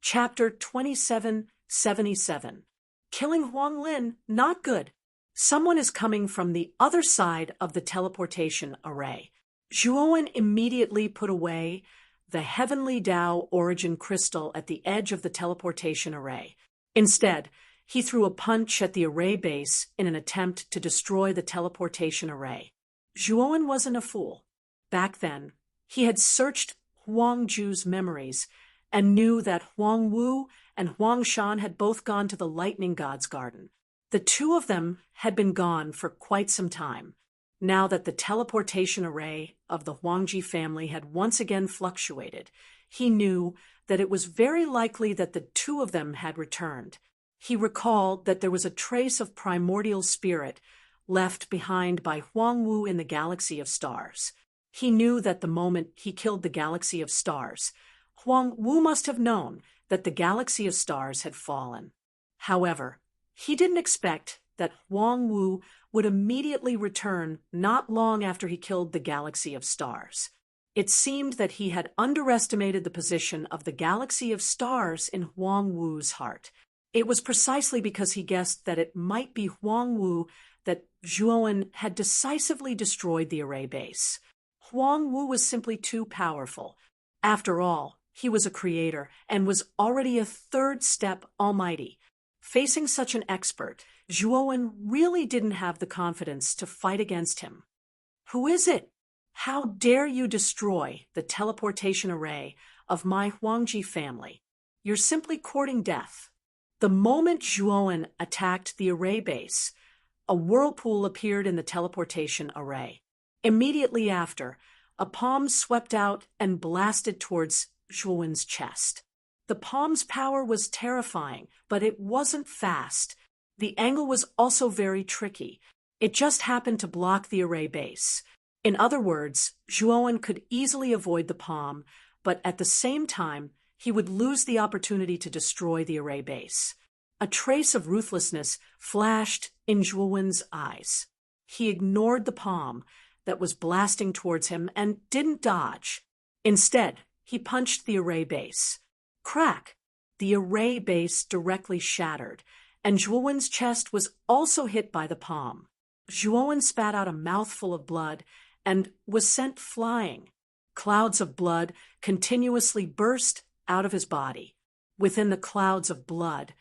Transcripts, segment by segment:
Chapter 2777. Killing Huang Lin, not good. Someone is coming from the other side of the teleportation array. Zhuowen immediately put away the Heavenly Tao origin crystal at the edge of the teleportation array. Instead, he threw a punch at the array base in an attempt to destroy the teleportation array. Zhuowen wasn't a fool. Back then, he had searched Huang Zhu's memories and knew that Huang Wu and Huang Shan had both gone to the Lightning God's garden. The two of them had been gone for quite some time. Now that the teleportation array of the Huangji family had once again fluctuated, he knew that it was very likely that the two of them had returned. He recalled that there was a trace of primordial spirit left behind by Huang Wu in the galaxy of stars. He knew that the moment he killed the galaxy of stars, Huang Wu must have known that the galaxy of stars had fallen. However, he didn't expect that Huang Wu would immediately return not long after he killed the galaxy of stars. It seemed that he had underestimated the position of the galaxy of stars in Huang Wu's heart. It was precisely because he guessed that it might be Huang Wu that Zhuowen had decisively destroyed the array base. Huang Wu was simply too powerful. After all, he was a creator and was already a third-step almighty. Facing such an expert, Zhuowen really didn't have the confidence to fight against him. "Who is it? How dare you destroy the teleportation array of my Huangji family? You're simply courting death." The moment Zhuowen attacked the array base, a whirlpool appeared in the teleportation array. Immediately after, a palm swept out and blasted towards Zhuowen's chest. The palm's power was terrifying, but it wasn't fast. The angle was also very tricky. It just happened to block the array base. In other words, Zhuowen could easily avoid the palm, but at the same time, he would lose the opportunity to destroy the array base. A trace of ruthlessness flashed in Zhuowen's eyes. He ignored the palm that was blasting towards him and didn't dodge. Instead, he punched the array base. Crack! The array base directly shattered, and Zhuowen's chest was also hit by the palm. Zhuowen spat out a mouthful of blood and was sent flying. Clouds of blood continuously burst out of his body. Within the clouds of blood,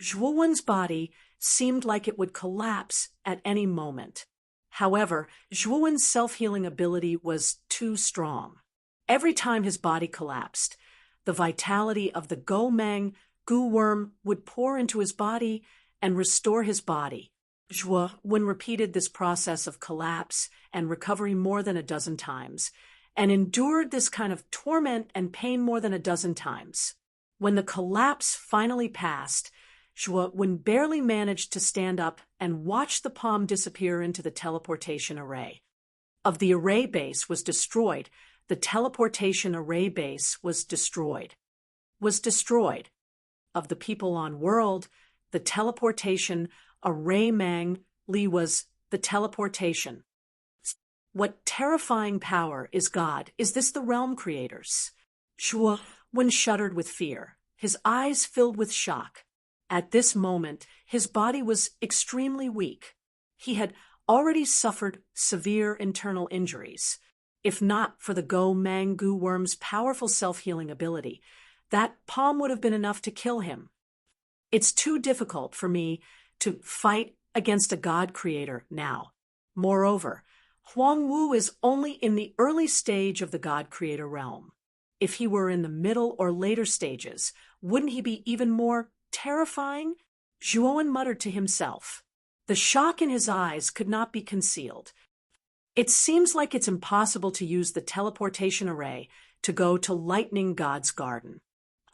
Zhuowen's body seemed like it would collapse at any moment. However, Zhuowen's self-healing ability was too strong. Every time his body collapsed, the vitality of the Go-Mang goo worm would pour into his body and restore his body. Zhuowen repeated this process of collapse and recovery more than a dozen times, and endured this kind of torment and pain more than a dozen times. When the collapse finally passed, Zhuowen barely managed to stand up and watch the palm disappear into the teleportation array. Of the array base was destroyed, the teleportation array base was destroyed. Of the people on world, the teleportation array Mang Li was the teleportation. What terrifying power is God? Is this the realm creators? Zhuowen shuddered with fear, his eyes filled with shock. At this moment, his body was extremely weak. He had already suffered severe internal injuries. If not for the Go-Mang goo worm's powerful self-healing ability, that palm would have been enough to kill him. It's too difficult for me to fight against a god creator now. Moreover, Huang Wu is only in the early stage of the god creator realm. If he were in the middle or later stages, wouldn't he be even more terrifying? Zhuowen muttered to himself. The shock in his eyes could not be concealed. It seems like it's impossible to use the teleportation array to go to Lightning God's garden.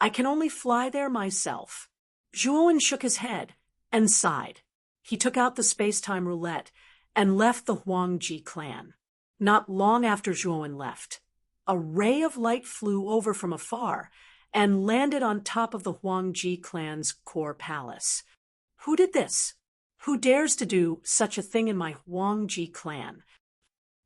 I can only fly there myself. Zhuowen shook his head and sighed. He took out the space-time roulette and left the Huangji clan. Not long after Zhuowen left, a ray of light flew over from afar and landed on top of the Huangji clan's core palace. Who did this? Who dares to do such a thing in my Huangji clan?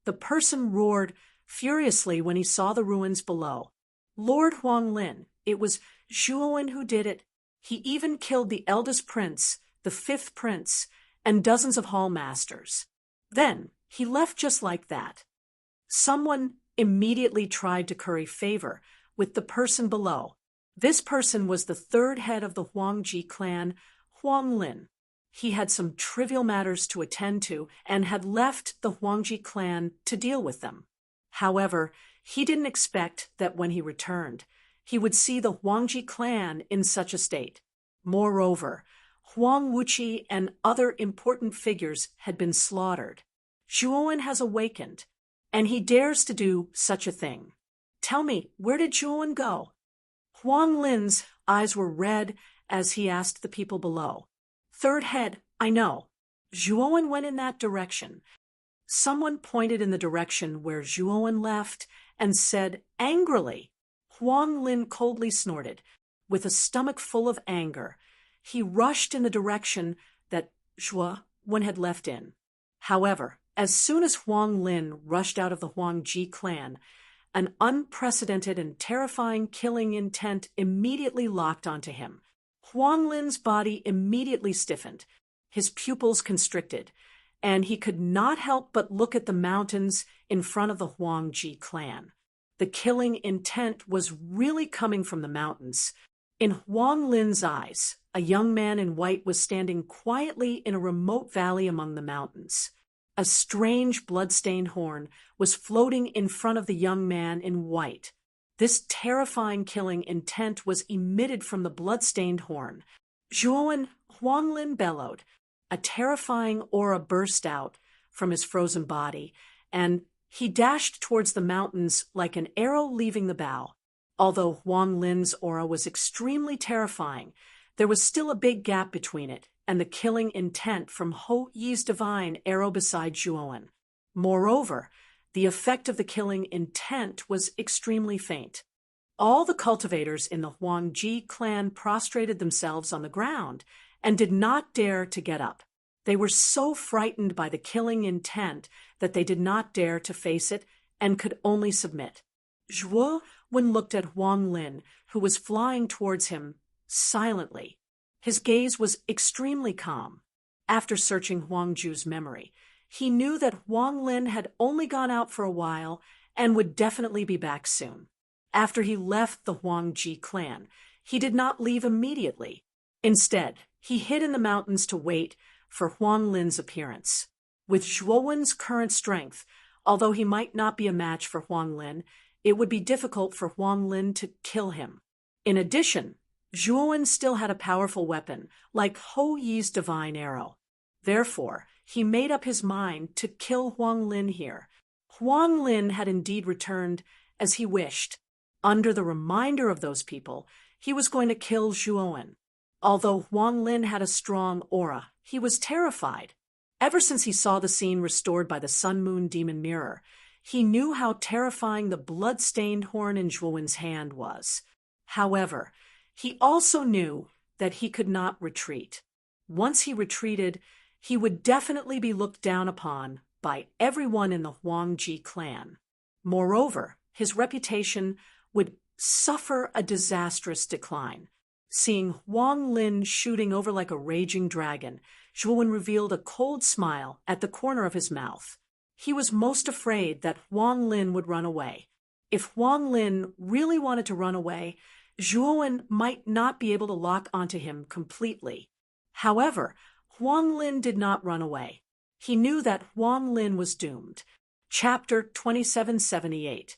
The person roared furiously when he saw the ruins below. Lord Huang Lin, it was Zhuowen who did it. He even killed the eldest prince, the fifth prince, and dozens of hall masters. Then he left just like that. Someone immediately tried to curry favor with the person below. This person was the third head of the Huangji clan, Huang Lin. He had some trivial matters to attend to and had left the Huangji clan to deal with them. However, he didn't expect that when he returned, he would see the Huangji clan in such a state. Moreover, Huang Wuqi and other important figures had been slaughtered. Zhuowen has awakened, and he dares to do such a thing. Tell me, where did Zhuowen go? Huang Lin's eyes were red as he asked the people below. Third head, I know. Zhuowen went in that direction. Someone pointed in the direction where Zhuowen left and said angrily. Huang Lin coldly snorted. With a stomach full of anger, he rushed in the direction that Zhuowen had left in. However, as soon as Huang Lin rushed out of the Huangji clan, an unprecedented and terrifying killing intent immediately locked onto him. Huang Lin's body immediately stiffened, his pupils constricted, and he could not help but look at the mountains in front of the Huangji clan. The killing intent was really coming from the mountains. In Huang Lin's eyes, a young man in white was standing quietly in a remote valley among the mountains. A strange blood-stained horn was floating in front of the young man in white. This terrifying killing intent was emitted from the blood-stained horn. Zhuowen, Huang Lin bellowed. A terrifying aura burst out from his frozen body, and he dashed towards the mountains like an arrow leaving the bow. Although Huang Lin's aura was extremely terrifying, there was still a big gap between it and the killing intent from Ho Yi's divine arrow beside Zhuowen. Moreover, the effect of the killing intent was extremely faint. All the cultivators in the Huangji clan prostrated themselves on the ground and did not dare to get up. They were so frightened by the killing intent that they did not dare to face it and could only submit. Zhuowen looked at Huang Lin, who was flying towards him, silently. His gaze was extremely calm. After searching Huangju's memory, he knew that Huang Lin had only gone out for a while and would definitely be back soon. After he left the Huangji clan, he did not leave immediately. Instead, he hid in the mountains to wait for Huang Lin's appearance. With Zhuowen's current strength, although he might not be a match for Huang Lin, it would be difficult for Huang Lin to kill him. In addition, Zhuowen still had a powerful weapon, like Ho Yi's divine arrow. Therefore, he made up his mind to kill Huang Lin here. Huang Lin had indeed returned as he wished. Under the reminder of those people, he was going to kill Zhuowen. Although Huang Lin had a strong aura, he was terrified. Ever since he saw the scene restored by the Sun-Moon Demon Mirror, he knew how terrifying the blood-stained horn in Zhuowen's hand was. However, he also knew that he could not retreat. Once he retreated, he would definitely be looked down upon by everyone in the Huangji clan. Moreover, his reputation would suffer a disastrous decline. Seeing Huang Lin shooting over like a raging dragon, Zhuowen revealed a cold smile at the corner of his mouth. He was most afraid that Huang Lin would run away. If Huang Lin really wanted to run away, Zhuowen might not be able to lock onto him completely. However, Huang Lin did not run away. He knew that Huang Lin was doomed. Chapter 2778.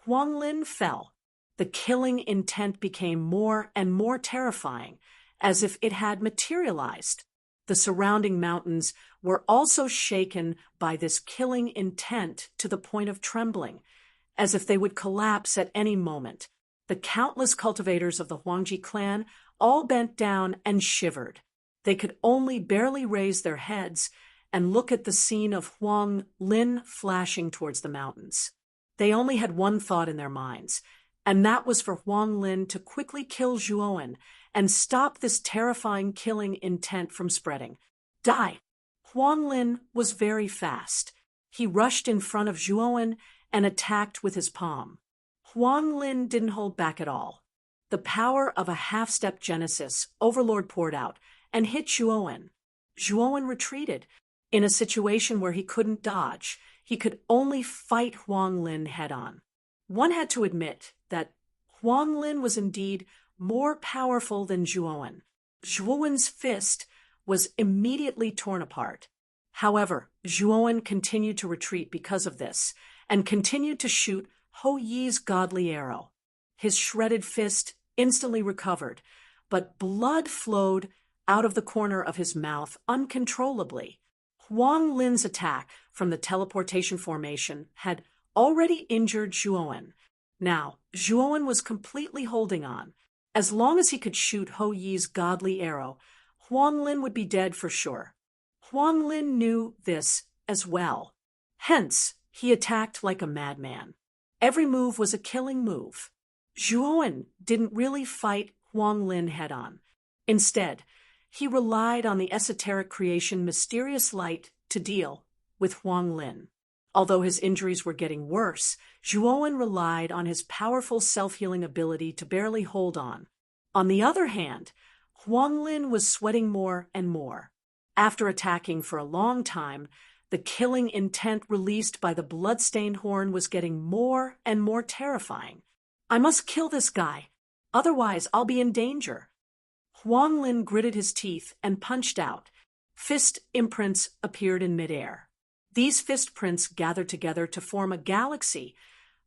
Huang Lin fell. The killing intent became more and more terrifying, as if it had materialized. The surrounding mountains were also shaken by this killing intent to the point of trembling, as if they would collapse at any moment. The countless cultivators of the Huangji clan all bent down and shivered. They could only barely raise their heads and look at the scene of Huang Lin flashing towards the mountains. They only had one thought in their minds, and that was for Huang Lin to quickly kill Zhuowen and stop this terrifying killing intent from spreading. Die! Huang Lin was very fast. He rushed in front of Zhuowen and attacked with his palm. Huang Lin didn't hold back at all. The power of a half-step Genesis Overlord poured out and hit Zhuowen. Zhuowen retreated. In a situation where he couldn't dodge, he could only fight Huang Lin head-on. One had to admit that Huang Lin was indeed more powerful than Zhuowen. Zhuowen's fist was immediately torn apart. However, Zhuowen continued to retreat because of this, and continued to shoot Hou Yi's godly arrow. His shredded fist instantly recovered, but blood flowed out of the corner of his mouth uncontrollably. Huang Lin's attack from the teleportation formation had already injured Zhuowen. Now, Zhuowen was completely holding on. As long as he could shoot Hou Yi's godly arrow, Huang Lin would be dead for sure. Huang Lin knew this as well. Hence, he attacked like a madman. Every move was a killing move. Zhuowen didn't really fight Huang Lin head-on. Instead, he relied on the esoteric creation Mysterious Light to deal with Huang Lin. Although his injuries were getting worse, Zhuowen relied on his powerful self-healing ability to barely hold on. On the other hand, Huang Lin was sweating more and more. After attacking for a long time, the killing intent released by the blood-stained horn was getting more and more terrifying. I must kill this guy, otherwise I'll be in danger. Huang Lin gritted his teeth and punched out. Fist imprints appeared in midair. These fist prints gathered together to form a galaxy,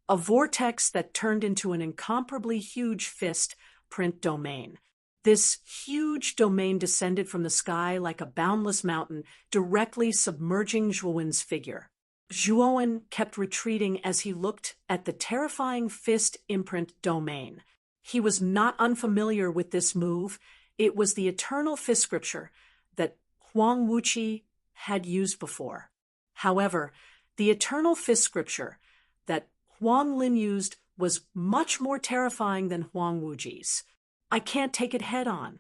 a vortex that turned into an incomparably huge fist print domain. This huge domain descended from the sky like a boundless mountain, directly submerging Zhuowen's figure. Zhuowen kept retreating as he looked at the terrifying fist imprint domain. He was not unfamiliar with this move. It was the eternal fist scripture that Huang Wuqi had used before. However, the eternal fist scripture that Huang Lin used was much more terrifying than Huang Wuji's. I can't take it head-on.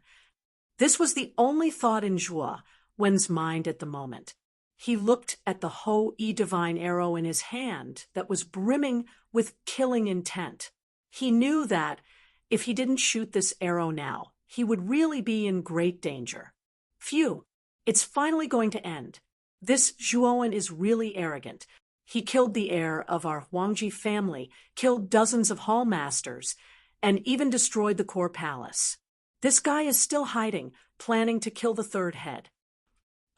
This was the only thought in Zhuowen's mind at the moment. He looked at the Hou Yi divine arrow in his hand that was brimming with killing intent. He knew that if he didn't shoot this arrow now, he would really be in great danger. Phew, it's finally going to end. This Zhuowen is really arrogant. He killed the heir of our Huangji family, killed dozens of hall masters, and even destroyed the core palace. This guy is still hiding, planning to kill the third head.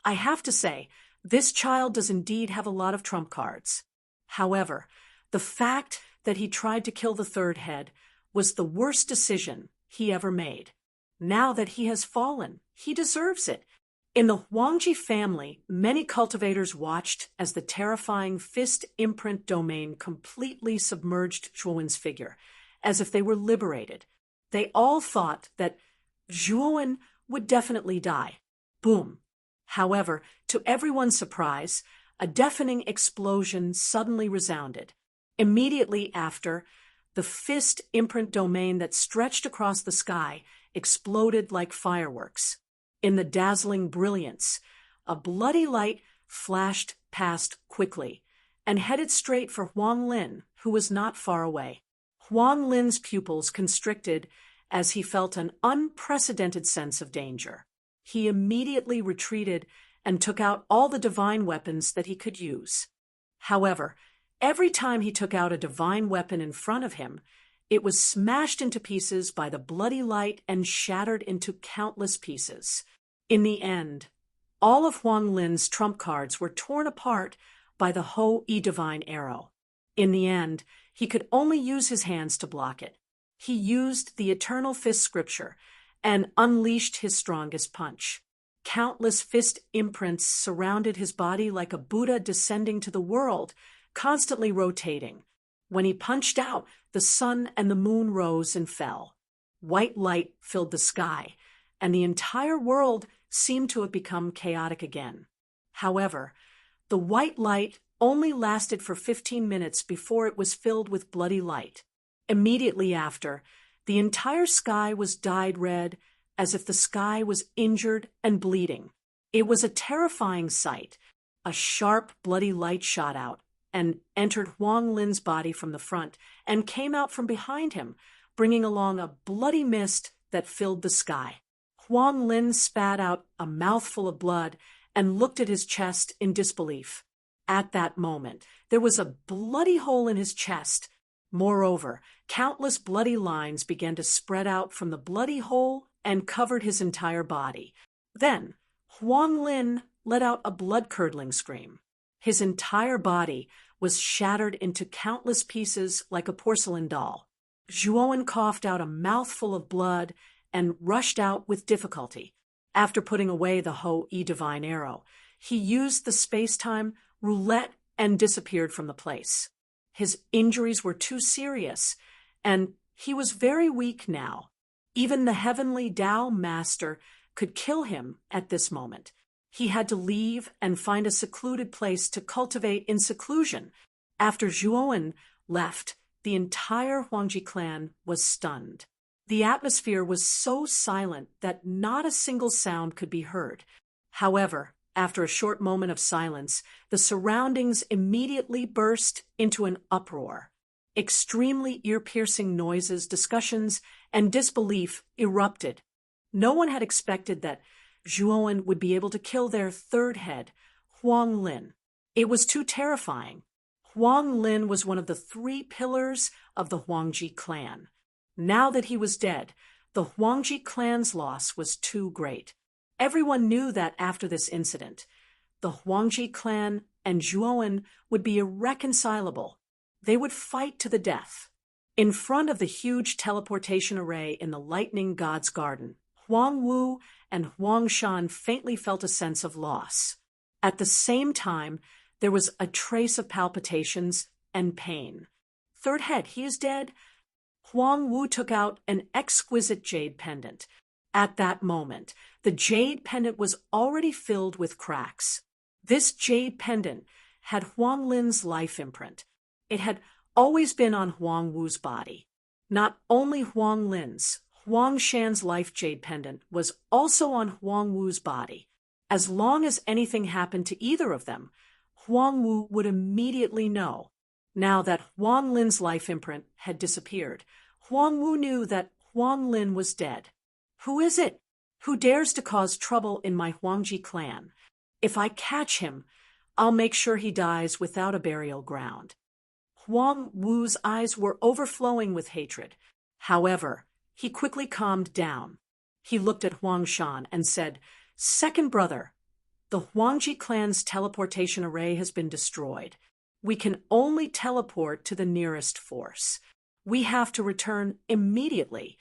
I have to say, this child does indeed have a lot of trump cards. However, the fact that he tried to kill the third head was the worst decision he ever made. Now that he has fallen, he deserves it. In the Huangji family, many cultivators watched as the terrifying fist imprint domain completely submerged Zhuowen's figure, as if they were liberated. They all thought that Zhuowen would definitely die. Boom. However, to everyone's surprise, a deafening explosion suddenly resounded. Immediately after, the fist imprint domain that stretched across the sky exploded like fireworks. In the dazzling brilliance, a bloody light flashed past quickly and headed straight for Huang Lin, who was not far away. Huang Lin's pupils constricted as he felt an unprecedented sense of danger. He immediately retreated and took out all the divine weapons that he could use. However, every time he took out a divine weapon in front of him, it was smashed into pieces by the bloody light and shattered into countless pieces. In the end, all of Huang Lin's trump cards were torn apart by the Hou Yi divine arrow. In the end, he could only use his hands to block it. He used the eternal fist scripture and unleashed his strongest punch. Countless fist imprints surrounded his body like a Buddha descending to the world, constantly rotating. When he punched out, the sun and the moon rose and fell. White light filled the sky, and the entire world seemed to have become chaotic again. However, the white light only lasted for 15 minutes before it was filled with bloody light. Immediately after, the entire sky was dyed red, as if the sky was injured and bleeding. It was a terrifying sight. A sharp, bloody light shot out and entered Huang Lin's body from the front and came out from behind him, bringing along a bloody mist that filled the sky. Huang Lin spat out a mouthful of blood and looked at his chest in disbelief. At that moment, there was a bloody hole in his chest. Moreover, countless bloody lines began to spread out from the bloody hole and covered his entire body. Then, Huang Lin let out a blood-curdling scream. His entire body was shattered into countless pieces like a porcelain doll. Zhuowen coughed out a mouthful of blood and rushed out with difficulty. After putting away the Ho-E divine arrow, he used the space-time roulette and disappeared from the place. His injuries were too serious, and he was very weak now. Even the heavenly Tao master could kill him at this moment. He had to leave and find a secluded place to cultivate in seclusion. After Zhuowen left, the entire Huangji clan was stunned. The atmosphere was so silent that not a single sound could be heard. However, after a short moment of silence, the surroundings immediately burst into an uproar. Extremely ear-piercing noises, discussions, and disbelief erupted. No one had expected that Zhuowen would be able to kill their third head, Huang Lin. It was too terrifying. Huang Lin was one of the 3 pillars of the Huangji clan. Now that he was dead, the Huangji clan's loss was too great. Everyone knew that after this incident, the Huangji clan and Zhuowen would be irreconcilable. They would fight to the death. In front of the huge teleportation array in the Lightning God's Garden, Huang Wu and Huang Shan faintly felt a sense of loss. At the same time, there was a trace of palpitations and pain. Third head, he is dead. Huang Wu took out an exquisite jade pendant. At that moment, the jade pendant was already filled with cracks. This jade pendant had Huang Lin's life imprint. It had always been on Huang Wu's body. Not only Huang Lin's, Huang Shan's life jade pendant was also on Huang Wu's body. As long as anything happened to either of them, Huang Wu would immediately know. Now that Huang Lin's life imprint had disappeared, Huang Wu knew that Huang Lin was dead. Who is it? Who dares to cause trouble in my Huangji clan? If I catch him, I'll make sure he dies without a burial ground. Huang Wu's eyes were overflowing with hatred. However, he quickly calmed down. He looked at Huang Shan and said, "Second brother, the Huangji clan's teleportation array has been destroyed. We can only teleport to the nearest force. We have to return immediately."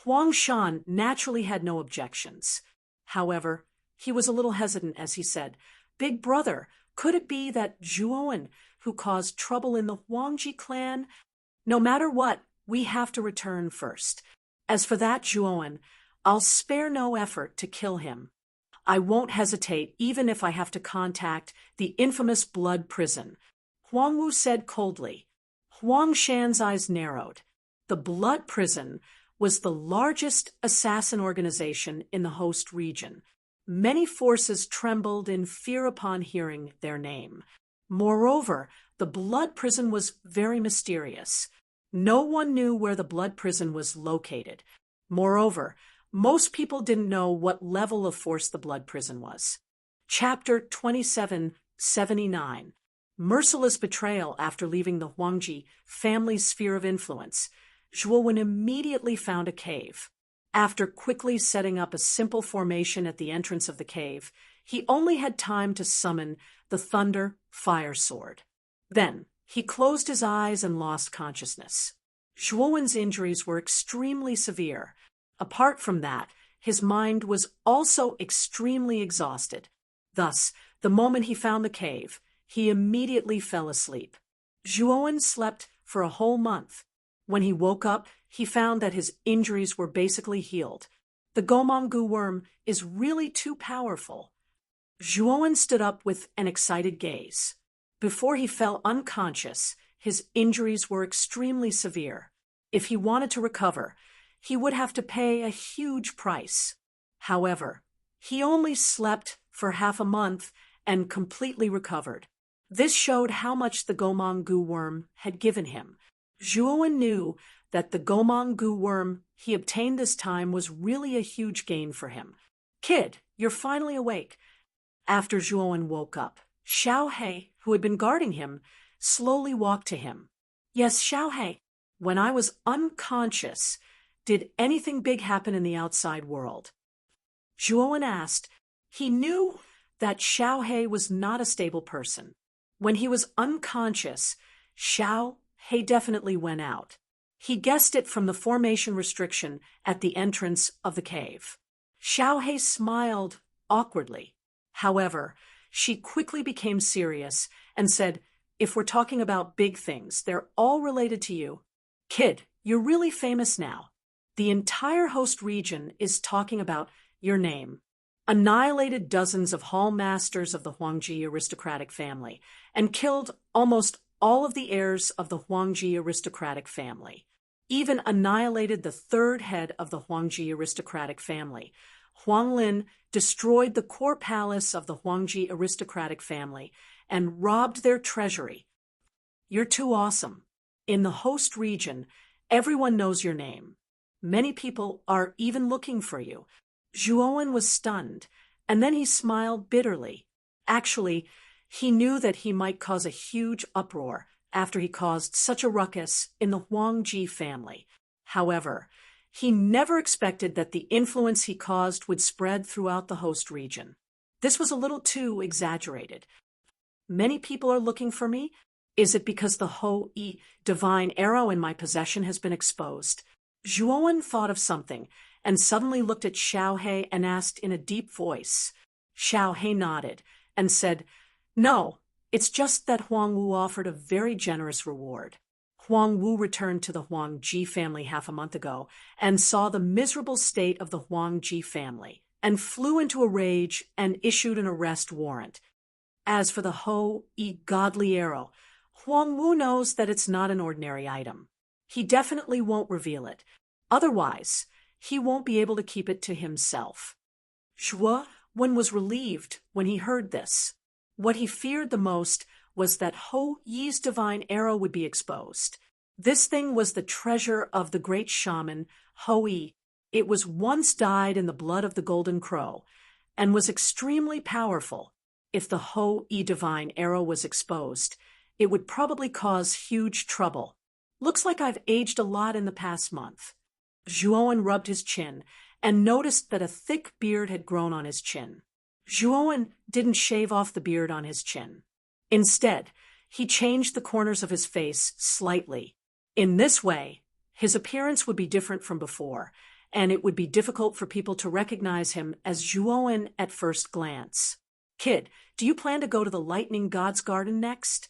Huang Shan naturally had no objections. However, he was a little hesitant as he said, "Big brother, could it be that Zhuowen, who caused trouble in the Huangji clan? No matter what, we have to return first. As for that Zhuowen, I'll spare no effort to kill him. I won't hesitate even if I have to contact the infamous blood prison," Huang Wu said coldly. Huang Shan's eyes narrowed. The blood prison was the largest assassin organization in the host region. Many forces trembled in fear upon hearing their name. Moreover, the blood prison was very mysterious. No one knew where the blood prison was located. Moreover, most people didn't know what level of force the blood prison was. Chapter 2779. Merciless betrayal after leaving the Huangji family's sphere of influence. Zhuowen immediately found a cave. After quickly setting up a simple formation at the entrance of the cave, he only had time to summon the Thunder Fire Sword. Then, he closed his eyes and lost consciousness. Zhuowen's injuries were extremely severe. Apart from that, his mind was also extremely exhausted. Thus, the moment he found the cave, he immediately fell asleep. Zhuowen slept for a whole month. When he woke up, he found that his injuries were basically healed. The Gomongu worm is really too powerful. Zhuowen stood up with an excited gaze. Before he fell unconscious, his injuries were extremely severe. If he wanted to recover, he would have to pay a huge price. However, he only slept for half a month and completely recovered. This showed how much the Gomongu worm had given him. Zhuowen knew that the Gomang goo worm he obtained this time was really a huge gain for him. "Kid, you're finally awake." After Zhuowen woke up, Xiao He, who had been guarding him, slowly walked to him. "Yes, Xiao He. When I was unconscious, did anything big happen in the outside world?" Zhuowen asked. He knew that Xiao He was not a stable person. When he was unconscious, Xiao He definitely went out. He guessed it from the formation restriction at the entrance of the cave. Xiao He smiled awkwardly. However, she quickly became serious and said, "If we're talking about big things, they're all related to you. Kid, you're really famous now. The entire host region is talking about your name. Annihilated dozens of hall masters of the Huangji aristocratic family and killed almost all of the heirs of the Huangji aristocratic family. Even annihilated the third head of the Huangji aristocratic family. Huang Lin destroyed the core palace of the Huangji aristocratic family and robbed their treasury. You're too awesome. In the host region, everyone knows your name. Many people are even looking for you." Zhuowen was stunned, and then he smiled bitterly. Actually, he knew that he might cause a huge uproar after he caused such a ruckus in the Huangji family. However, he never expected that the influence he caused would spread throughout the host region. This was a little too exaggerated. "Many people are looking for me? Is it because the Ho-E divine arrow in my possession has been exposed?" Zhuowen thought of something and suddenly looked at Xiao He and asked in a deep voice. Xiao He nodded and said, "No, it's just that Huang Wu offered a very generous reward. Huang Wu returned to the Huangji family half a month ago and saw the miserable state of the Huangji family and flew into a rage and issued an arrest warrant. As for the Ho-E godly arrow, Huang Wu knows that it's not an ordinary item. He definitely won't reveal it. Otherwise, he won't be able to keep it to himself." Zhuowen was relieved when he heard this. What he feared the most was that Ho-Yi's divine arrow would be exposed. This thing was the treasure of the great shaman, Ho-Yi. It was once dyed in the blood of the golden crow, and was extremely powerful. If the Ho-Yi divine arrow was exposed, it would probably cause huge trouble. "Looks like I've aged a lot in the past month." Zhuowen rubbed his chin and noticed that a thick beard had grown on his chin. Zhuowen didn't shave off the beard on his chin. Instead, he changed the corners of his face slightly. In this way, his appearance would be different from before, and it would be difficult for people to recognize him as Zhuowen at first glance. "Kid, do you plan to go to the Lightning God's Garden next?"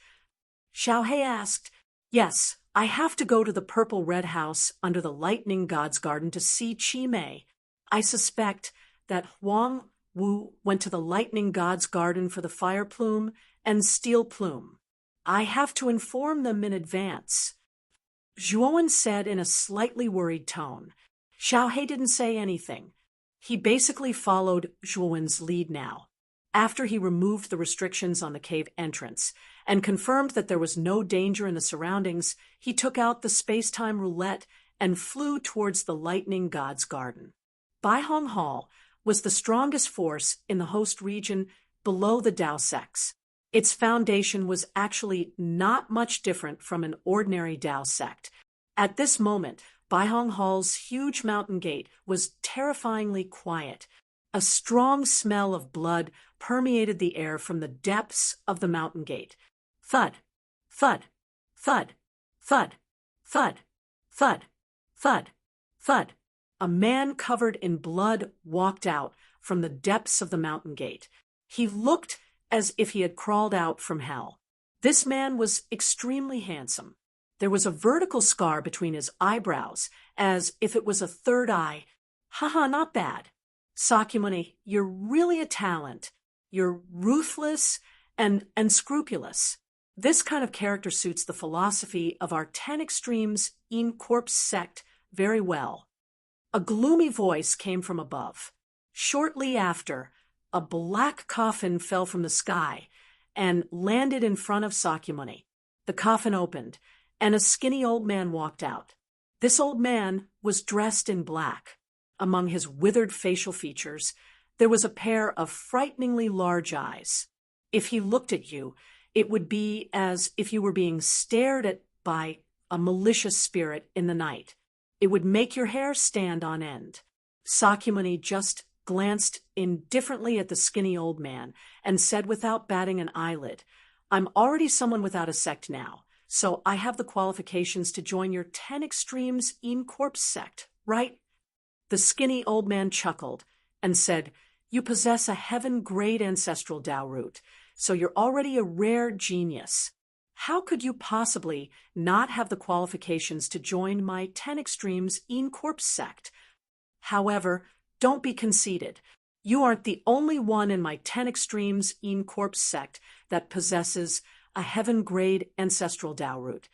Xiao He asked. "Yes, I have to go to the purple-red house under the Lightning God's Garden to see Qi Mei. I suspect that Huang Wu went to the Lightning God's Garden for the fire plume and steel plume. I have to inform them in advance." Zhuowen said in a slightly worried tone. Xiao He didn't say anything. He basically followed Zhuowen's lead now. After he removed the restrictions on the cave entrance and confirmed that there was no danger in the surroundings, he took out the space-time roulette and flew towards the Lightning God's Garden. Baihong Hall was the strongest force in the host region below the Dao sects. Its foundation was actually not much different from an ordinary Dao sect. At this moment, Baihong Hall's huge mountain gate was terrifyingly quiet. A strong smell of blood permeated the air from the depths of the mountain gate. Thud, thud, thud, thud, thud, thud, thud, thud. A man covered in blood walked out from the depths of the mountain gate. He looked as if he had crawled out from hell. This man was extremely handsome. There was a vertical scar between his eyebrows, as if it was a third eye. Haha, not bad. Sakyamuni, you're really a talent. You're ruthless and scrupulous. This kind of character suits the philosophy of our 10 Extremes in Corpse sect very well. A gloomy voice came from above. Shortly after, a black coffin fell from the sky and landed in front of Sakyamuni. The coffin opened, and a skinny old man walked out. This old man was dressed in black. Among his withered facial features, there was a pair of frighteningly large eyes. If he looked at you, it would be as if you were being stared at by a malicious spirit in the night. It would make your hair stand on end. Sakyamuni just glanced indifferently at the skinny old man and said without batting an eyelid, "I'm already someone without a sect now, so I have the qualifications to join your 10 Extremes in Corpse sect, right?" The skinny old man chuckled and said, "You possess a heaven-grade ancestral Tao root, so you're already a rare genius. How could you possibly not have the qualifications to join my 10 Extremes in Corpse sect? However, don't be conceited. You aren't the only one in my 10 Extremes in Corpse sect that possesses a heaven-grade ancestral Tao root."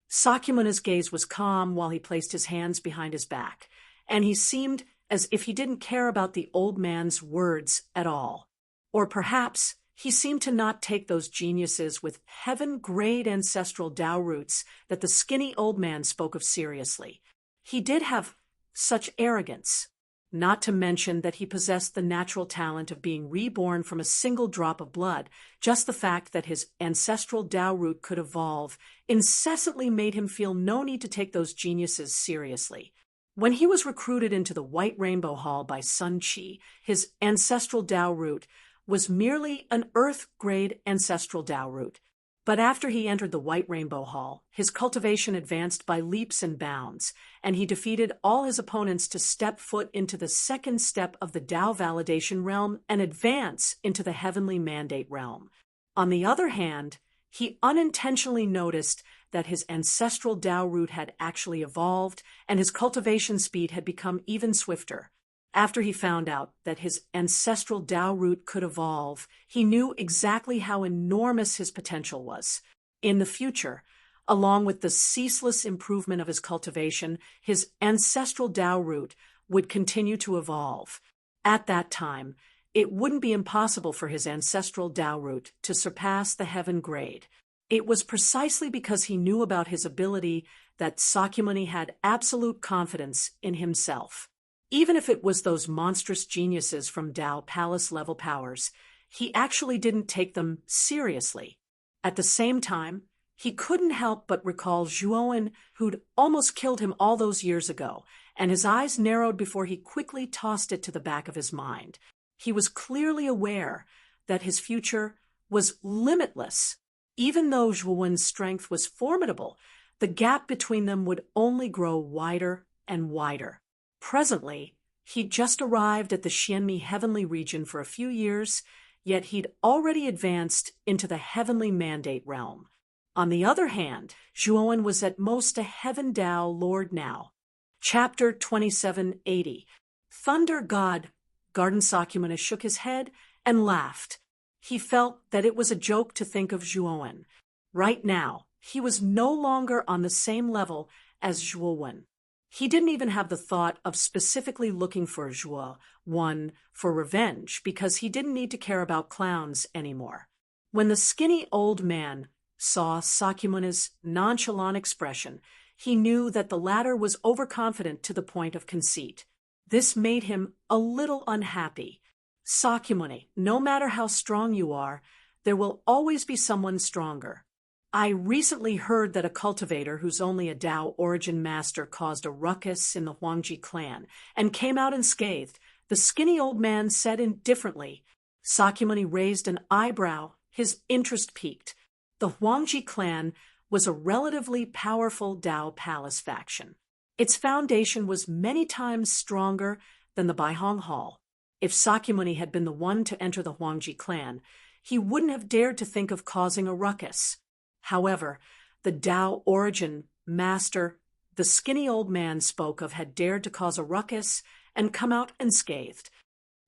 Sakyamuni's gaze was calm while he placed his hands behind his back, and he seemed as if he didn't care about the old man's words at all. Or perhaps he seemed to not take those geniuses with heaven-grade ancestral Tao roots that the skinny old man spoke of seriously. He did have such arrogance, not to mention that he possessed the natural talent of being reborn from a single drop of blood. Just the fact that his ancestral Tao root could evolve incessantly made him feel no need to take those geniuses seriously. When he was recruited into the White Rainbow Hall by Sun Chi, his ancestral Tao root was merely an Earth-grade ancestral Tao root. But after he entered the White Rainbow Hall, his cultivation advanced by leaps and bounds, and he defeated all his opponents to step foot into the second step of the Tao validation realm and advance into the heavenly mandate realm. On the other hand, he unintentionally noticed that his ancestral Tao root had actually evolved, and his cultivation speed had become even swifter. After he found out that his ancestral Tao root could evolve, he knew exactly how enormous his potential was. In the future, along with the ceaseless improvement of his cultivation, his ancestral Tao root would continue to evolve. At that time, it wouldn't be impossible for his ancestral Tao root to surpass the heaven grade. It was precisely because he knew about his ability that Sakyamuni had absolute confidence in himself. Even if it was those monstrous geniuses from Tao Palace-level powers, he actually didn't take them seriously. At the same time, he couldn't help but recall Zhuowen, who'd almost killed him all those years ago, and his eyes narrowed before he quickly tossed it to the back of his mind. He was clearly aware that his future was limitless. Even though Zhuowen's strength was formidable, the gap between them would only grow wider and wider. Presently, he'd just arrived at the Xianmi heavenly region for a few years, yet he'd already advanced into the heavenly mandate realm. On the other hand, Zhuowen was at most a heaven Tao lord now. Chapter 2780. Thunder God. Garden Sakyamuni shook his head and laughed. He felt that it was a joke to think of Zhuowen. Right now, he was no longer on the same level as Zhuowen. He didn't even have the thought of specifically looking for Zhuowen for revenge because he didn't need to care about clowns anymore. When the skinny old man saw Sakyamuni's nonchalant expression, he knew that the latter was overconfident to the point of conceit. This made him a little unhappy. "Sakyamuni, no matter how strong you are, there will always be someone stronger. I recently heard that a cultivator who's only a Tao origin master caused a ruckus in the Huangji clan and came out unscathed," the skinny old man said indifferently. Sakyamuni raised an eyebrow, his interest piqued. The Huangji clan was a relatively powerful Tao Palace faction. Its foundation was many times stronger than the Baihong Hall. If Sakyamuni had been the one to enter the Huangji clan, he wouldn't have dared to think of causing a ruckus. However, the Tao origin master the skinny old man spoke of had dared to cause a ruckus and come out unscathed.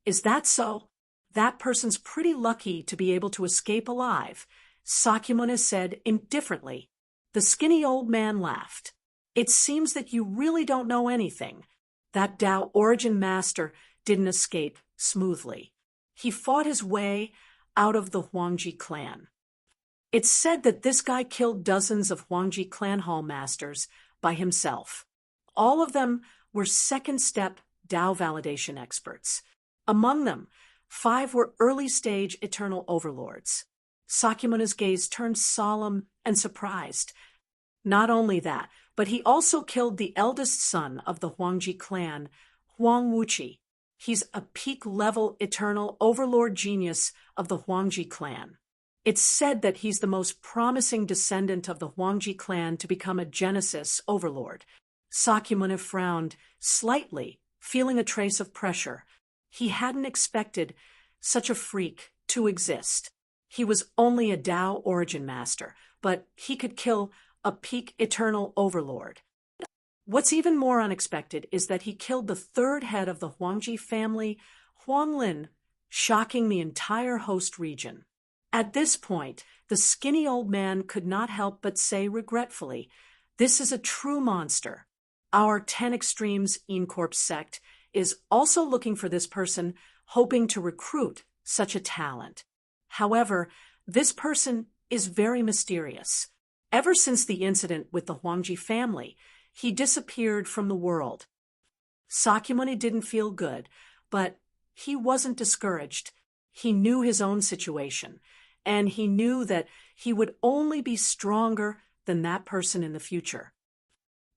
"Is that so? That person's pretty lucky to be able to escape alive," Sakyamuni said indifferently. The skinny old man laughed. "It seems that you really don't know anything. That Tao origin master didn't escape smoothly. He fought his way out of the Huangji clan. It's said that this guy killed dozens of Huangji clan hall masters by himself. All of them were second-step Tao validation experts. Among them, 5 were early-stage eternal overlords. Sakyamuni's gaze turned solemn and surprised. Not only that, but he also killed the eldest son of the Huangji clan, Huang Wuqi. He's a peak-level eternal overlord genius of the Huangji clan. It's said that he's the most promising descendant of the Huangji clan to become a Genesis overlord. Sakyamuni frowned slightly, feeling a trace of pressure. He hadn't expected such a freak to exist. He was only a Tao origin master, but he could kill a peak eternal overlord. What's even more unexpected is that he killed the 3rd head of the Huangji family, Huang Lin, shocking the entire host region. At this point, the skinny old man could not help but say regretfully, "This is a true monster." Our 10 Extremes Incorp sect is also looking for this person, hoping to recruit such a talent. However, this person is very mysterious. Ever since the incident with the Huangji family, he disappeared from the world. Sakyamuni didn't feel good, but he wasn't discouraged. He knew his own situation, and he knew that he would only be stronger than that person in the future.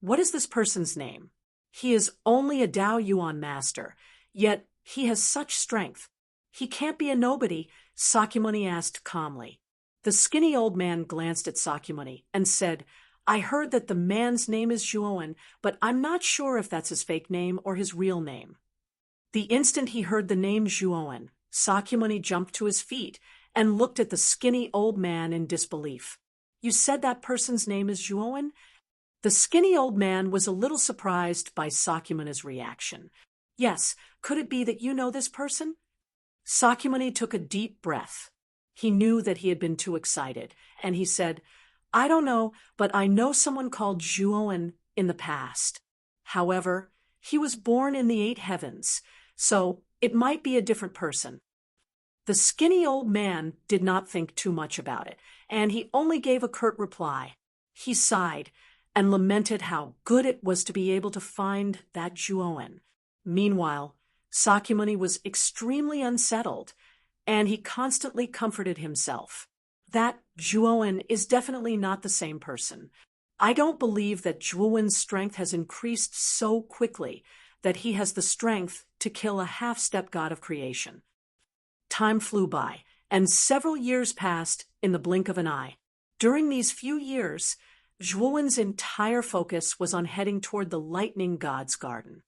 What is this person's name? He is only a Dao Yuan master, yet he has such strength. He can't be a nobody, Sakyamuni asked calmly. The skinny old man glanced at Sakyamuni and said, "I heard that the man's name is Zhuowen, but I'm not sure if that's his fake name or his real name." The instant he heard the name Zhuowen, Sakyamuni jumped to his feet and looked at the skinny old man in disbelief. "You said that person's name is Zhuowen?" The skinny old man was a little surprised by Sakyamuni's reaction. "Yes, could it be that you know this person?" Sakyamuni took a deep breath. He knew that he had been too excited, and he said, "I don't know, but I know someone called Zhuowen in the past. However, he was born in the 8 heavens, so it might be a different person." The skinny old man did not think too much about it, and he only gave a curt reply. He sighed and lamented how good it was to be able to find that Zhuowen. Meanwhile, Sakyamuni was extremely unsettled, and he constantly comforted himself. That Zhuowen is definitely not the same person. I don't believe that Zhuowen's strength has increased so quickly that he has the strength to kill a half-step god of creation. Time flew by, and several years passed in the blink of an eye. During these few years, Zhuowen's entire focus was on heading toward the lightning god's garden.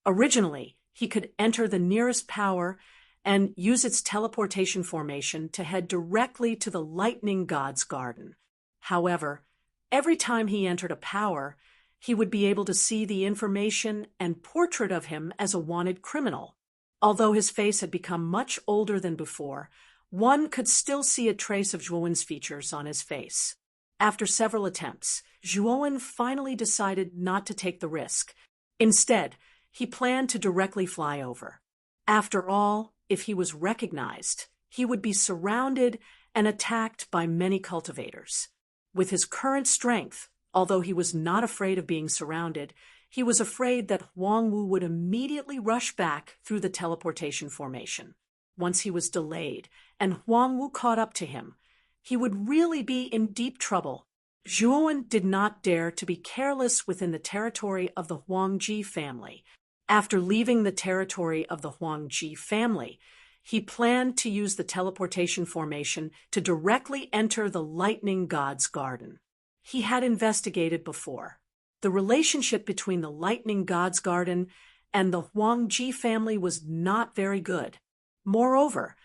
Originally, he could enter the nearest power and use its teleportation formation to head directly to the lightning god's garden. However, every time he entered a power, he would be able to see the information and portrait of him as a wanted criminal. Although his face had become much older than before, one could still see a trace of Zhuowen's features on his face. After several attempts, Zhuowen finally decided not to take the risk. Instead, he planned to directly fly over. After all, if he was recognized, he would be surrounded and attacked by many cultivators. With his current strength, although he was not afraid of being surrounded, he was afraid that Huang Wu would immediately rush back through the teleportation formation. Once he was delayed, and Huang Wu caught up to him, he would really be in deep trouble. Zhuowen did not dare to be careless within the territory of the Huangji family. After leaving the territory of the Huangji family, he planned to use the teleportation formation to directly enter the lightning god's garden. He had investigated before. The relationship between the lightning god's garden and the Huangji family was not very good. Moreover,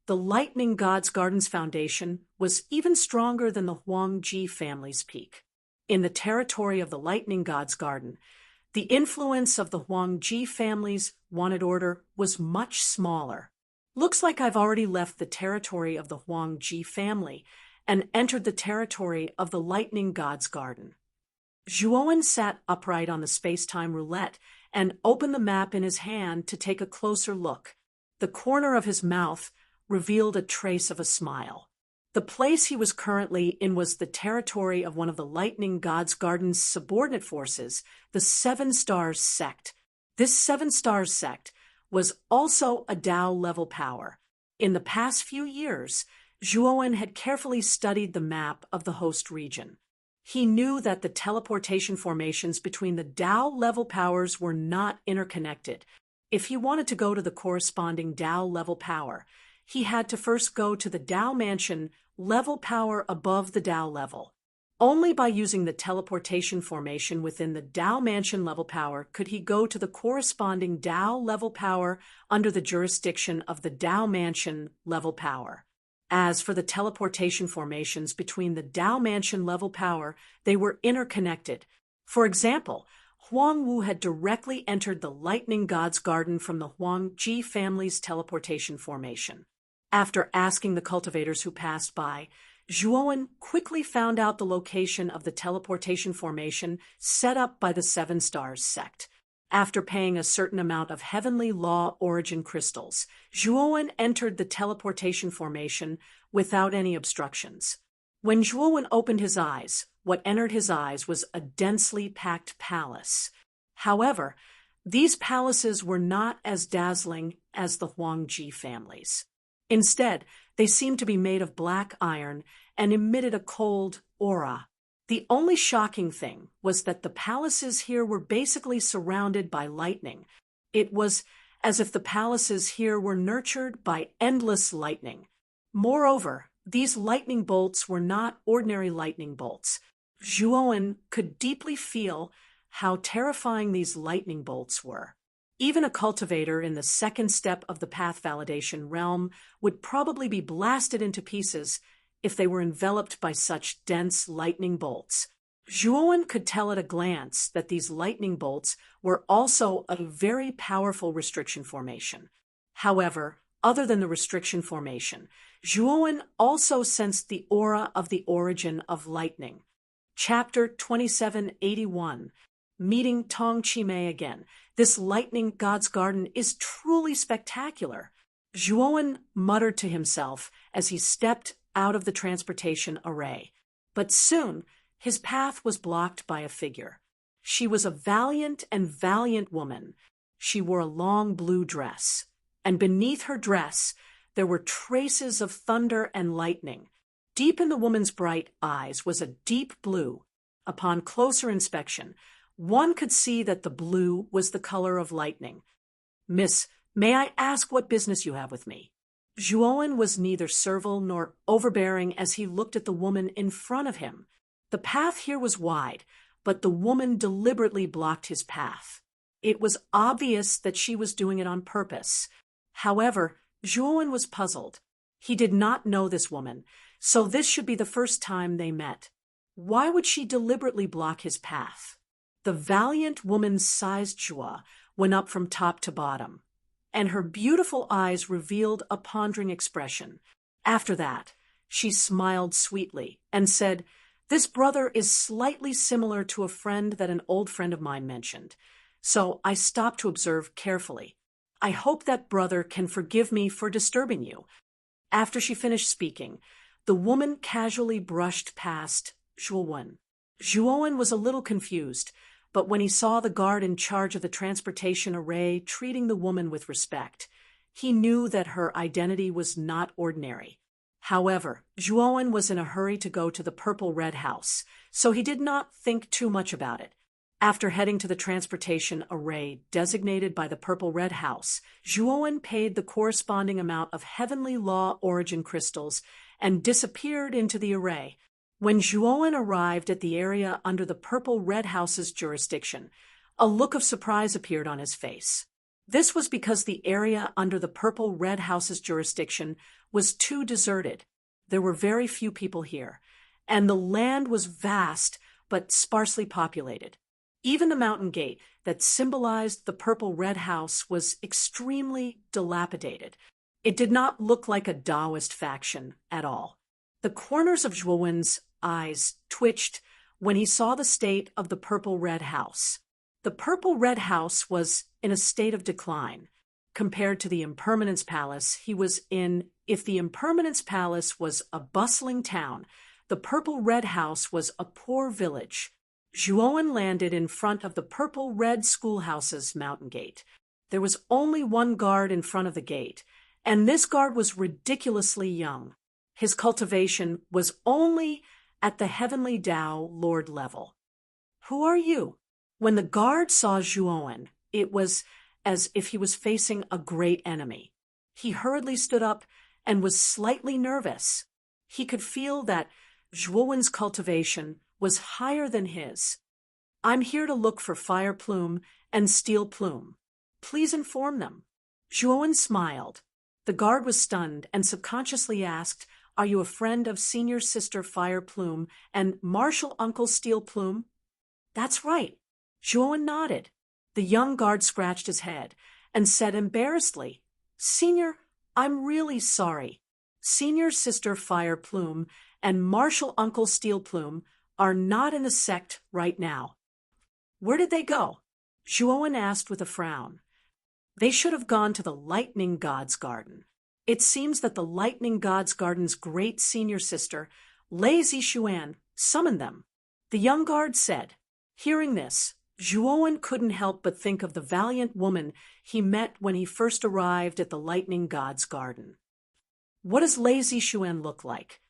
the lightning god's garden's foundation was even stronger than the Huangji family's peak. In the territory of the lightning god's garden, the influence of the Huangji family's wanted order was much smaller. Looks like I've already left the territory of the Huangji family and entered the territory of the lightning god's garden. Zhuowen sat upright on the space-time roulette and opened the map in his hand to take a closer look. The corner of his mouth revealed a trace of a smile. The place he was currently in was the territory of one of the Lightning God's Garden's subordinate forces, the Seven Stars sect. This Seven Stars sect was also a Tao-level power. In the past few years, Zhuowen had carefully studied the map of the host region. He knew that the teleportation formations between the Tao-level powers were not interconnected. If he wanted to go to the corresponding Tao-level power, he had to first go to the Tao Mansion level power above the Tao level. Only by using the teleportation formation within the Tao Mansion level power could he go to the corresponding Tao level power under the jurisdiction of the Tao Mansion level power. As for the teleportation formations between the Tao Mansion level power, they were interconnected. For example, Huang Wu had directly entered the Lightning God's Garden from the Huang Ji family's teleportation formation. After asking the cultivators who passed by, Zhuowen quickly found out the location of the teleportation formation set up by the Seven Stars sect. After paying a certain amount of heavenly law origin crystals, Zhuowen entered the teleportation formation without any obstructions. When Zhuowen opened his eyes, what entered his eyes was a densely packed palace. However, these palaces were not as dazzling as the Huangji families. Instead, they seemed to be made of black iron and emitted a cold aura. The only shocking thing was that the palaces here were basically surrounded by lightning. It was as if the palaces here were nurtured by endless lightning. Moreover, these lightning bolts were not ordinary lightning bolts. Zhuowen could deeply feel how terrifying these lightning bolts were. Even a cultivator in the second step of the path validation realm would probably be blasted into pieces if they were enveloped by such dense lightning bolts. Zhuowen could tell at a glance that these lightning bolts were also a very powerful restriction formation. However, other than the restriction formation, Zhuowen also sensed the aura of the origin of lightning. Chapter 2781, Meeting Tong Chimei again. This Lightning God's Garden is truly spectacular. Zhuowen muttered to himself as he stepped out of the transportation array. But soon, his path was blocked by a figure. She was a valiant woman. She wore a long blue dress, and beneath her dress there were traces of thunder and lightning. Deep in the woman's bright eyes was a deep blue. Upon closer inspection, one could see that the blue was the color of lightning. "Miss, may I ask what business you have with me?" Zhuowen was neither servile nor overbearing as he looked at the woman in front of him. The path here was wide, but the woman deliberately blocked his path. It was obvious that she was doing it on purpose. However, Zhuowen was puzzled. He did not know this woman, so this should be the first time they met. Why would she deliberately block his path? The valiant woman's sized jaw went up from top to bottom, and her beautiful eyes revealed a pondering expression. After that, she smiled sweetly and said, "This brother is slightly similar to a friend that an old friend of mine mentioned, so I stopped to observe carefully. I hope that brother can forgive me for disturbing you." After she finished speaking, the woman casually brushed past Zhuowen. Zhuowen was a little confused, but when he saw the guard in charge of the transportation array treating the woman with respect, he knew that her identity was not ordinary. However, Zhuowen was in a hurry to go to the Purple Red House, so he did not think too much about it. After heading to the transportation array designated by the Purple Red House, Zhuowen paid the corresponding amount of heavenly law origin crystals and disappeared into the array. When Zhuowen arrived at the area under the Purple Red House's jurisdiction, a look of surprise appeared on his face. This was because the area under the Purple Red House's jurisdiction was too deserted. There were very few people here, and the land was vast but sparsely populated. Even the mountain gate that symbolized the Purple Red House was extremely dilapidated. It did not look like a Taoist faction at all. The corners of Zhuowen's eyes twitched when he saw the state of the Purple Red House. The Purple Red House was in a state of decline. compared to the Impermanence Palace he was in. If the Impermanence Palace was a bustling town, the Purple Red House was a poor village. Zhuowen landed in front of the Purple Red Schoolhouse's mountain gate. There was only one guard in front of the gate, and this guard was ridiculously young. His cultivation was only at the Heavenly Tao Lord level. "Who are you?" When the guard saw Zhuowen, it was as if he was facing a great enemy. He hurriedly stood up and was slightly nervous. He could feel that Zhuowen's cultivation was higher than his. "I'm here to look for Fire Plume and Steel Plume. Please inform them." Zhuowen smiled. The guard was stunned and subconsciously asked, "Are you a friend of Senior Sister Fire Plume and Martial Uncle Steel Plume?" "That's right." Zhuowen nodded. The young guard scratched his head and said embarrassedly, "Senior, I'm really sorry. Senior Sister Fire Plume and Martial Uncle Steel Plume are not in the sect right now." "Where did they go?" Zhuowen asked with a frown. "They should have gone to the Lightning God's Garden. It seems that the Lightning God's Garden's great senior sister, Lei Zishuan, summoned them," the young guard said. Hearing this, Zhuowen couldn't help but think of the valiant woman he met when he first arrived at the Lightning God's Garden. "What does Lei Zishuan look like?"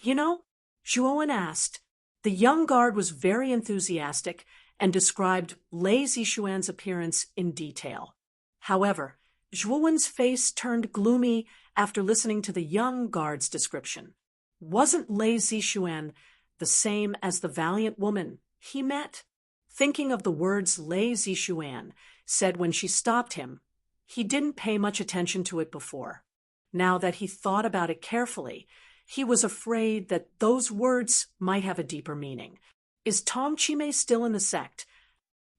"You know?" Zhuowen asked. The young guard was very enthusiastic and described Lei Zishuan's appearance in detail. However, Zhuowen's face turned gloomy after listening to the young guard's description. Wasn't Lei Zishuan the same as the valiant woman he met? Thinking of the words Lei Zishuan said when she stopped him, he didn't pay much attention to it before. Now that he thought about it carefully, he was afraid that those words might have a deeper meaning. Is Tong Chimei still in the sect?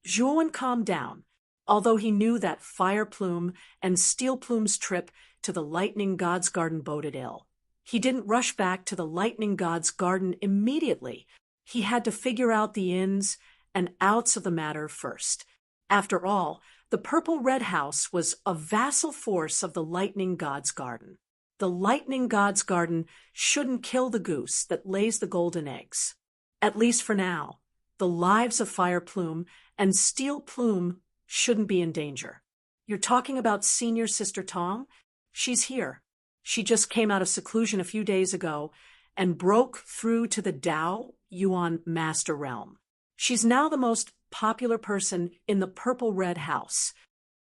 Zhuowen calmed down, although he knew that Fire Plume and Steel Plume's trip to the Lightning God's Garden boded ill. He didn't rush back to the Lightning God's Garden immediately. He had to figure out the ins and outs of the matter first. After all, the Purple Red House was a vassal force of the Lightning God's Garden. The Lightning God's Garden shouldn't kill the goose that lays the golden eggs. At least for now, the lives of Fire Plume and Steel Plume shouldn't be in danger. "You're talking about Senior Sister Tong? She's here. She just came out of seclusion a few days ago and broke through to the Dao Yuan Master Realm. She's now the most popular person in the Purple Red House."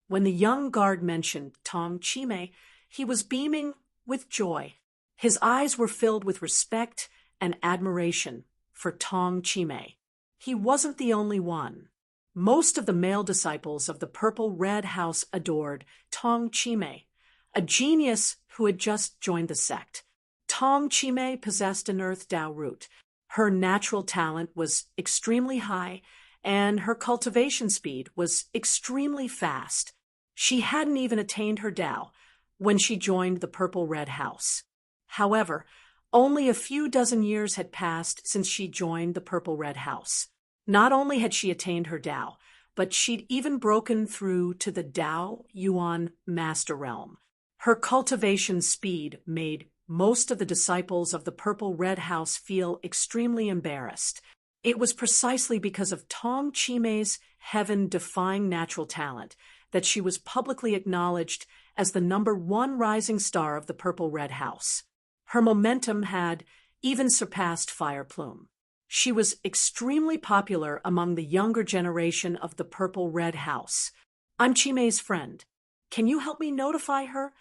When the young guard mentioned Tong Chimei, he was beaming with joy. His eyes were filled with respect and admiration for Tong Chimei. He wasn't the only one. Most of the male disciples of the Purple Red House adored Tong Chimei, a genius who had just joined the sect. Tong Chimei possessed an Earth Dao root. Her natural talent was extremely high, and her cultivation speed was extremely fast. She hadn't even attained her Dao when she joined the Purple Red House. However, only a few dozen years had passed since she joined the Purple Red House. Not only had she attained her Dao, but she'd even broken through to the Dao Yuan Master Realm. Her cultivation speed made most of the disciples of the Purple Red House feel extremely embarrassed. It was precisely because of Tong Chimei's heaven-defying natural talent that she was publicly acknowledged as the #1 rising star of the Purple Red House. Her momentum had even surpassed Fire Plume. She was extremely popular among the younger generation of the Purple Red House. "I'm Chimei's friend. Can you help me notify her?"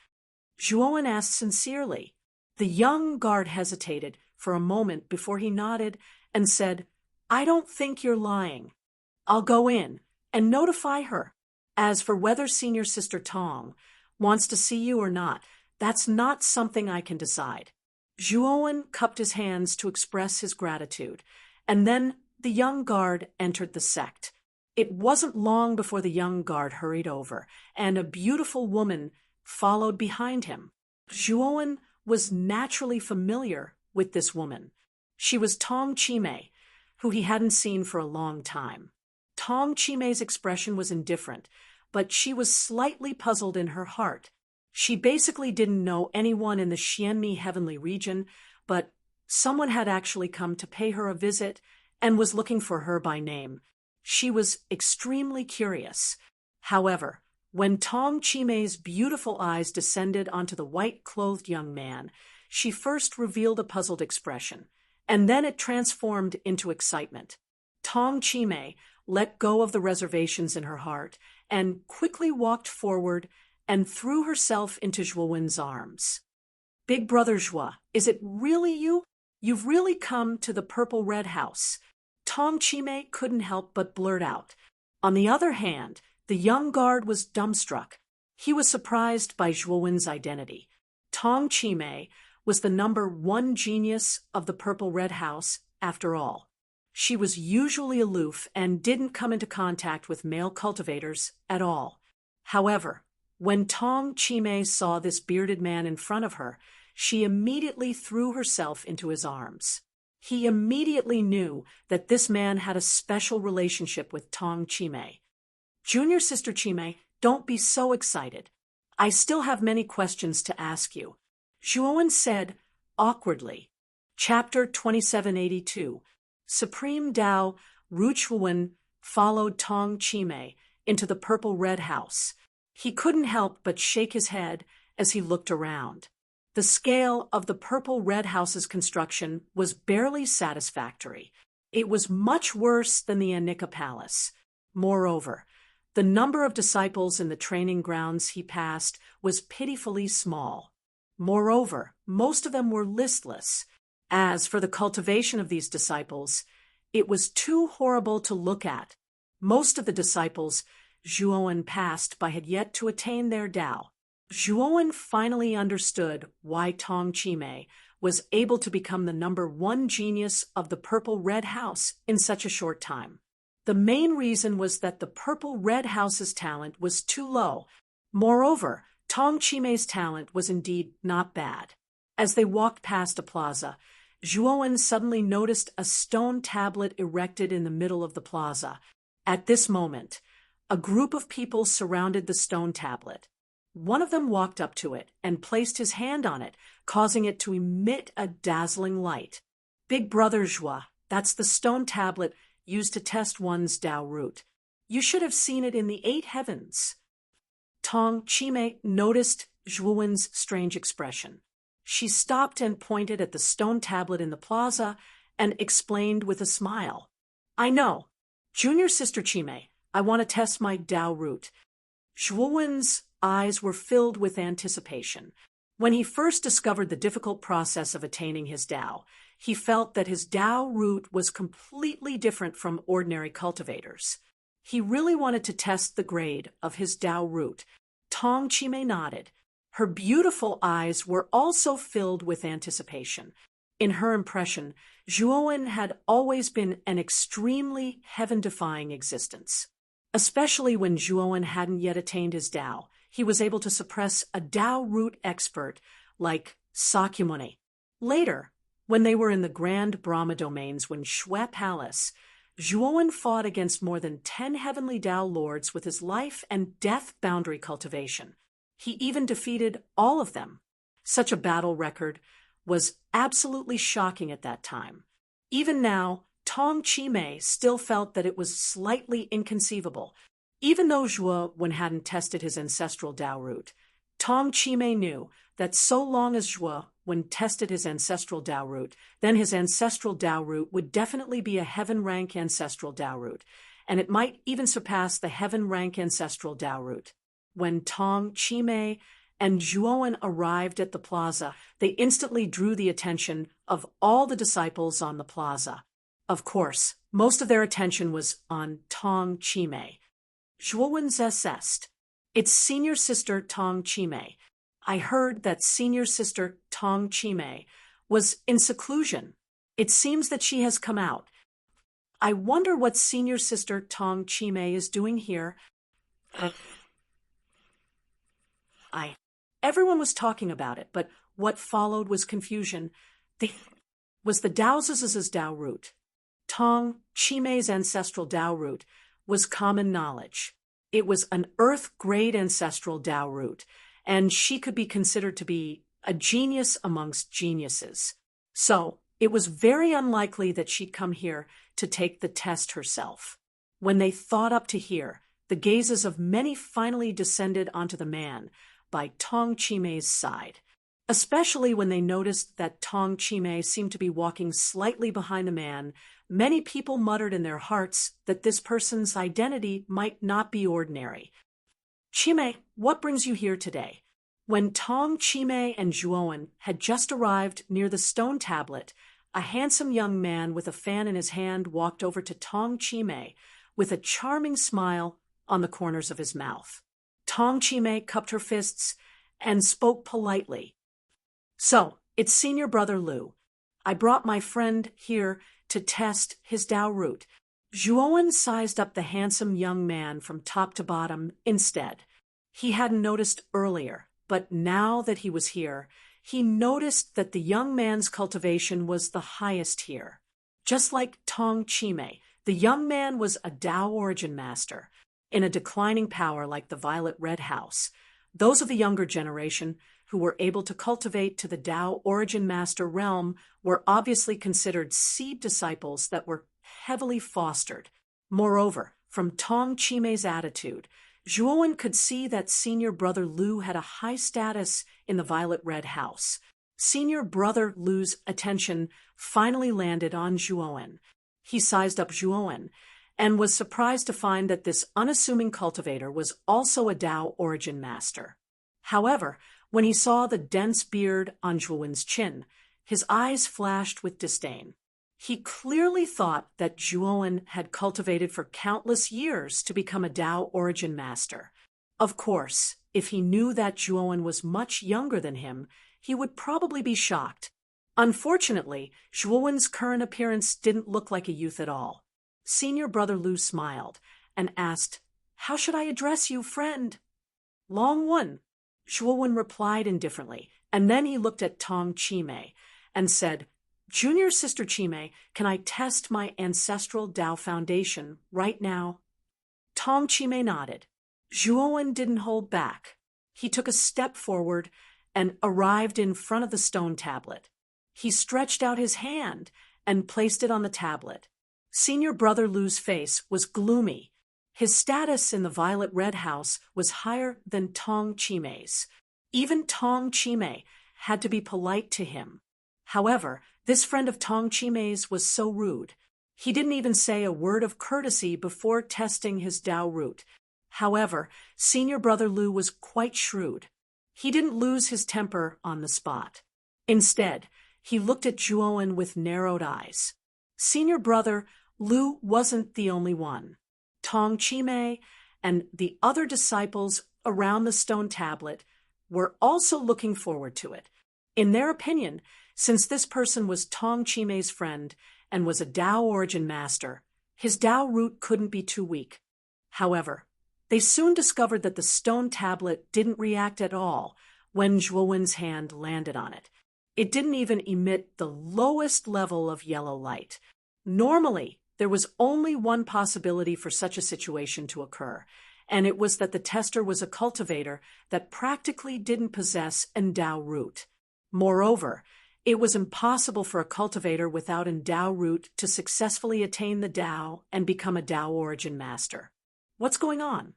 Zhuowen asked sincerely. The young guard hesitated for a moment before he nodded and said, "I don't think you're lying. I'll go in and notify her. As for whether Senior Sister Tong wants to see you or not, that's not something I can decide." Zhuowen cupped his hands to express his gratitude, and then the young guard entered the sect. It wasn't long before the young guard hurried over, and a beautiful woman followed behind him. Zhuowen was naturally familiar with this woman. She was Tong Chimei, who he hadn't seen for a long time. Tong Chimei's expression was indifferent, but she was slightly puzzled in her heart. She basically didn't know anyone in the Xianmi heavenly region, but someone had actually come to pay her a visit and was looking for her by name. She was extremely curious. However, when Tong Chimei's beautiful eyes descended onto the white-clothed young man, she first revealed a puzzled expression, and then it transformed into excitement. Tong Chimei let go of the reservations in her heart and quickly walked forward and threw herself into Zhuowen's arms. "Big brother Zhuo, is it really you? You've really come to the Purple Red House." Tong Chimei couldn't help but blurt out. On the other hand, the young guard was dumbstruck. He was surprised by Zhuowen's identity. Tong Chimei was the #1 genius of the Purple Red House, after all. She was usually aloof and didn't come into contact with male cultivators at all. However, when Tong Chimei saw this bearded man in front of her, she immediately threw herself into his arms. He immediately knew that this man had a special relationship with Tong Chimei. "Junior Sister Chimei, don't be so excited. I still have many questions to ask you," Zhuowen said awkwardly. Chapter 2782. Supreme Tao Ruchuan followed Tong Chimei into the Purple Red House. He couldn't help but shake his head as he looked around. The scale of the Purple Red House's construction was barely satisfactory. It was much worse than the Anika Palace. Moreover, the number of disciples in the training grounds he passed was pitifully small. Moreover, most of them were listless. As for the cultivation of these disciples, it was too horrible to look at. Most of the disciples Zhuowen passed by had yet to attain their Tao. Zhuowen finally understood why Tong Chimei was able to become the #1 genius of the Purple Red House in such a short time. The main reason was that the Purple Red House's talent was too low. Moreover, Tong Chimei's talent was indeed not bad. As they walked past a plaza, Zhuowen suddenly noticed a stone tablet erected in the middle of the plaza. At this moment, a group of people surrounded the stone tablet. One of them walked up to it and placed his hand on it, causing it to emit a dazzling light. "Big brother Zhuo, that's the stone tablet used to test one's Tao root. You should have seen it in the 8 heavens." Tong Chimei noticed Zhuowen's strange expression. She stopped and pointed at the stone tablet in the plaza and explained with a smile. "I know. Junior Sister Chimei, I want to test my Tao root." Zhuowen's eyes were filled with anticipation. When he first discovered the difficult process of attaining his Tao, he felt that his Tao root was completely different from ordinary cultivators. He really wanted to test the grade of his Tao root. Tong Chimei nodded. Her beautiful eyes were also filled with anticipation. In her impression, Zhuowen had always been an extremely heaven-defying existence. Especially when Zhuowen hadn't yet attained his Tao, he was able to suppress a Tao root expert like Sakyamuni. Later, when they were in the Grand Brahma domains when Shui Palace, Zhuowen fought against more than 10 heavenly Tao lords with his life and death boundary cultivation. He even defeated all of them. Such a battle record was absolutely shocking at that time. Even now, Tong Chimei still felt that it was slightly inconceivable. Even though Zhuowen hadn't tested his ancestral Tao root, Tong Chimei knew that so long as Zhuowen tested his ancestral Tao root, then his ancestral Tao root would definitely be a heaven-rank ancestral Tao root, and it might even surpass the heaven-rank ancestral Tao root. When Tong Chimei and Zhuowen arrived at the plaza, they instantly drew the attention of all the disciples on the plaza. Of course, most of their attention was on Tong Chimei. Zhuowen assessed. "It's senior sister Tong Chimei. I heard that senior sister Tong Chimei was in seclusion. It seems that she has come out. I wonder what senior sister Tong Chimei is doing here." Everyone was talking about it, but what followed was confusion. Was the Dao's Tao root. Tong Chimei's ancestral Tao root was common knowledge. It was an Earth-grade ancestral Tao root, and she could be considered to be a genius amongst geniuses. So, it was very unlikely that she'd come here to take the test herself. When they thought up to here, the gazes of many finally descended onto the man by Tong Chimei's side, especially when they noticed that Tong Chimei seemed to be walking slightly behind the man. Many people muttered in their hearts that this person's identity might not be ordinary. "Chimei, what brings you here today?" When Tong Chimei and Zhuowen had just arrived near the stone tablet, a handsome young man with a fan in his hand walked over to Tong Chimei with a charming smile on the corners of his mouth. Tong Chimei cupped her fists and spoke politely. "So, it's Senior Brother Lu. I brought my friend here to test his Tao root." Zhuowen sized up the handsome young man from top to bottom instead. He hadn't noticed earlier, but now that he was here, he noticed that the young man's cultivation was the highest here. Just like Tong Chimei, the young man was a Tao origin master, in a declining power like the Violet Red House. Those of the younger generation who were able to cultivate to the Tao origin master realm were obviously considered seed disciples that were heavily fostered. Moreover, from Tong Chimei's attitude, Zhuowen could see that Senior Brother Lu had a high status in the Violet Red House. Senior Brother Lu's attention finally landed on Zhuowen. He sized up Zhuowen and was surprised to find that this unassuming cultivator was also a Tao origin master. However, when he saw the dense beard on Zhuowen's chin, his eyes flashed with disdain. He clearly thought that Zhuowen had cultivated for countless years to become a Tao origin master. Of course, if he knew that Zhuowen was much younger than him, he would probably be shocked. Unfortunately, Zhuowen's current appearance didn't look like a youth at all. Senior Brother Lu smiled and asked, "How should I address you, friend?" "Long One," Zhuowen replied indifferently, and then he looked at Tong Chimei and said, "Junior Sister Chimei, can I test my ancestral Tao foundation right now?" Tong Chimei nodded. Zhuowen didn't hold back. He took a step forward and arrived in front of the stone tablet. He stretched out his hand and placed it on the tablet. Senior Brother Lu's face was gloomy. His status in the Violet Red House was higher than Tong Chimei's. Even Tong Chimei had to be polite to him. However, this friend of Tong Chimei's was so rude. He didn't even say a word of courtesy before testing his Tao root. However, Senior Brother Lu was quite shrewd. He didn't lose his temper on the spot. Instead, he looked at Zhuowen with narrowed eyes. Senior Brother Lu wasn't the only one. Tong Chimei and the other disciples around the stone tablet were also looking forward to it. In their opinion, since this person was Tong Chimei's friend and was a Tao origin master, his Tao root couldn't be too weak. However, they soon discovered that the stone tablet didn't react at all when Zhuowen's hand landed on it. It didn't even emit the lowest level of yellow light. Normally, there was only one possibility for such a situation to occur, and it was that the tester was a cultivator that practically didn't possess an Tao root. Moreover, it was impossible for a cultivator without an Tao root to successfully attain the Tao and become a Tao origin master. What's going on?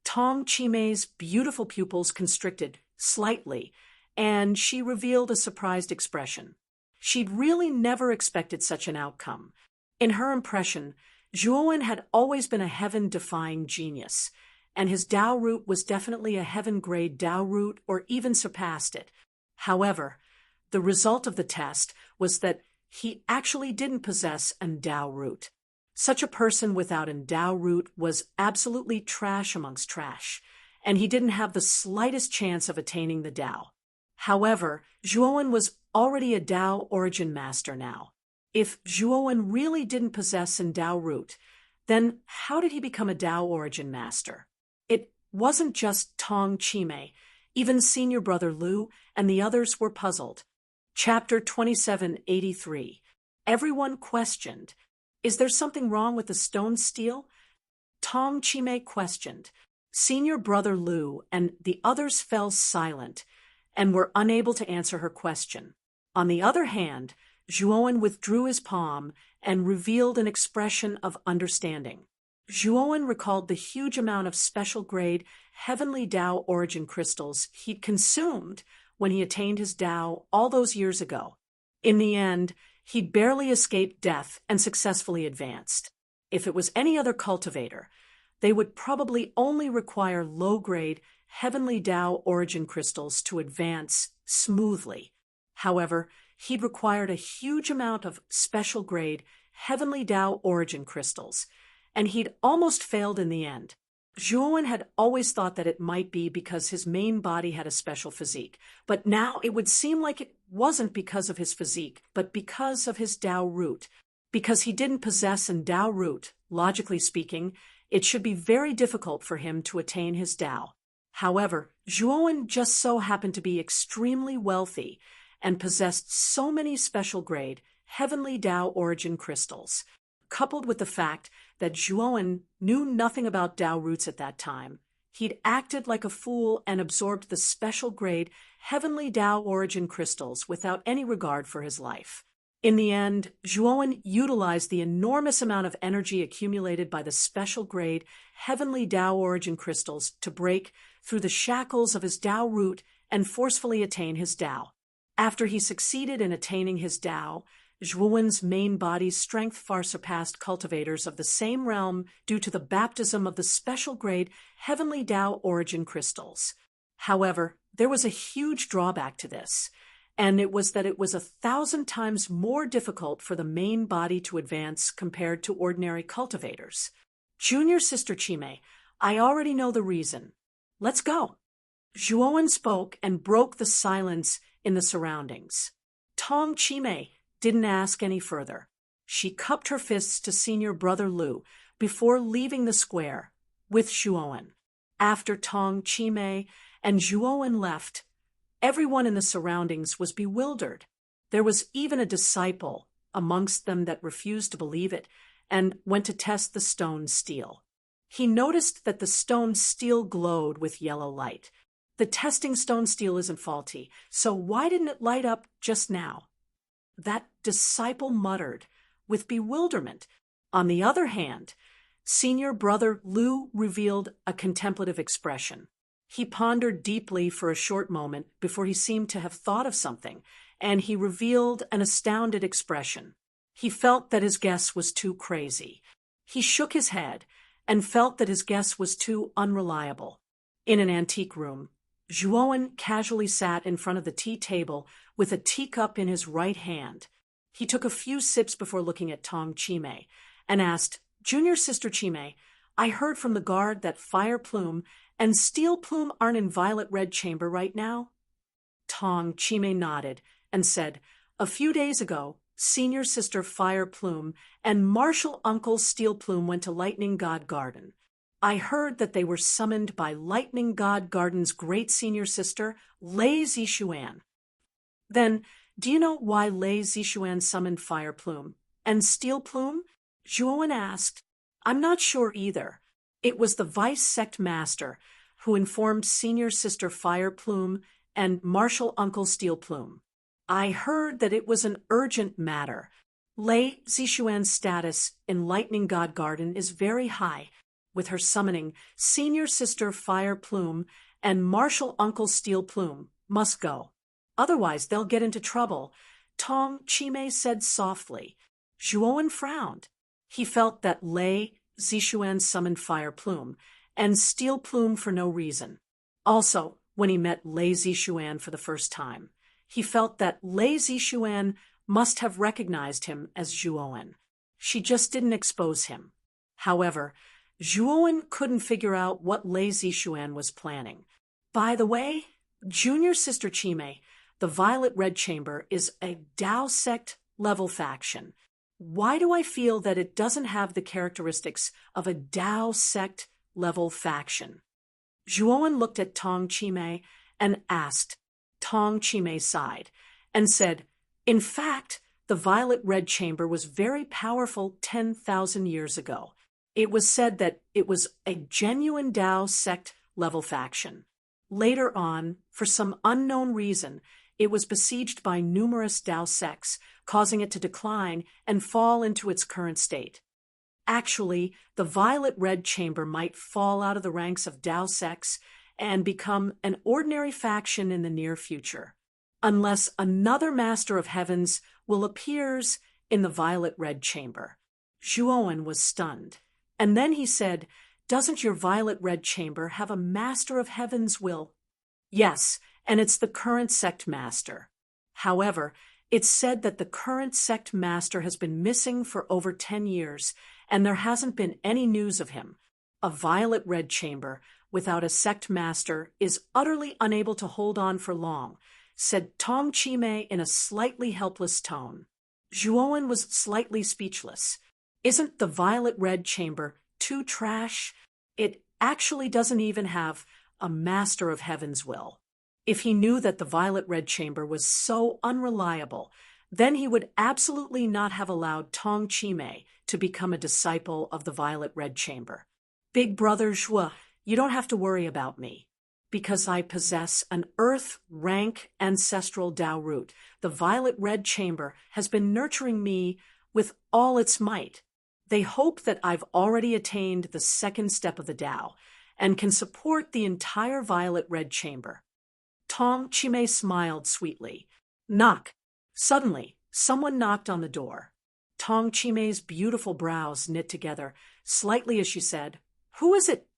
Tong Chimei's beautiful pupils constricted slightly, and she revealed a surprised expression. She'd really never expected such an outcome. In her impression, Zhuowen had always been a heaven-defying genius, and his Tao root was definitely a heaven-grade Tao root or even surpassed it. However, the result of the test was that he actually didn't possess an Tao root. Such a person without an Tao root was absolutely trash amongst trash, and he didn't have the slightest chance of attaining the Tao. However, Zhuowen was already a Tao origin master now. If Zhuowen really didn't possess an Tao root, then how did he become a Tao origin master? It wasn't just Tong Chimei. Even Senior Brother Lu and the others were puzzled. Chapter 2783. Everyone questioned. Is there something wrong with the stone steel? Tong Chimei questioned. Senior brother Lu and the others fell silent and were unable to answer her question. On the other hand, Zhuowen withdrew his palm and revealed an expression of understanding. Zhuowen recalled the huge amount of special-grade heavenly Tao origin crystals he'd consumed when he attained his Tao all those years ago. In the end, he'd barely escaped death and successfully advanced. If it was any other cultivator, they would probably only require low-grade heavenly Tao origin crystals to advance smoothly. However, he'd required a huge amount of special-grade heavenly Tao origin crystals, and he'd almost failed in the end. Zhuowen had always thought that it might be because his main body had a special physique, but now it would seem like it wasn't because of his physique, but because of his Tao root. Because he didn't possess an Tao root, logically speaking, it should be very difficult for him to attain his Tao. However, Zhuowen just so happened to be extremely wealthy and possessed so many special-grade heavenly Tao origin crystals. Coupled with the fact that Zhuowen knew nothing about Tao roots at that time, he'd acted like a fool and absorbed the special-grade heavenly Tao origin crystals without any regard for his life. In the end, Zhuowen utilized the enormous amount of energy accumulated by the special-grade heavenly Tao origin crystals to break through the shackles of his Tao root and forcefully attain his Tao. After he succeeded in attaining his Tao, Zhuowen's main body's strength far surpassed cultivators of the same realm due to the baptism of the special-grade heavenly Tao origin crystals. However, there was a huge drawback to this, and it was that it was 1,000 times more difficult for the main body to advance compared to ordinary cultivators. Junior Sister Chime, I already know the reason. Let's go. Zhuowen spoke and broke the silence in the surroundings. Tong Chime didn't ask any further. She cupped her fists to Senior Brother Lu before leaving the square with Zhuowen. After Tong Chime and Zhuowen left, everyone in the surroundings was bewildered. There was even a disciple amongst them that refused to believe it and went to test the stone steel. He noticed that the stone steel glowed with yellow light. The testing stone steel isn't faulty, so why didn't it light up just now? That disciple muttered with bewilderment. On the other hand, Senior Brother Lu revealed a contemplative expression. He pondered deeply for a short moment before he seemed to have thought of something, and he revealed an astounded expression. He felt that his guess was too crazy. He shook his head and felt that his guess was too unreliable. In an antique room, Zhuowen casually sat in front of the tea table with a teacup in his right hand. He took a few sips before looking at Tong Chime and asked, "Junior Sister Chime, I heard from the guard that Fire Plume and Steel Plume aren't in Violet Red Chamber right now?" Tong Chime nodded and said, "A few days ago, Senior Sister Fire Plume and Martial Uncle Steel Plume went to Lightning God Garden. I heard that they were summoned by Lightning God Garden's great senior sister, Lei Zixuan." "Then, do you know why Lei Zixuan summoned Fire Plume and Steel Plume?" Zhuowen asked. "I'm not sure either. It was the Vice Sect Master who informed Senior Sister Fire Plume and Martial Uncle Steel Plume. I heard that it was an urgent matter. Lei Zixuan's status in Lightning God Garden is very high. With her summoning, Senior Sister Fire Plume and Martial Uncle Steel Plume must go. Otherwise, they'll get into trouble," Tong Chime said softly. Zhuowen frowned. He felt that Lei Zixuan summoned Fire Plume and Steel Plume for no reason. Also, when he met Lei Zixuan for the first time, he felt that Lei Zixuan must have recognized him as Zhuowen. She just didn't expose him. However, Zhuowen couldn't figure out what Lei Zixuan was planning. "By the way, Junior Sister Chime, the Violet Red Chamber is a Tao sect level faction. Why do I feel that it doesn't have the characteristics of a Tao sect level faction?" Zhuowen looked at Tong Chime and asked. Tong Chime sighed and said, "In fact, the Violet Red Chamber was very powerful 10,000 years ago. It was said that it was a genuine Tao sect-level faction. Later on, for some unknown reason, it was besieged by numerous Tao sects, causing it to decline and fall into its current state. Actually, the violet-red chamber might fall out of the ranks of Tao sects and become an ordinary faction in the near future, unless another Master of Heavens will appear in the violet-red chamber. Zhuowen was stunned, and then he said, "Doesn't your violet-red chamber have a Master of Heavens will?" "Yes, and it's the current sect master. However, it's said that the current sect master has been missing for over 10 years, and there hasn't been any news of him. A violet-red chamber without a sect master is utterly unable to hold on for long," said Tong Chimei in a slightly helpless tone. Zhuowen was slightly speechless. "Isn't the violet-red chamber too trash? It actually doesn't even have a Master of Heaven's will." If he knew that the violet-red chamber was so unreliable, then he would absolutely not have allowed Tong Chimei to become a disciple of the violet-red chamber. "Big brother Zhuo, you don't have to worry about me. Because I possess an earth-rank ancestral Tao root, the violet-red chamber has been nurturing me with all its might. They hope that I've already attained the second step of the Tao and can support the entire violet-red chamber." Tong Chimei smiled sweetly. Knock. Suddenly, someone knocked on the door. Tong Chimei's beautiful brows knit together slightly as she said, "Who is it?"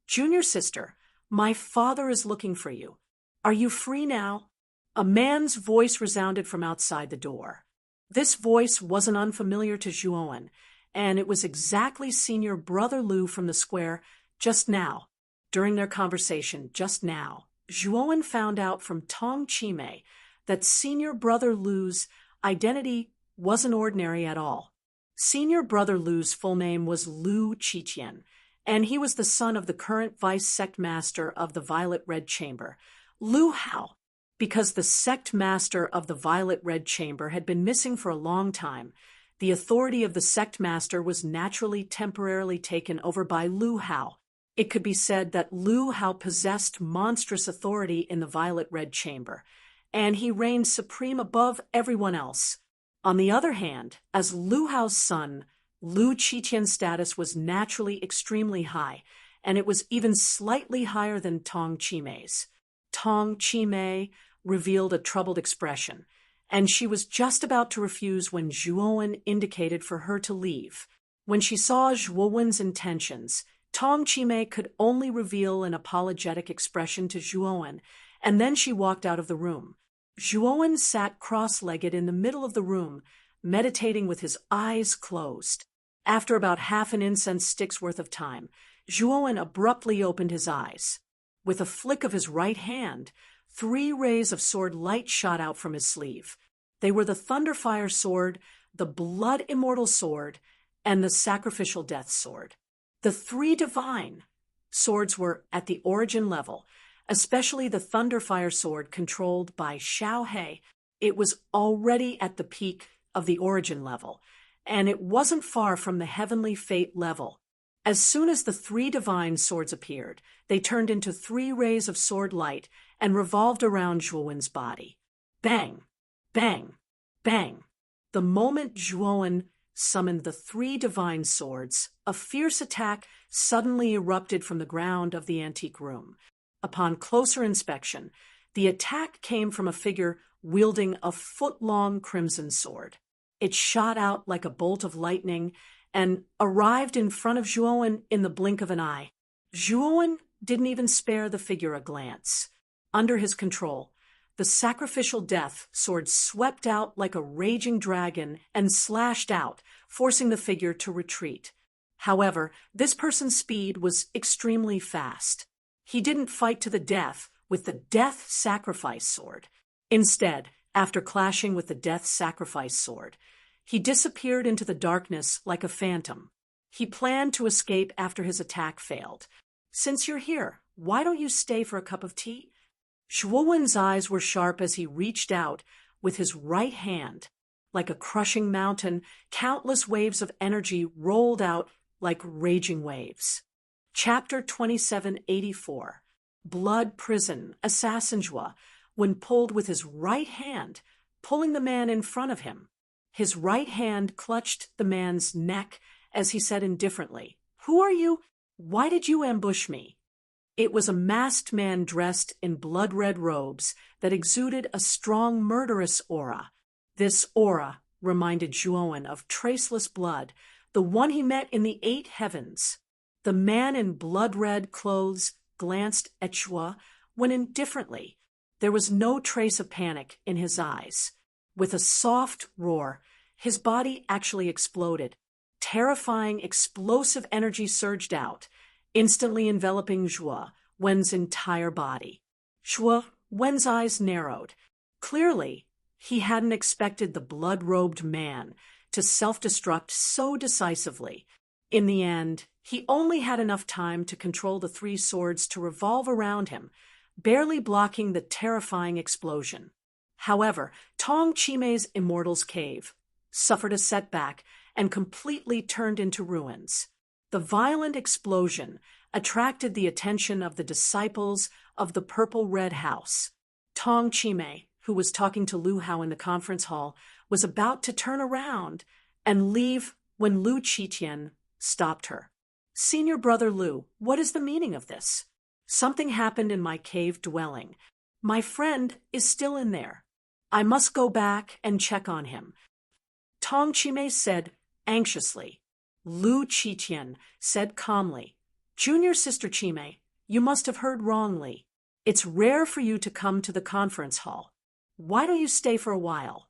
"Junior sister, my father is looking for you. Are you free now?" A man's voice resounded from outside the door. This voice wasn't unfamiliar to Zhuowen, and it was exactly Senior Brother Lu from the square just now. During their conversation just now, Zhuowen found out from Tong Chimei that Senior Brother Lu's identity wasn't ordinary at all. Senior Brother Lu's full name was Lu Qiqian, and he was the son of the current vice sect master of the Violet-Red Chamber, Lu Hao. Because the sect master of the Violet-Red Chamber had been missing for a long time, the authority of the sect master was naturally temporarily taken over by Lu Hao. It could be said that Lu Hao possessed monstrous authority in the Violet-Red Chamber, and he reigned supreme above everyone else. On the other hand, as Lu Hao's son, Lu Qiqian's status was naturally extremely high, and it was even slightly higher than Tong Chimei's. Tong Chimei revealed a troubled expression, and she was just about to refuse when Zhuowen indicated for her to leave. When she saw Zhuowen's intentions, Tong Chimei could only reveal an apologetic expression to Zhuowen, and then she walked out of the room. Zhuowen sat cross-legged in the middle of the room, meditating with his eyes closed. After about half an incense stick's worth of time, Zhuowen abruptly opened his eyes. With a flick of his right hand, 3 rays of sword light shot out from his sleeve. They were the Thunderfire sword, the Blood Immortal sword, and the Sacrificial Death sword. The 3 divine swords were at the origin level, especially the Thunderfire sword controlled by Xiao He. It was already at the peak of the origin level, and it wasn't far from the Heavenly Fate level. As soon as the 3 divine swords appeared, they turned into 3 rays of sword light and revolved around Zhuowen's body. Bang! Bang! Bang! The moment Zhuowen summoned the 3 divine swords, a fierce attack suddenly erupted from the ground of the antique room. Upon closer inspection, the attack came from a figure wielding a foot-long crimson sword. It shot out like a bolt of lightning and arrived in front of Zhuowen in the blink of an eye. Zhuowen didn't even spare the figure a glance. Under his control, the Sacrificial Death sword swept out like a raging dragon and slashed out, forcing the figure to retreat. However, this person's speed was extremely fast. He didn't fight to the death with the Death Sacrifice sword. Instead, after clashing with the Death Sacrifice sword, he disappeared into the darkness like a phantom. He planned to escape after his attack failed. "Since you're here, why don't you stay for a cup of tea?" Zhuowen's eyes were sharp as he reached out with his right hand. Like a crushing mountain, countless waves of energy rolled out, like raging waves. Chapter 2784. Blood Prison, Assassin Jua, when pulled with his right hand, pulling the man in front of him. His right hand clutched the man's neck as he said indifferently, "Who are you? Why did you ambush me?" It was a masked man dressed in blood-red robes that exuded a strong murderous aura. This aura reminded Zhuowen of traceless blood, the one he met in the 8 heavens. The man in blood-red clothes glanced at Zhuo when indifferently. There was no trace of panic in his eyes. With a soft roar, his body actually exploded. Terrifying, explosive energy surged out, instantly enveloping Zhuo Wen's entire body. Zhuo Wen's eyes narrowed. Clearly, he hadn't expected the blood-robed man to self-destruct so decisively. In the end, he only had enough time to control the 3 swords to revolve around him, barely blocking the terrifying explosion. However, Tong Chimei's Immortal's Cave suffered a setback and completely turned into ruins. The violent explosion attracted the attention of the disciples of the Purple-Red House. Tong Chimei, who was talking to Lu Hao in the conference hall, was about to turn around and leave when Lu Qitian stopped her. "Senior brother Lu, what is the meaning of this? Something happened in my cave dwelling. My friend is still in there. I must go back and check on him," Tong Chimei said anxiously. Lu Qitian said calmly, "Junior Sister Chimei, you must have heard wrongly. It's rare for you to come to the conference hall. Why don't you stay for a while?"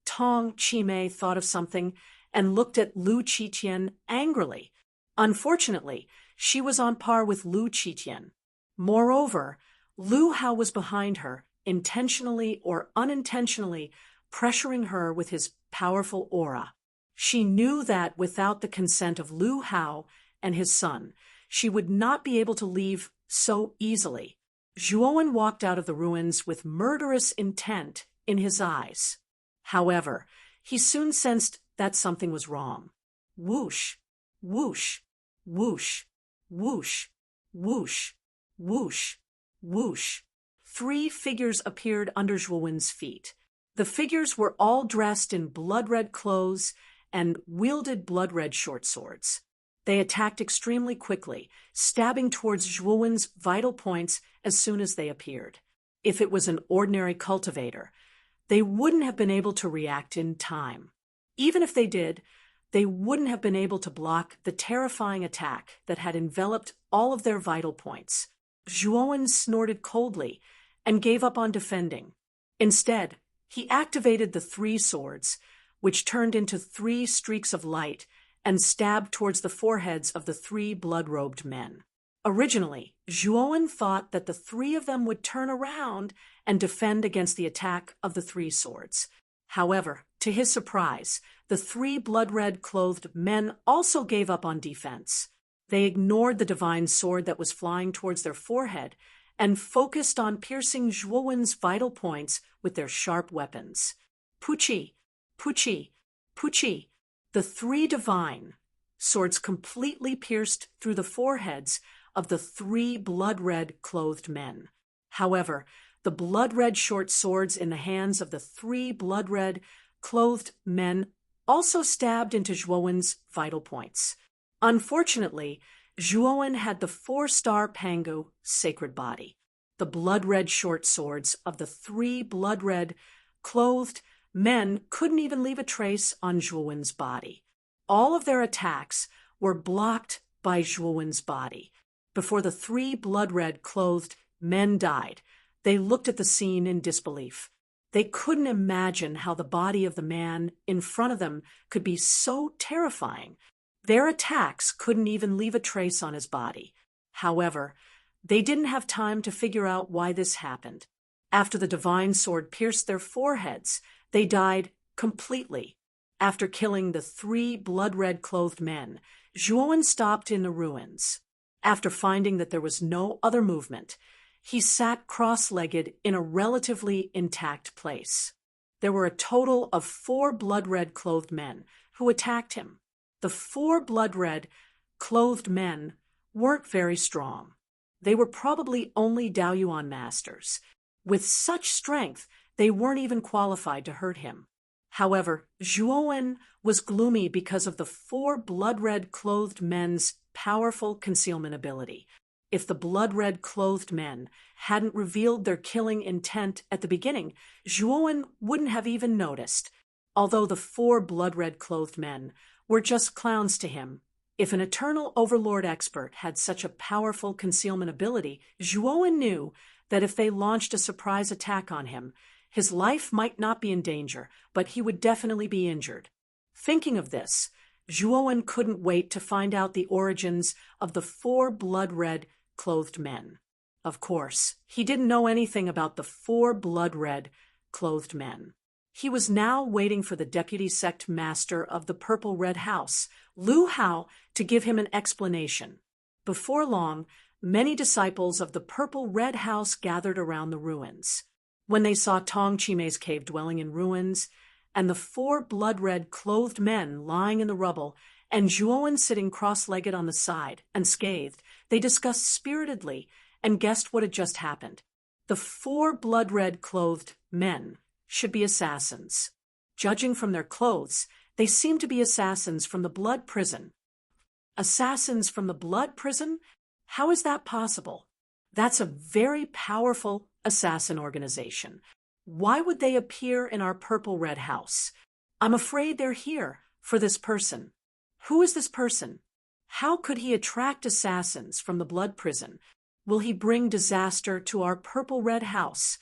Tong Chimei thought of something and looked at Lu Qitian angrily. Unfortunately, she was on par with Lu Qitian. Moreover, Lu Hao was behind her, intentionally or unintentionally pressuring her with his powerful aura. She knew that without the consent of Lu Hao and his son, she would not be able to leave so easily. Zhuowen walked out of the ruins with murderous intent in his eyes. However, he soon sensed that something was wrong. Whoosh, whoosh, whoosh, whoosh, whoosh, whoosh, whoosh. 3 figures appeared under Zhuowen's feet. The figures were all dressed in blood-red clothes and wielded blood-red short swords. They attacked extremely quickly, stabbing towards Zhuowen's vital points as soon as they appeared. If it was an ordinary cultivator, they wouldn't have been able to react in time. Even if they did, they wouldn't have been able to block the terrifying attack that had enveloped all of their vital points. Zhuowen snorted coldly and gave up on defending. Instead, he activated the 3 swords, which turned into 3 streaks of light and stabbed towards the foreheads of the 3 blood-robed men. Originally, Zhuowen thought that the 3 of them would turn around and defend against the attack of the 3 swords. However, to his surprise, the 3 blood-red clothed men also gave up on defense. They ignored the divine sword that was flying towards their forehead and focused on piercing Zhuowen's vital points with their sharp weapons. Puchi, Puchi, Puchi. The 3 divine swords completely pierced through the foreheads of the 3 blood-red clothed men. However, the blood-red short swords in the hands of the 3 blood-red clothed men also stabbed into Zhuowen's vital points. Unfortunately, Zhuowen had the 4-star Pangu sacred body. The blood-red short swords of the 3 blood-red clothed men couldn't even leave a trace on Zhuowen's body. All of their attacks were blocked by Zhuowen's body. Before the 3 blood-red clothed men died, they looked at the scene in disbelief. They couldn't imagine how the body of the man in front of them could be so terrifying. Their attacks couldn't even leave a trace on his body. However, they didn't have time to figure out why this happened. After the divine sword pierced their foreheads, they died completely. After killing the 3 blood-red clothed men, Zhuowen stopped in the ruins. After finding that there was no other movement, he sat cross-legged in a relatively intact place. There were a total of 4 blood-red clothed men who attacked him. The 4 blood-red, clothed men weren't very strong. They were probably only Daoyuan masters. With such strength, they weren't even qualified to hurt him. However, Zhuowen was gloomy because of the 4 blood-red clothed men's powerful concealment ability. If the blood-red clothed men hadn't revealed their killing intent at the beginning, Zhuowen wouldn't have even noticed. Although the 4 blood-red clothed men were just clowns to him, if an Eternal Overlord expert had such a powerful concealment ability, Zhuowen knew that if they launched a surprise attack on him, his life might not be in danger, but he would definitely be injured. Thinking of this, Zhuowen couldn't wait to find out the origins of the 4 blood-red clothed men. Of course, he didn't know anything about the 4 blood-red clothed men. He was now waiting for the deputy sect master of the Purple Red House, Lu Hao, to give him an explanation. Before long, many disciples of the Purple Red House gathered around the ruins. When they saw Tong Chimei's cave dwelling in ruins, and the 4 blood-red clothed men lying in the rubble, and Zhuowen sitting cross-legged on the side, unscathed, they discussed spiritedly and guessed what had just happened. The 4 blood-red clothed men should be assassins. Judging from their clothes, they seem to be assassins from the Blood Prison. Assassins from the Blood Prison? How is that possible? That's a very powerful assassin organization. Why would they appear in our Purple Red House? I'm afraid they're here for this person. Who is this person? How could he attract assassins from the Blood Prison? Will he bring disaster to our Purple Red House?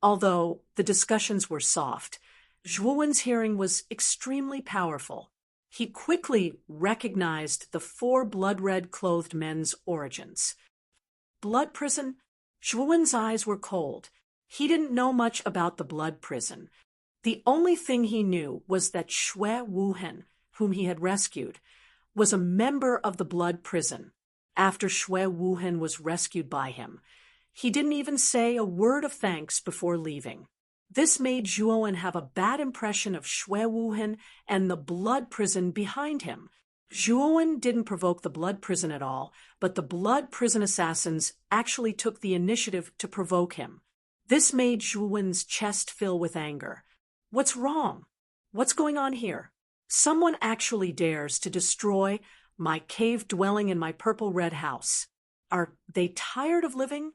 Although the discussions were soft, Zhuowen's hearing was extremely powerful. He quickly recognized the 4 blood-red clothed men's origins. Blood Prison? Zhuowen's eyes were cold. He didn't know much about the Blood Prison. The only thing he knew was that Xue Wuhen, whom he had rescued, was a member of the Blood Prison. After Xue Wuhen was rescued by him, he didn't even say a word of thanks before leaving. This made Zhuowen have a bad impression of Xue Wuhen and the Blood Prison behind him. Zhuowen didn't provoke the Blood Prison at all, but the Blood Prison assassins actually took the initiative to provoke him. This made Zhuowen's chest fill with anger. What's wrong? What's going on here? Someone actually dares to destroy my cave dwelling in my Purple Red House. Are they tired of living?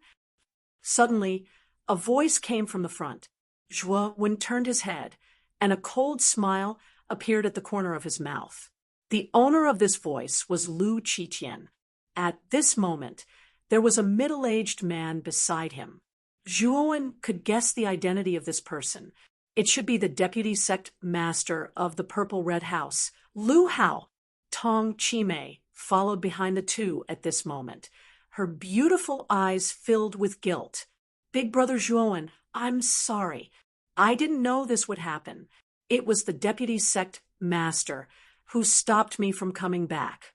Suddenly, a voice came from the front. Zhuowen turned his head, and a cold smile appeared at the corner of his mouth. The owner of this voice was Lu Qitian. At this moment, there was a middle-aged man beside him. Zhuowen could guess the identity of this person. It should be the deputy sect master of the Purple Red House, Lu Hao. Tong Chimei followed behind the two at this moment. Her beautiful eyes filled with guilt. Big brother Zhuowen, I'm sorry. I didn't know this would happen. It was the deputy sect master who stopped me from coming back.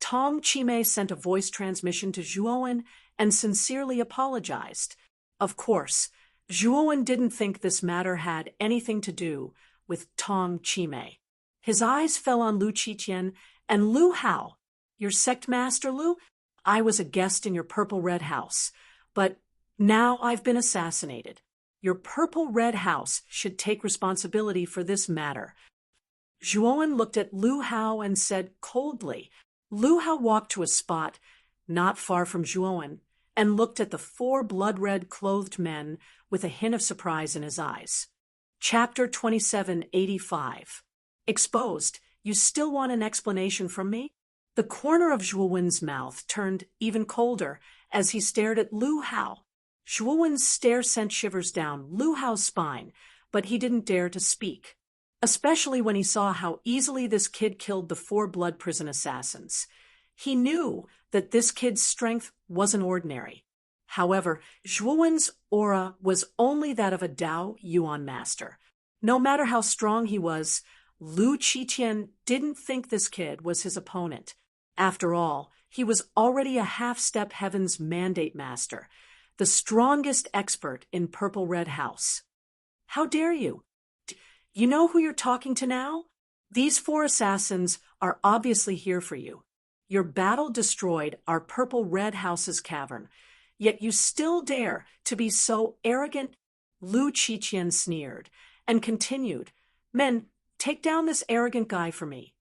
Tong Chimei sent a voice transmission to Zhuowen and sincerely apologized. Of course, Zhuowen didn't think this matter had anything to do with Tong Chimei. His eyes fell on Lu Qitian and Lu Hao. Your sect master, Lu? I was a guest in your Purple Red House, but now I've been assassinated. Your Purple Red House should take responsibility for this matter. Zhuowen looked at Lu Hao and said coldly. Lu Hao walked to a spot not far from Zhuowen and looked at the 4 blood-red clothed men with a hint of surprise in his eyes. Chapter 2785. Exposed. You still want an explanation from me? The corner of Zhuowen's mouth turned even colder as he stared at Lu Hao. Zhuowen's stare sent shivers down Lu Hao's spine, but he didn't dare to speak, especially when he saw how easily this kid killed the 4 Blood Prison assassins. He knew that this kid's strength wasn't ordinary. However, Zhuowen's aura was only that of a Dao Yuan master. No matter how strong he was, Lu Qitian didn't think this kid was his opponent. After all, he was already a half-step Heaven's Mandate Master, the strongest expert in Purple Red House. How dare you? You know who you're talking to now? These 4 assassins are obviously here for you. Your battle destroyed our Purple Red House's cavern, yet you still dare to be so arrogant. Lu Qiqian sneered and continued, Men, take down this arrogant guy for me.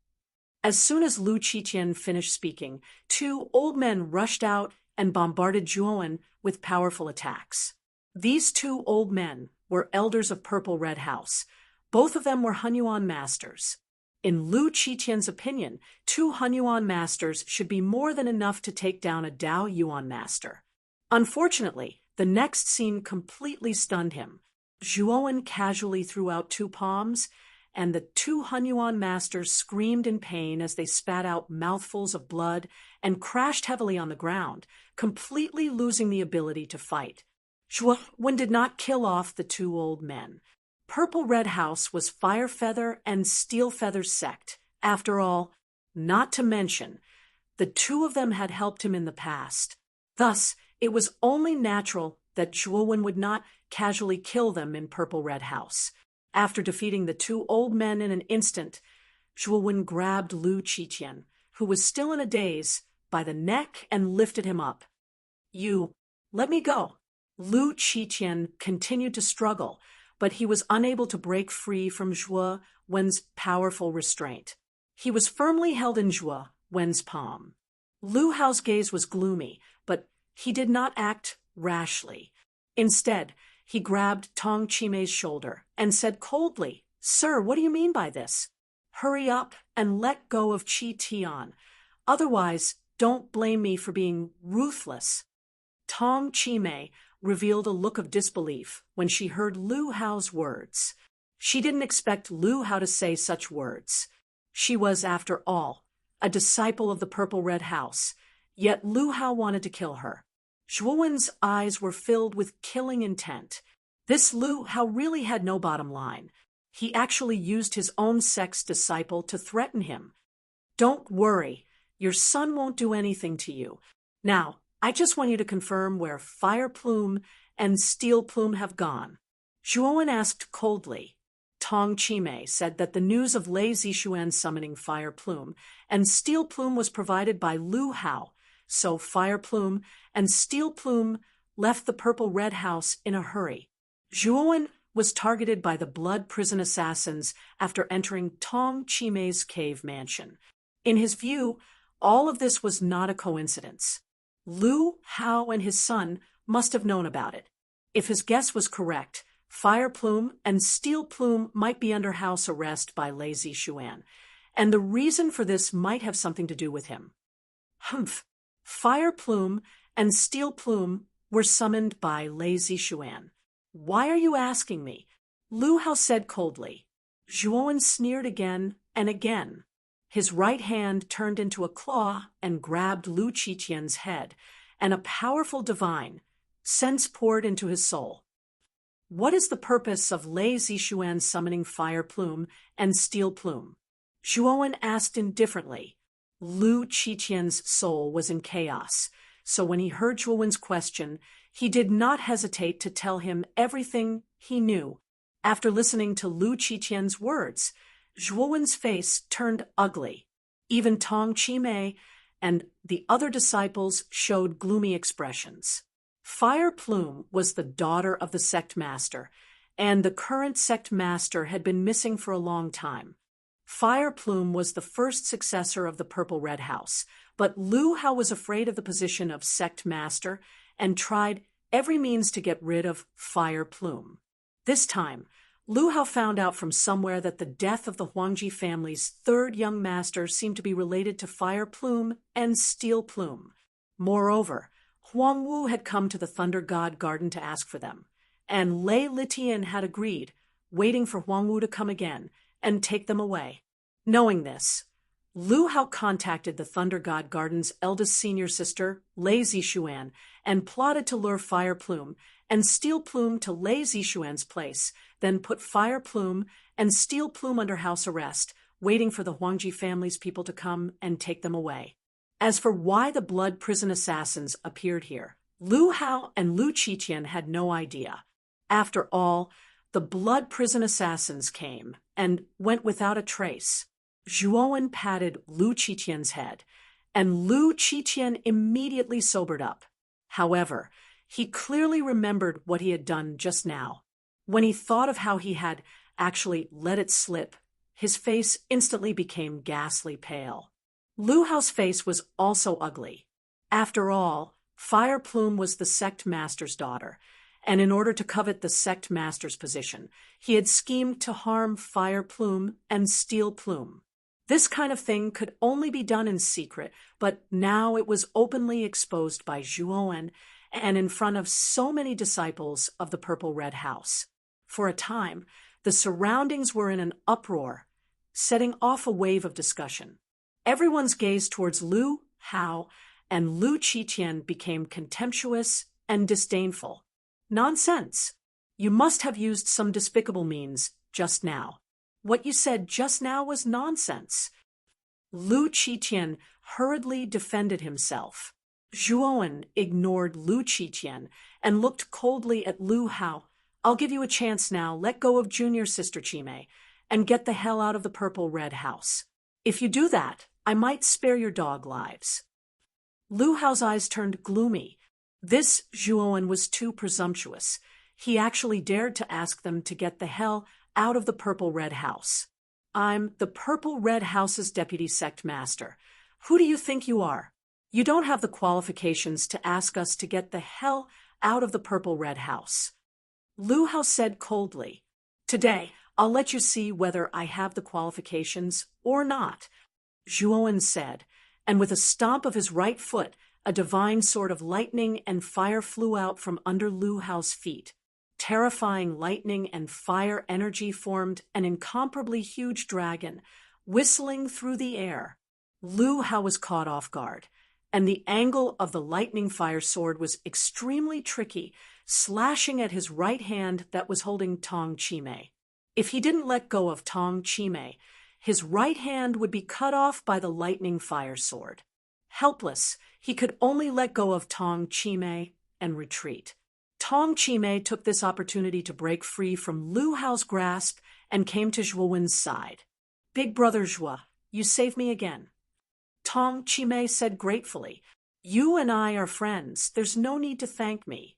As soon as Lu Qiqian finished speaking, 2 old men rushed out and bombarded Zhuowen with powerful attacks. These 2 old men were elders of Purple Red House. Both of them were Hunyuan masters. In Lu Qiqian's opinion, 2 Hunyuan masters should be more than enough to take down a Dao Yuan master. Unfortunately, the next scene completely stunned him. Zhuowen casually threw out 2 palms, and the 2 Hunyuan masters screamed in pain as they spat out mouthfuls of blood and crashed heavily on the ground, completely losing the ability to fight. Zhuowen did not kill off the 2 old men. Purple Red House was Fire Feather and Steel Feather's sect, after all, not to mention, the 2 of them had helped him in the past. Thus, it was only natural that Zhuowen would not casually kill them in Purple Red House. After defeating the 2 old men in an instant, Zhuowen grabbed Lu Qiqian, who was still in a daze, by the neck and lifted him up. You, let me go. Lu Qiqian continued to struggle, but he was unable to break free from Zhuowen's powerful restraint. He was firmly held in Zhuowen's palm. Lu Hao's gaze was gloomy, but he did not act rashly. Instead, he grabbed Tong Chimei's shoulder and said coldly, Sir, what do you mean by this? Hurry up and let go of Qi Tian. Otherwise, don't blame me for being ruthless. Tong Chimei revealed a look of disbelief when she heard Lu Hao's words. She didn't expect Lu Hao to say such words. She was, after all, a disciple of the Purple Red House, yet Lu Hao wanted to kill her. Zhuowen's eyes were filled with killing intent. This Lu Hao really had no bottom line. He actually used his own sect's disciple to threaten him. Don't worry, your son won't do anything to you. Now, I just want you to confirm where Fire Plume and Steel Plume have gone. Zhuowen asked coldly. Tong Chimei said that the news of Lei Zixuan summoning Fire Plume and Steel Plume was provided by Lu Hao, so Fire Plume and Steel Plume left the Purple Red House in a hurry. Zhuowen was targeted by the Blood Prison assassins after entering Tong Chimei's cave mansion. In his view, all of this was not a coincidence. Lu Hao and his son must have known about it. If his guess was correct, Fire Plume and Steel Plume might be under house arrest by Lei Zixuan, and the reason for this might have something to do with him. Humph! Fire Plume and Steel Plume were summoned by Lei Zixuan. Why are you asking me? Lu Hao said coldly. Zhuowen sneered again and again. His right hand turned into a claw and grabbed Lu Qiqian's head, and a powerful divine sense poured into his soul. What is the purpose of Lei Zixuan summoning Fire Plume and Steel Plume? Zhuowen asked indifferently. Lu Qiqian's soul was in chaos, so when he heard Zhuowen's question, he did not hesitate to tell him everything he knew. After listening to Lu Qiqian's words, Zhuowen's face turned ugly. Even Tong Chimei and the other disciples showed gloomy expressions. Fire Plume was the daughter of the sect master, and the current sect master had been missing for a long time. Fire Plume was the first successor of the Purple Red House, but Lu Hao was afraid of the position of sect master and tried every means to get rid of Fire Plume. This time, Lu Hao found out from somewhere that the death of the Huangji family's 3rd young master seemed to be related to Fire Plume and Steel Plume. Moreover, Huang Wu had come to the Thunder God Garden to ask for them, and Lei Litian had agreed, waiting for Huang Wu to come again and take them away. Knowing this, Lu Hao contacted the Thunder God Garden's eldest senior sister, Lei Zixuan, and plotted to lure Fire Plume and Steel Plume to Lei Zixuan's place, then put Fire Plume and Steel Plume under house arrest, waiting for the Huangji family's people to come and take them away. As for why the Blood Prison assassins appeared here, Lu Hao and Lu Qiqian had no idea. After all, the Blood Prison assassins came and went without a trace. Zhuowen patted Lu Qiqian's head, and Lu Qiqian immediately sobered up. However, he clearly remembered what he had done just now. When he thought of how he had actually let it slip, his face instantly became ghastly pale. Lu Hao's face was also ugly. After all, Fire Plume was the sect master's daughter, and in order to covet the sect master's position, he had schemed to harm Fire Plume and Steel Plume. This kind of thing could only be done in secret, but now it was openly exposed by Zhuowen and in front of so many disciples of the Purple Red House. For a time, the surroundings were in an uproar, setting off a wave of discussion. Everyone's gaze towards Lu Hao and Lu Qiqian became contemptuous and disdainful. Nonsense! You must have used some despicable means just now. What you said just now was nonsense. Lu Qiqian hurriedly defended himself. Zhuowen ignored Lu Qiqian and looked coldly at Lu Hao. I'll give you a chance now. Let go of junior sister Qimei and get the hell out of the Purple Red House. If you do that, I might spare your dog lives. Lu Hao's eyes turned gloomy. This Zhuowen was too presumptuous. He actually dared to ask them to get the hell out of the Purple Red House. I'm the Purple Red House's deputy sect master. Who do you think you are? You don't have the qualifications to ask us to get the hell out of the Purple Red House. Lu Hao said coldly, Today, I'll let you see whether I have the qualifications or not, Zhuowen said, and with a stomp of his right foot, a divine sword of lightning and fire flew out from under Lu Hao's feet. Terrifying lightning and fire energy formed an incomparably huge dragon, whistling through the air. Lu Hao was caught off guard, and the angle of the lightning fire sword was extremely tricky, slashing at his right hand that was holding Tong Qimei. If he didn't let go of Tong Qimei, his right hand would be cut off by the lightning fire sword. Helpless, he could only let go of Tong Qimei and retreat. Tong Qimei took this opportunity to break free from Lu Hao's grasp and came to Zhuowen's side. Big brother Zhuo, you saved me again. Tong Qimei said gratefully, You and I are friends. There's no need to thank me.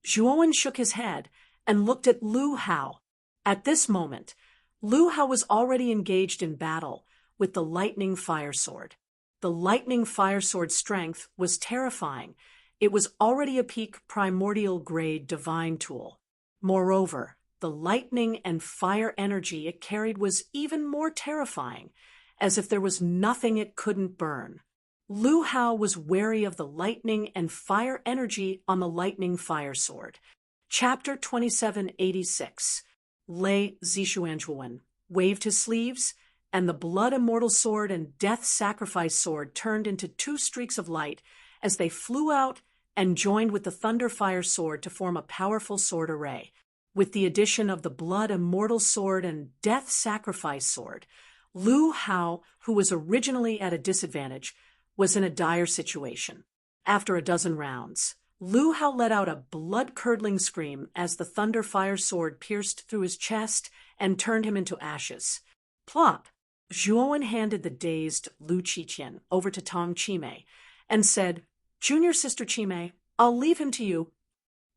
Zhuowen shook his head and looked at Lu Hao. At this moment, Lu Hao was already engaged in battle with the lightning fire sword. The lightning fire sword's strength was terrifying. It was already a peak primordial grade divine tool. Moreover, the lightning and fire energy it carried was even more terrifying, as if there was nothing it couldn't burn. Lu Hao was wary of the lightning and fire energy on the lightning fire sword. Chapter 2786. Lei Zishuanzhuan waved his sleeves, and the blood immortal sword and death sacrifice sword turned into two streaks of light as they flew out and joined with the thunder fire sword to form a powerful sword array. With the addition of the blood immortal sword and death sacrifice sword, Lu Hao, who was originally at a disadvantage, was in a dire situation. After a dozen rounds, Lu Hao let out a blood-curdling scream as the thunder fire sword pierced through his chest and turned him into ashes. Plop! Zhuowen handed the dazed Lu Qiqian over to Tong Qimei and said, Junior sister Qimei, I'll leave him to you.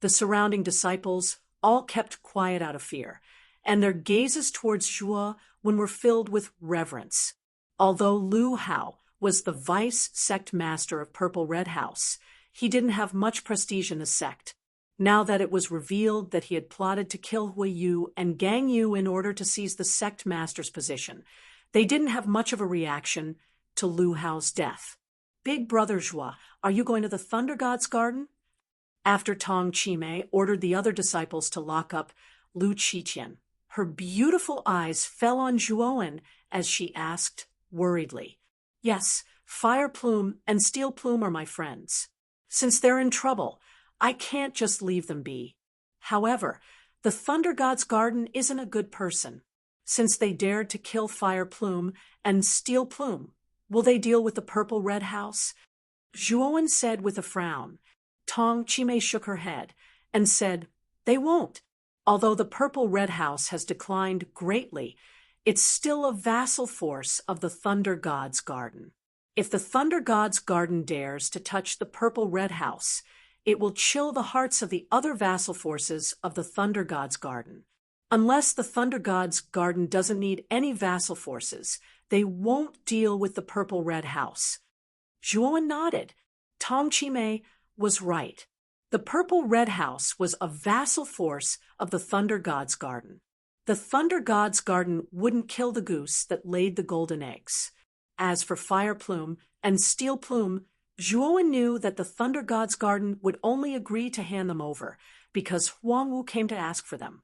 The surrounding disciples all kept quiet out of fear, and their gazes towards Zhuo were filled with reverence. Although Lu Hao was the vice sect master of Purple Red House, he didn't have much prestige in the sect. Now that it was revealed that he had plotted to kill Hui Yu and Gang Yu in order to seize the sect master's position, they didn't have much of a reaction to Lu Hao's death. Big brother Zhuo, are you going to the Thunder God's garden? After Tong Qimei ordered the other disciples to lock up Lu Qiqian, her beautiful eyes fell on Zhuowen as she asked worriedly, Yes, Fire Plume and Steel Plume are my friends. Since they're in trouble, I can't just leave them be. However, the Thunder God's garden isn't a good person. Since they dared to kill Fire Plume and Steel Plume, will they deal with the Purple Red House? Zhuowen said with a frown. Tong Qimei shook her head and said, They won't. Although the Purple Red House has declined greatly, it's still a vassal force of the Thunder God's garden. If the Thunder God's garden dares to touch the purple red house, it will chill the hearts of the other vassal forces of the Thunder God's garden. Unless the Thunder God's garden doesn't need any vassal forces, they won't deal with the purple red house. Zhuowen nodded. Tong Chimei was right. The purple red house was a vassal force of the Thunder God's garden. The Thunder God's garden wouldn't kill the goose that laid the golden eggs. As for Fire Plume and Steel Plume, Zhuowen knew that the Thunder God's garden would only agree to hand them over because Huang Wu came to ask for them.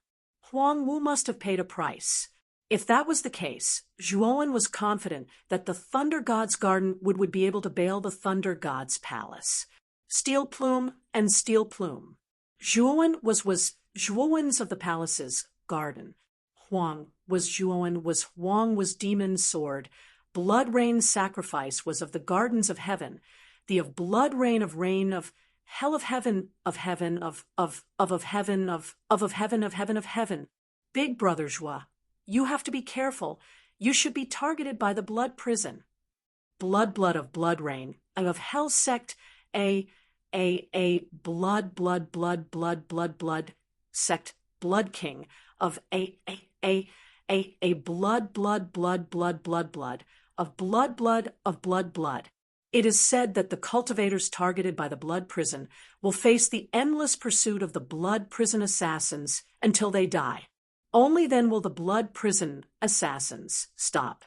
Huang Wu must have paid a price. If that was the case, Zhuowen was confident that the Thunder God's garden would be able to bail the Thunder God's palace. Steel Plume and Steel Plume. Zhuowen was Zhuowen's of the palace's garden. Huang was Demon's sword. Blood Rain's sacrifice was of the gardens of heaven. The of blood rain of hell of heaven, of heaven, of heaven, of heaven. Big Brother Zhua, you have to be careful. You should be targeted by the blood prison. Blood of blood rain, of hell sect, a blood sect, blood king, of a blood of blood. It is said that the cultivators targeted by the blood prison will face the endless pursuit of the blood prison assassins until they die. Only then will the blood prison assassins stop.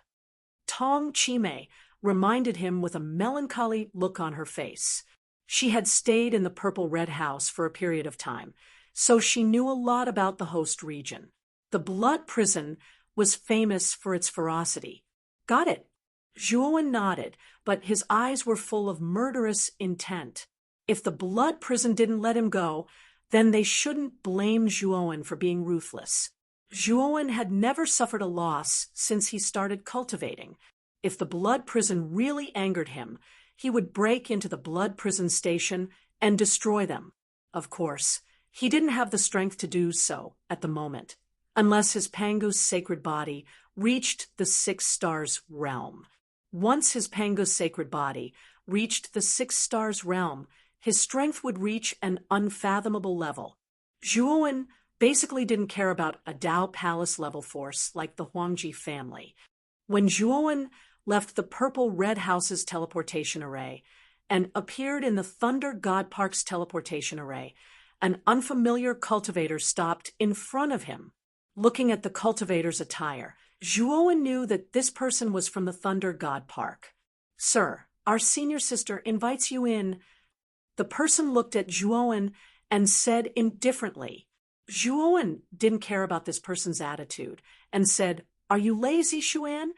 Tong Chimei reminded him with a melancholy look on her face. She had stayed in the purple red house for a period of time, so she knew a lot about the host region. The blood prison was famous for its ferocity. Got it. Zhuowen nodded, but his eyes were full of murderous intent. If the blood prison didn't let him go, then they shouldn't blame Zhuowen for being ruthless. Zhuowen had never suffered a loss since he started cultivating. If the blood prison really angered him, he would break into the blood prison station and destroy them. Of course, he didn't have the strength to do so at the moment, unless his Pangu's sacred body reached the 6 stars realm. Once his Pangu's sacred body reached the 6 stars realm, his strength would reach an unfathomable level. Zhuowen basically didn't care about a Dao Palace level force like the Huangji family. When Zhuowen left the Purple Red House's teleportation array and appeared in the Thunder God Park's teleportation array, an unfamiliar cultivator stopped in front of him. Looking at the cultivator's attire, Zhuowen knew that this person was from the Thunder God Park. "Sir, our senior sister invites you in." The person looked at Zhuowen and said indifferently. Zhuowen didn't care about this person's attitude and said, "Are you lazy, Xuan?"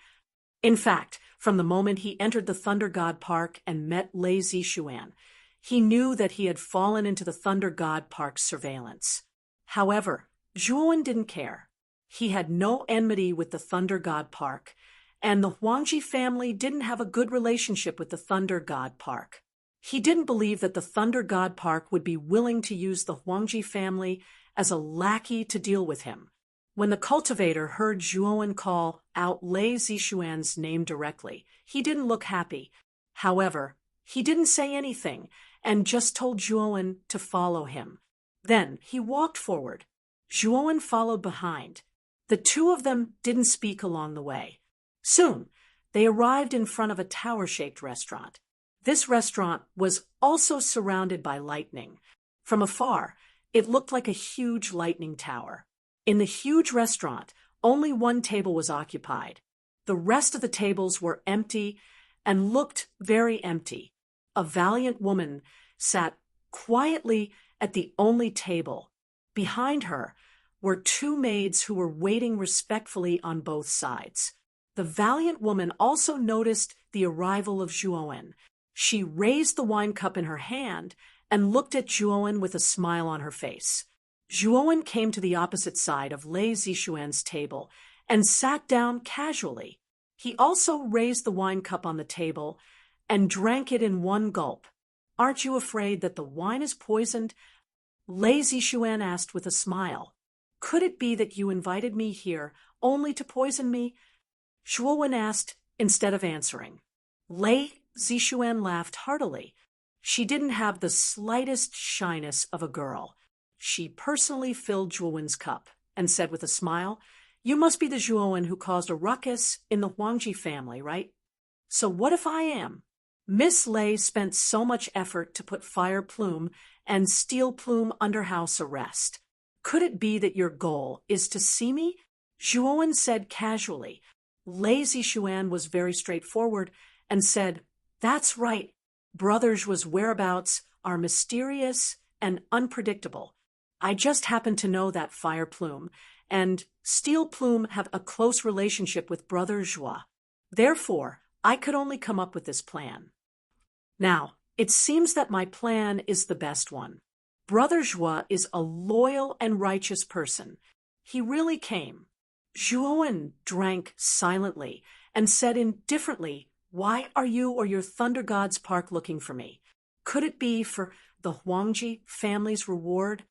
In fact, from the moment he entered the Thunder God Park and met Lei Zixuan, he knew that he had fallen into the Thunder God Park's surveillance. However, Zhuowen didn't care. He had no enmity with the Thunder God Park, and the Huangji family didn't have a good relationship with the Thunder God Park. He didn't believe that the Thunder God Park would be willing to use the Huangji family as a lackey to deal with him. When the cultivator heard Zhuowen call out Lei Zixuan's name directly, he didn't look happy. However, he didn't say anything and just told Zhuowen to follow him. Then he walked forward. Zhuowen followed behind. The two of them didn't speak along the way. Soon, they arrived in front of a tower-shaped restaurant. This restaurant was also surrounded by lightning. From afar, it looked like a huge lightning tower. In the huge restaurant, only one table was occupied. The rest of the tables were empty and looked very empty. A valiant woman sat quietly at the only table. Behind her were 2 maids who were waiting respectfully on both sides. The valiant woman also noticed the arrival of Zhuowen. She raised the wine cup in her hand and looked at Zhuowen with a smile on her face. Zhuowen came to the opposite side of Lei Zixuan's table and sat down casually. He also raised the wine cup on the table and drank it in one gulp. "Aren't you afraid that the wine is poisoned?" Lei Zixuan asked with a smile. "Could it be that you invited me here only to poison me?" Zhuowen asked instead of answering. Lei Zishuan laughed heartily. She didn't have the slightest shyness of a girl. She personally filled Zhuowen's cup and said with a smile, "You must be the Zhuowen who caused a ruckus in the Huangji family, right?" "So what if I am?" Miss Lei spent so much effort to put Fire Plume and Steel Plume under house arrest. "Could it be that your goal is to see me?" Zhuowen said casually. Lei Zishuan was very straightforward and said, "That's right. Brother Zhuo's whereabouts are mysterious and unpredictable. I just happen to know that Fire Plume and Steel Plume have a close relationship with Brother Zhuo. Therefore, I could only come up with this plan. Now, it seems that my plan is the best one. Brother Zhuo is a loyal and righteous person. He really came." Zhuowen drank silently and said indifferently, "Why are you or your Thunder God's Park looking for me? Could it be for the Huangji family's reward?"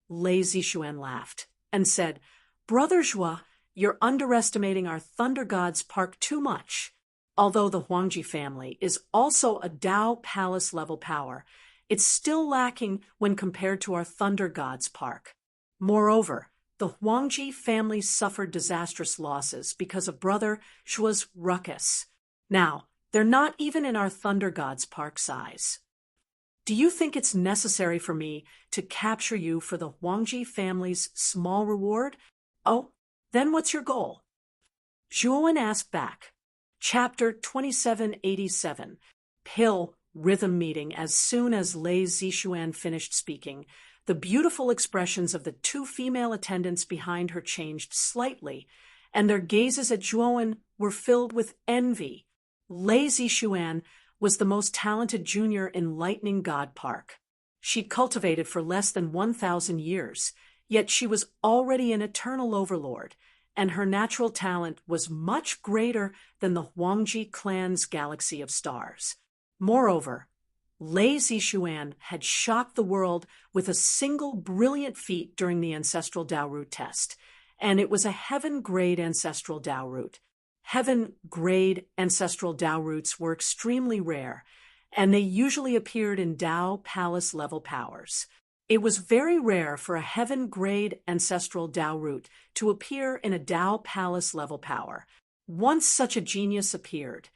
Lei Zishuan laughed and said, "Brother Zhuo, you're underestimating our Thunder God's Park too much. Although the Huangji family is also a Dao Palace level power, it's still lacking when compared to our Thunder God's Park. Moreover, the Huangji family suffered disastrous losses because of Brother Zhuo's ruckus. Now, they're not even in our Thunder God's Park size. Do you think it's necessary for me to capture you for the Huangji family's small reward? Oh, then what's your goal?" Zhuowen asked back. Chapter 2787, Pill Rhythm Meeting. As soon as Lei Zishuan finished speaking, the beautiful expressions of the two female attendants behind her changed slightly, and their gazes at Zhuowen were filled with envy. Lei Zishuan was the most talented junior in Lightning God Park. She'd cultivated for less than 1,000 years, yet she was already an eternal overlord, and her natural talent was much greater than the Huangji clan's galaxy of stars. Moreover, Lei Zishuan had shocked the world with a single brilliant feat during the Ancestral Dao Root test, and it was a heaven-grade Ancestral Dao Root. Heaven-grade Ancestral Dao Roots were extremely rare, and they usually appeared in Dao Palace level powers. It was very rare for a heaven-grade Ancestral Dao Root to appear in a Dao Palace level power. Once such a genius appeared,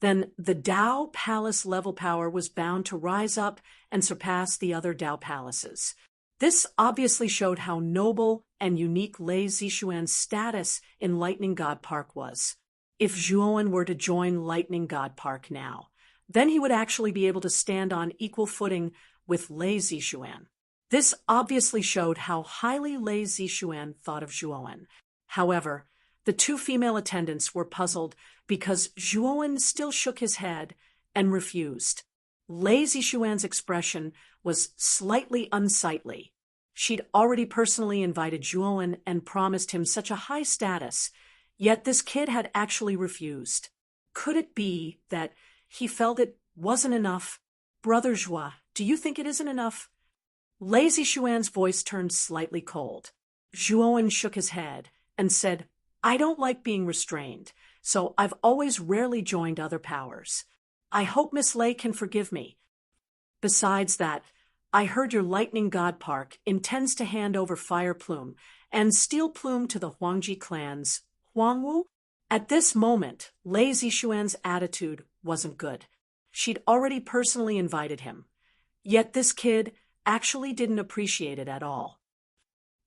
then the Dao Palace level power was bound to rise up and surpass the other Dao Palaces. This obviously showed how noble and unique Lei Zishuan's status in Lightning God Park was. If Zhuowen were to join Lightning God Park now, then he would actually be able to stand on equal footing with Lei Zishuan. This obviously showed how highly Lei Zishuan thought of Zhuowen. However, the two female attendants were puzzled because Zhuowen still shook his head and refused. Lei Zishuan's expression was slightly unsightly. She'd already personally invited Zhuowen and promised him such a high status, yet this kid had actually refused. Could it be that he felt it wasn't enough? "Brother Zhuo, do you think it isn't enough?" Lei Zishuan's voice turned slightly cold. Zhuowen shook his head and said, "I don't like being restrained, so I've always rarely joined other powers. I hope Miss Lei can forgive me. Besides that, I heard your Lightning God Park intends to hand over Fire Plume and Steel Plume to the Huangji clan's Huangwu." At this moment, Lei Zishuan's attitude wasn't good. She'd already personally invited him. Yet this kid actually didn't appreciate it at all.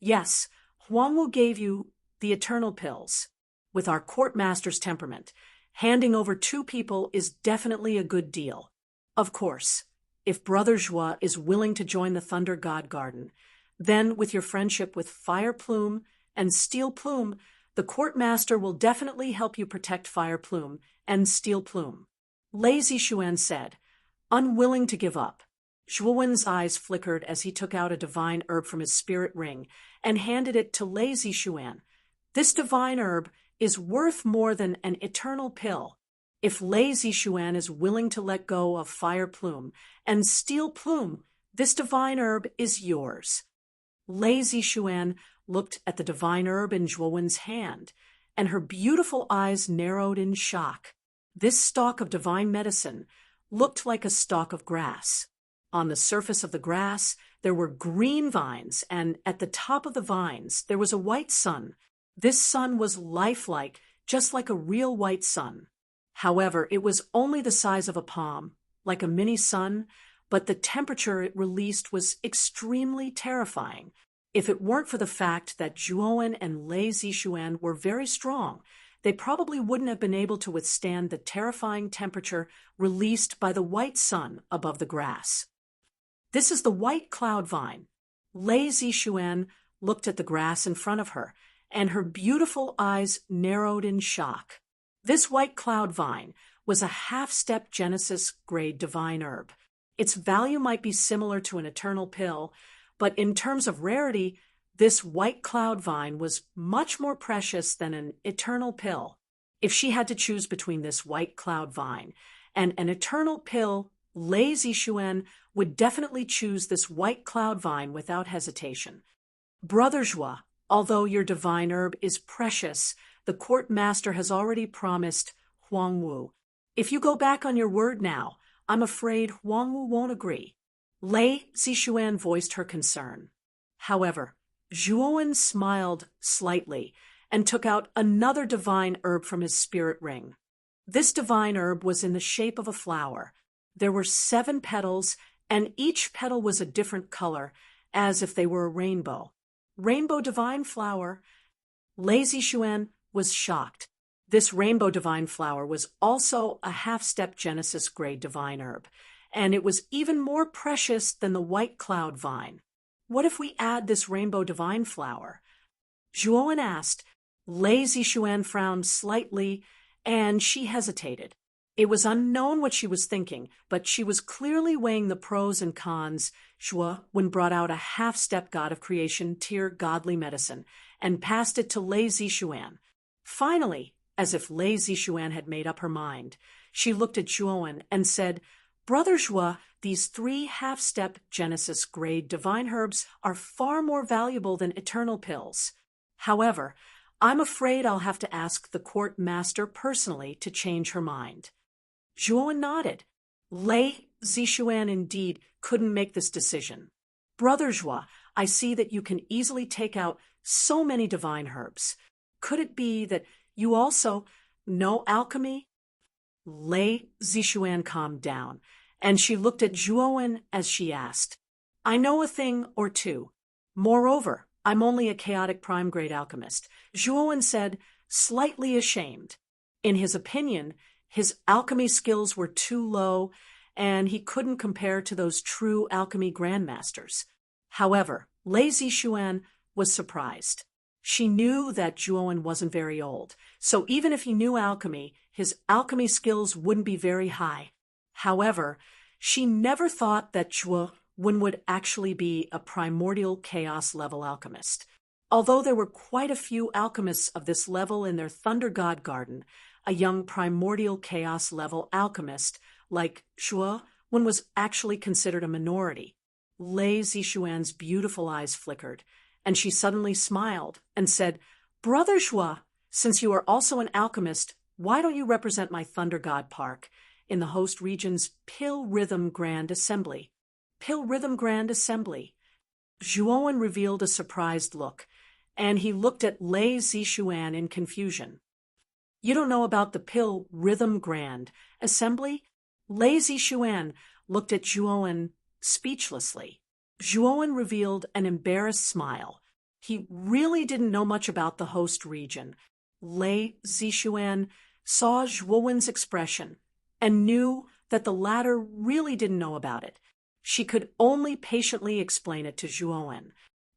"Yes, Huangwu gave you the eternal pills. With our court master's temperament, handing over two people is definitely a good deal. Of course, if Brother Zhuo is willing to join the Thunder God Garden, then with your friendship with Fire Plume and Steel Plume, the court master will definitely help you protect Fire Plume and Steel Plume." Lei Zishuan said, unwilling to give up. Zhuowen's eyes flickered as he took out a divine herb from his spirit ring and handed it to Lei Zishuan. "This divine herb is worth more than an eternal pill. If Lei Zishuan is willing to let go of Fire Plume and Steel Plume, this divine herb is yours." Lei Zishuan looked at the divine herb in Zhuowen's hand, and her beautiful eyes narrowed in shock. This stalk of divine medicine looked like a stalk of grass. On the surface of the grass, there were green vines, and at the top of the vines, there was a white sun. This sun was lifelike, just like a real white sun. However, it was only the size of a palm, like a mini sun, but the temperature it released was extremely terrifying. If it weren't for the fact that Zhuowen and Lei Zixuan were very strong, they probably wouldn't have been able to withstand the terrifying temperature released by the white sun above the grass. This is the white cloud vine. Lei Zixuan looked at the grass in front of her, and her beautiful eyes narrowed in shock. This white cloud vine was a half-step Genesis grade divine herb. Its value might be similar to an eternal pill, but in terms of rarity, this white cloud vine was much more precious than an eternal pill. If she had to choose between this white cloud vine and an eternal pill, Lei Zixuan would definitely choose this white cloud vine without hesitation. Brother Zhuo, although your divine herb is precious, the court master has already promised Huangwu. If you go back on your word now, I'm afraid Huangwu won't agree. Lei Zixuan voiced her concern. However, Zhuowen smiled slightly and took out another divine herb from his spirit ring. This divine herb was in the shape of a flower. There were 7 petals, and each petal was a different color, as if they were a rainbow. Rainbow divine flower. Lei Zixuan was shocked. This rainbow divine flower was also a half-step Genesis grade divine herb, and it was even more precious than the white cloud vine. What if we add this rainbow divine flower? Zhuowen asked. Lei Zixuan frowned slightly, and she hesitated. It was unknown what she was thinking, but she was clearly weighing the pros and cons. Zhuowen brought out a half-step god of creation tier godly medicine and passed it to Lei Zixuan. Finally, as if Lei Zixuan had made up her mind, she looked at Zhuowen and said, Brother Zhuo, these 3 half-step Genesis grade divine herbs are far more valuable than eternal pills. However, I'm afraid I'll have to ask the court master personally to change her mind. Zhuowen nodded. Lei Zixuan indeed couldn't make this decision. Brother Zhuo, I see that you can easily take out so many divine herbs. Could it be that you also know alchemy? Lei Zixuan calmed down, and she looked at Zhuowen as she asked, I know a thing or two. Moreover, I'm only a chaotic prime-grade alchemist, Zhuowen said, slightly ashamed. In his opinion, his alchemy skills were too low, and he couldn't compare to those true alchemy grandmasters. However, Lei Zixuan was surprised. She knew that Zhuowen wasn't very old, so even if he knew alchemy, his alchemy skills wouldn't be very high. However, she never thought that Zhuowen would actually be a primordial chaos-level alchemist. Although there were quite a few alchemists of this level in their Thunder God Garden, a young primordial chaos-level alchemist like Zhuowen was actually considered a minority. Lei Zixuan's beautiful eyes flickered, and she suddenly smiled and said, Brother Zhuo, since you are also an alchemist, why don't you represent my Thunder God Park in the host region's Pill Rhythm Grand Assembly? Pill Rhythm Grand Assembly. Zhuowen revealed a surprised look, and he looked at Lei Zixuan in confusion. You don't know about the Pill Rhythm Grand Assembly? Lei Zixuan looked at Zhuowen speechlessly. Zhuowen revealed an embarrassed smile. He really didn't know much about the host region. Lei Zixuan saw Zhuowen's expression and knew that the latter really didn't know about it. She could only patiently explain it to Zhuowen.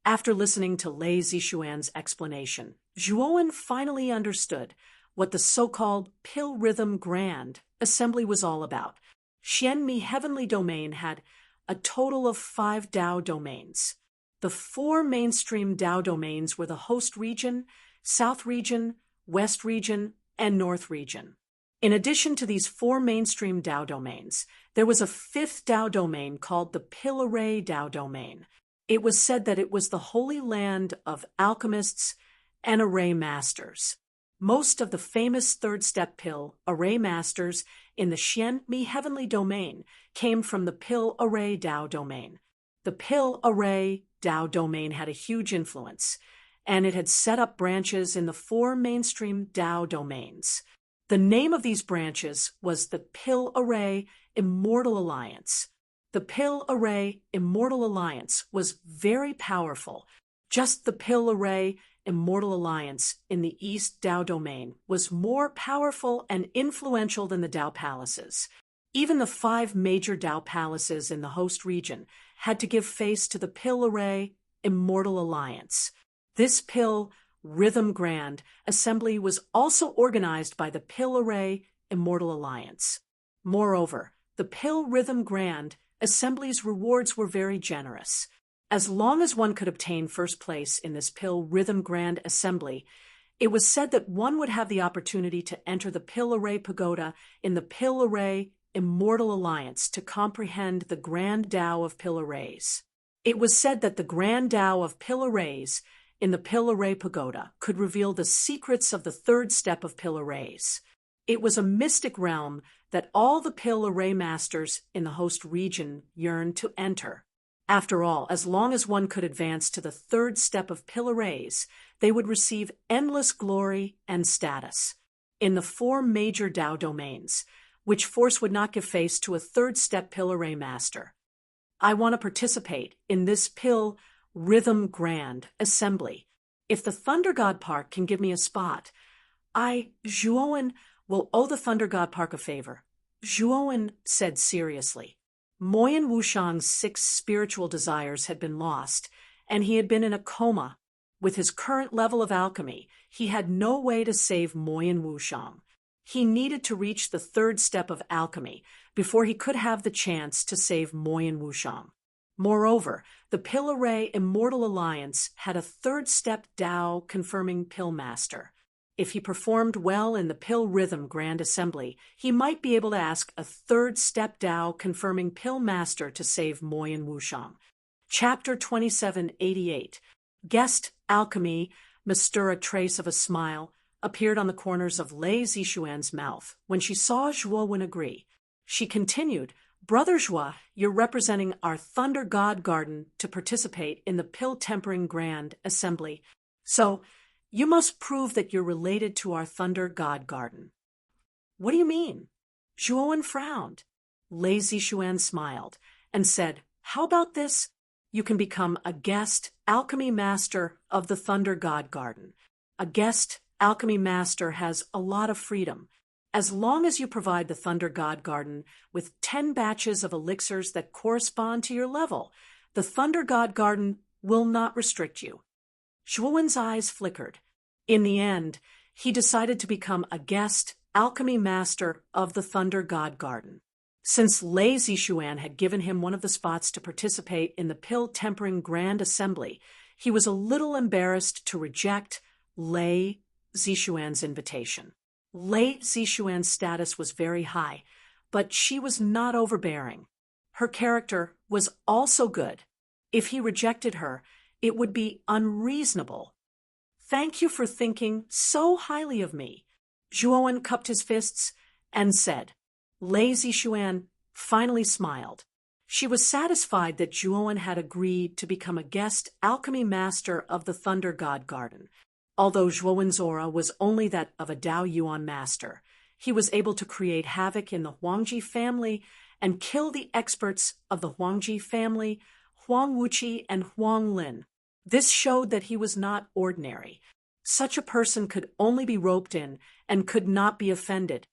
After listening to Lei Zixuan's explanation, Zhuowen finally understood what the so-called Pill Rhythm Grand Assembly was all about. Xianmi Heavenly Domain had a total of 5 Dao domains. The 4 mainstream Dao domains were the host region, south region, west region, and north region. In addition to these 4 mainstream Dao domains, there was a 5th Dao domain called the Pill Array Dao domain. It was said that it was the holy land of alchemists and array masters. Most of the famous third-step pill array masters in the Xianmi heavenly domain came from the pill array Dao domain. The pill array Dao domain had a huge influence, and it had set up branches in the 4 mainstream Dao domains. The name of these branches was the Pill Array Immortal Alliance. The Pill Array Immortal Alliance was very powerful. Just the Pill Array Immortal Alliance in the East Dao domain was more powerful and influential than the Dao palaces. Even the 5 major Dao palaces in the host region had to give face to the Pill Array Immortal Alliance. This Pill Rhythm Grand Assembly was also organized by the Pill Array Immortal Alliance. Moreover, the Pill Rhythm Grand Assembly's rewards were very generous. As long as one could obtain first place in this Pill Rhythm Grand Assembly, it was said that one would have the opportunity to enter the Pill Array Pagoda in the Pill Array Immortal Alliance to comprehend the Grand Tao of Pill Arrays. It was said that the Grand Tao of Pill Arrays in the Pill Array Pagoda could reveal the secrets of the third step of Pill Arrays. It was a mystic realm that all the Pill Array masters in the host region yearned to enter. After all, as long as one could advance to the third step of Pill Arrays, they would receive endless glory and status. In the 4 major Dao domains, which force would not give face to a third step Pill Array master. I want to participate in this Pill Rhythm Grand Assembly. If the Thunder God Park can give me a spot, Zhuowen, will owe the Thunder God Park a favor. Zhuowen said seriously. Moyan Wushang's 6 spiritual desires had been lost, and he had been in a coma. With his current level of alchemy, he had no way to save Moyan Wushang. He needed to reach the third step of alchemy before he could have the chance to save Moyan Wushang. Moreover, the Pill Array Immortal Alliance had a third step Dao confirming Pill Master. If he performed well in the Pill Rhythm Grand Assembly, he might be able to ask a third step Dao confirming Pill Master to save Moyan Wushang. Chapter 2788. Guest Alchemy, a trace of a smile, appeared on the corners of Lei Zixuan's mouth when she saw Zhuowen agree. She continued, Brother Zhua, you're representing our Thunder God Garden to participate in the Pill Tempering Grand Assembly. So, you must prove that you're related to our Thunder God Garden. What do you mean? Zhuowen frowned. Lei Zixuan smiled and said, How about this? You can become a guest alchemy master of the Thunder God Garden. A guest alchemy master has a lot of freedom. As long as you provide the Thunder God Garden with 10 batches of elixirs that correspond to your level, the Thunder God Garden will not restrict you. Zhuowen's eyes flickered. In the end, he decided to become a guest alchemy master of the Thunder God Garden. Since Lei Zixuan had given him one of the spots to participate in the Pill Tempering Grand Assembly, he was a little embarrassed to reject Lei Zixuan's invitation. Lei Zixuan's status was very high, but she was not overbearing. Her character was also good. If he rejected her, it would be unreasonable. Thank you for thinking so highly of me. Zhuowen cupped his fists and said. Lei Zixuan finally smiled. She was satisfied that Zhuowen had agreed to become a guest alchemy master of the Thunder God Garden. Although Zhuowen's aura was only that of a Dao Yuan master, he was able to create havoc in the Huangji family and kill the experts of the Huangji family, Huang Wuqi and Huang Lin. This showed that he was not ordinary. Such a person could only be roped in and could not be offended.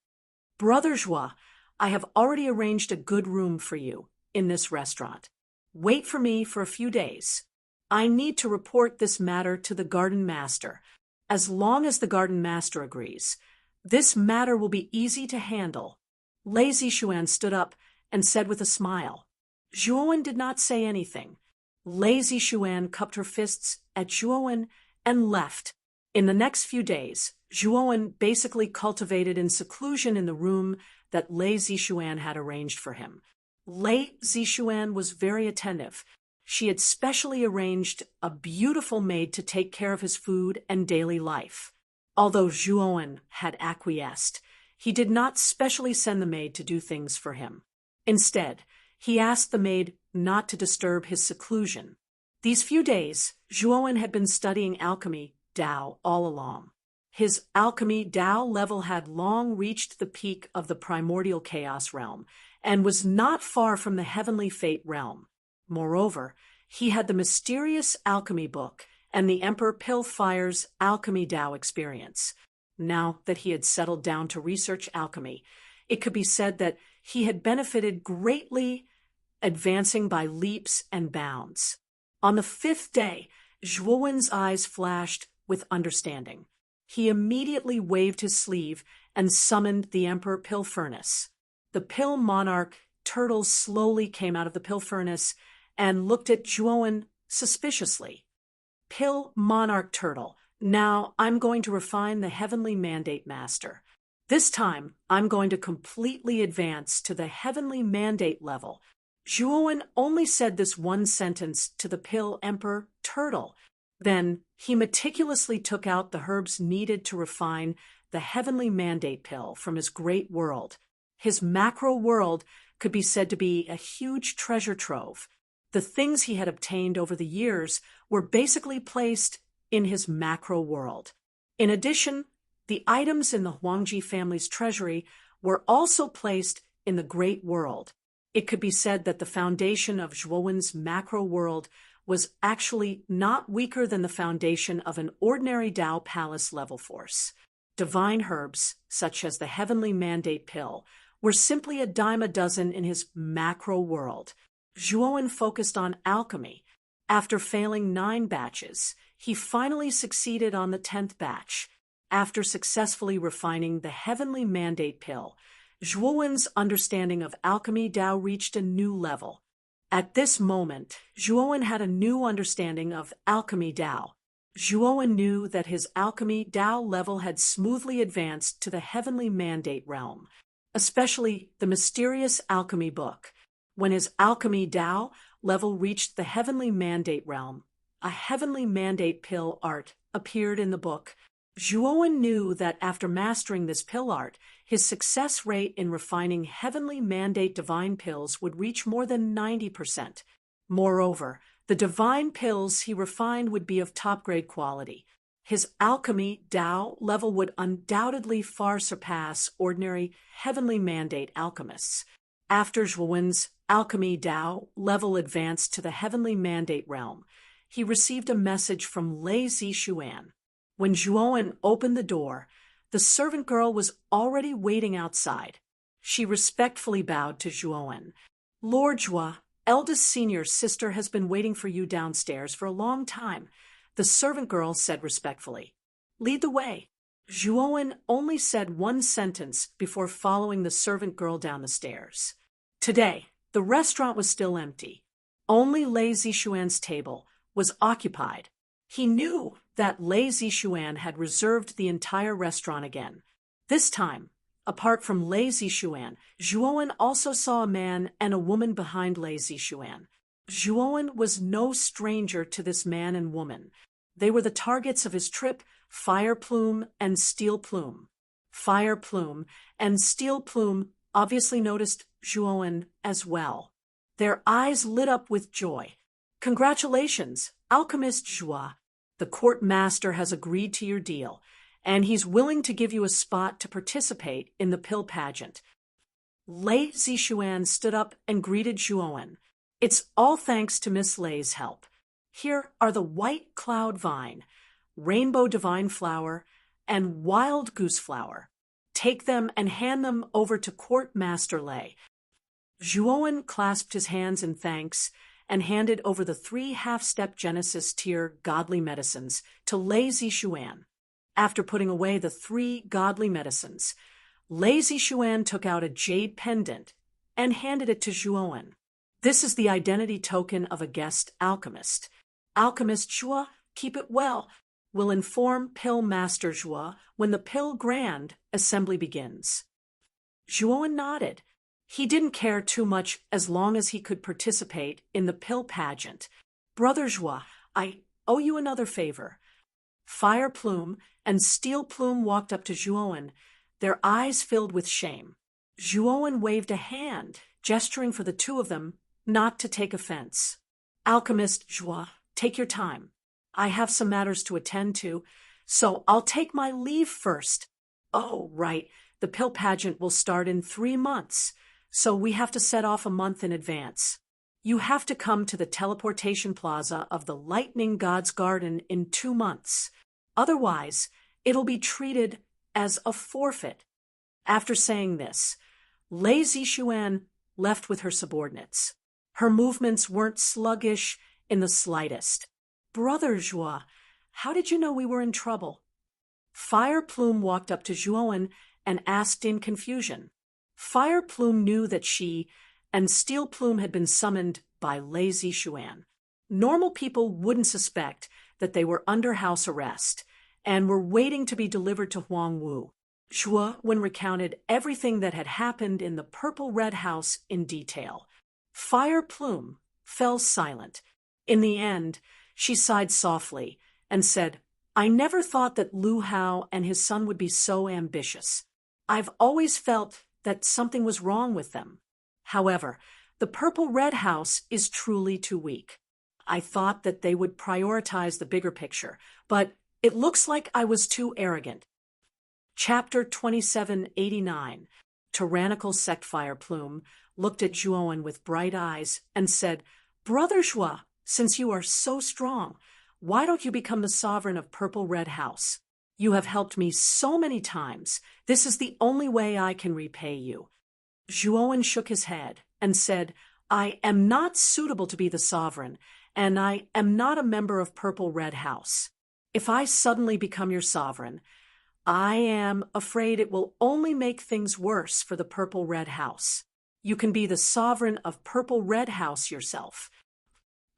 Brother Zhua, I have already arranged a good room for you in this restaurant. Wait for me for a few days. I need to report this matter to the garden master. As long as the garden master agrees, this matter will be easy to handle. Lei Zixuan stood up and said with a smile. Zhuowen did not say anything. Lei Zixuan cupped her fists at Zhuowen and left. In the next few days, Zhuowen basically cultivated in seclusion in the room that Lei Zixuan had arranged for him. Lei Zixuan was very attentive. she had specially arranged a beautiful maid to take care of his food and daily life. Although Zhuowen had acquiesced, he did not specially send the maid to do things for him. Instead, he asked the maid not to disturb his seclusion. These few days, Zhuowen had been studying alchemy Dao all along. His alchemy Dao level had long reached the peak of the primordial chaos realm and was not far from the heavenly fate realm. Moreover, he had the mysterious alchemy book and the Emperor Pilfire's alchemy Dao experience. Now that he had settled down to research alchemy, it could be said that he had benefited greatly, advancing by leaps and bounds. On the 5th day, Zhuowen's eyes flashed with understanding. He immediately waved his sleeve and summoned the Emperor Pill Furnace. The Pill Monarch turtle slowly came out of the pill furnace and looked at Zhuowen suspiciously. Pill Monarch Turtle, now I'm going to refine the Heavenly Mandate Master. This time, I'm going to completely advance to the Heavenly Mandate level. Zhuowen only said this one sentence to the Pill Emperor Turtle. Then, he meticulously took out the herbs needed to refine the Heavenly Mandate Pill from his great world. His macro world could be said to be a huge treasure trove. The things he had obtained over the years were basically placed in his macro world. In addition, the items in the Huangji family's treasury were also placed in the Great World. It could be said that the foundation of Zhuowen's macro world was actually not weaker than the foundation of an ordinary Dao Palace level force. Divine herbs, such as the Heavenly Mandate Pill, were simply a dime a dozen in his macro world. Zhuowen focused on alchemy. After failing 9 batches, he finally succeeded on the 10th batch. After successfully refining the Heavenly Mandate Pill, Zhuowen's understanding of alchemy Dao reached a new level. At this moment, Zhuowen had a new understanding of alchemy Dao. Zhuowen knew that his alchemy Dao level had smoothly advanced to the Heavenly Mandate realm, especially the mysterious alchemy book. When his alchemy Dao level reached the Heavenly Mandate realm, a Heavenly Mandate Pill art appeared in the book. Zhuowen knew that after mastering this pill art, his success rate in refining Heavenly Mandate divine pills would reach more than 90%. Moreover, the divine pills he refined would be of top-grade quality. His alchemy Dao level would undoubtedly far surpass ordinary Heavenly Mandate alchemists. After Zhuowen's alchemy Dao level advanced to the Heavenly Mandate realm, he received a message from Lei Zixuan. When Zhuowen opened the door, the servant girl was already waiting outside. She respectfully bowed to Zhuowen. Lord Zhua, eldest senior's sister has been waiting for you downstairs for a long time, the servant girl said respectfully. Lead the way. Zhuowen only said one sentence before following the servant girl down the stairs. Today, the restaurant was still empty. Only Lei Zixuan's table was occupied. He knew that Lei Zixuan had reserved the entire restaurant again. This time, apart from Lei Zixuan, Zhuowen also saw a man and a woman behind Lei Zixuan. Zhuowen was no stranger to this man and woman. They were the targets of his trip, Fire Plume and Steel Plume. Fire Plume and Steel Plume obviously noticed Zhuowen as well. Their eyes lit up with joy. Congratulations, Alchemist Zhua. The court master has agreed to your deal, and he's willing to give you a spot to participate in the pill pageant. Lei Zixuan stood up and greeted Zhuowen. It's all thanks to Miss Lei's help. Here are the White Cloud Vine, Rainbow Divine Flower, and Wild Goose Flower. Take them and hand them over to Court Master Lei. Zhuowen clasped his hands in thanks and handed over the 3 half-step Genesis tier godly medicines to Lei Zixuan. After putting away the 3 godly medicines, Lei Zixuan took out a jade pendant and handed it to Zhuowen. This is the identity token of a guest alchemist. Alchemist Zhua, keep it well. Will inform Pill Master Zhua when the Pill Grand assembly begins. Zhuowen nodded. He didn't care too much as long as he could participate in the pill pageant. Brother Joie, I owe you another favor. Fire Plume and Steel Plume walked up to Juoen, their eyes filled with shame. Juoen waved a hand, gesturing for the two of them not to take offense. Alchemist Joie, take your time. I have some matters to attend to, so I'll take my leave first. Oh, right, the pill pageant will start in 3 months, so we have to set off a month in advance. You have to come to the teleportation plaza of the Lightning God's Garden in 2 months. Otherwise, it'll be treated as a forfeit. After saying this, Lei Zixuan left with her subordinates. Her movements weren't sluggish in the slightest. Brother Joie, how did you know we were in trouble? Fire Plume walked up to Juoen and asked in confusion. Fire Plume knew that she and Steel Plume had been summoned by Lei Zixuan. Normal people wouldn't suspect that they were under house arrest and were waiting to be delivered to Huang Wu. Juoen recounted everything that had happened in the Purple Red House in detail. Fire Plume fell silent. In the end, she sighed softly and said, I never thought that Lu Hao and his son would be so ambitious. I've always felt that something was wrong with them. However, the Purple Red House is truly too weak. I thought that they would prioritize the bigger picture, but it looks like I was too arrogant. Chapter 2789. Tyrannical Sect Fire Plume looked at Juoen with bright eyes and said, Brother Joie, since you are so strong, why don't you become the sovereign of Purple Red House? You have helped me so many times. This is the only way I can repay you. Juoen shook his head and said, I am not suitable to be the sovereign, and I am not a member of Purple Red House. If I suddenly become your sovereign, I am afraid it will only make things worse for the Purple Red House. You can be the sovereign of Purple Red House yourself.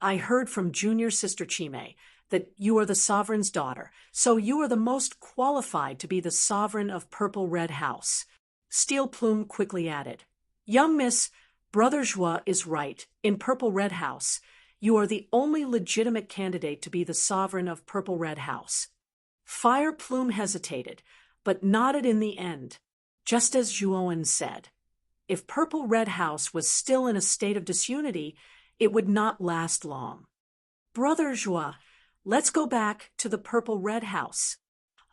I heard from Junior Sister Chime that you are the sovereign's daughter, so you are the most qualified to be the sovereign of Purple Red House. Steel Plume quickly added, Young Miss, Brother Joie is right. In Purple Red House, you are the only legitimate candidate to be the sovereign of Purple Red House. Fire Plume hesitated, but nodded in the end, just as Juoen said. If Purple Red House was still in a state of disunity, it would not last long. Brother Joie, let's go back to the Purple Red House.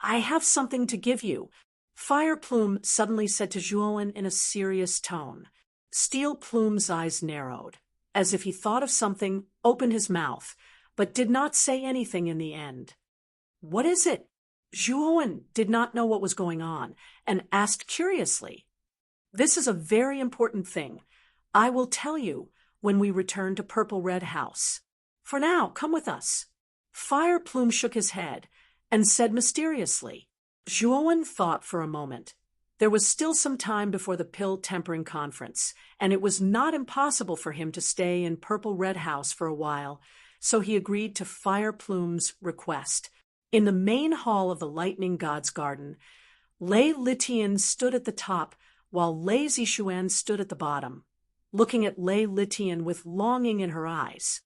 I have something to give you, Fire Plume suddenly said to Juoen in a serious tone. Steel Plume's eyes narrowed, as if he thought of something, opened his mouth, but did not say anything in the end. What is it? Juoen did not know what was going on, and asked curiously. This is a very important thing. I will tell you when we return to Purple Red House. For now, come with us. Fire Plume shook his head and said mysteriously. Juoen thought for a moment. There was still some time before the pill tempering conference, and it was not impossible for him to stay in Purple Red House for a while, so he agreed to Fire Plume's request. In the main hall of the Lightning God's Garden, Lei Litian stood at the top while Lei Zixuan stood at the bottom, looking at Lei Litian with longing in her eyes.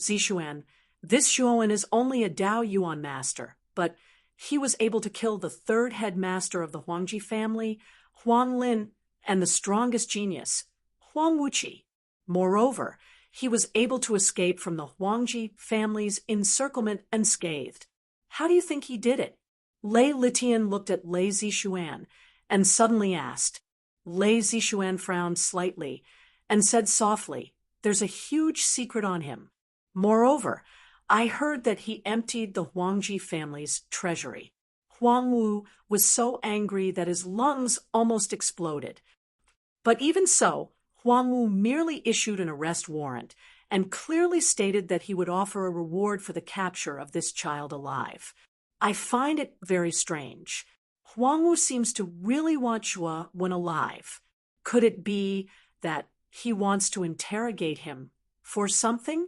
Zixuan, this Juoen is only a Dao Yuan master, but he was able to kill the third headmaster of the Huangji family, Huang Lin, and the strongest genius, Huang Wuqi. Moreover, he was able to escape from the Huangji family's encirclement unscathed. How do you think he did it? Lei Litian looked at Lei Zixuan and suddenly asked. Lei Zixuan frowned slightly and said softly, There's a huge secret on him. Moreover, I heard that he emptied the Huangji family's treasury. Huang Wu was so angry that his lungs almost exploded. But even so, Huang Wu merely issued an arrest warrant and clearly stated that he would offer a reward for the capture of this child alive. I find it very strange. Huang Wu seems to really want Joie when alive. Could it be that he wants to interrogate him for something?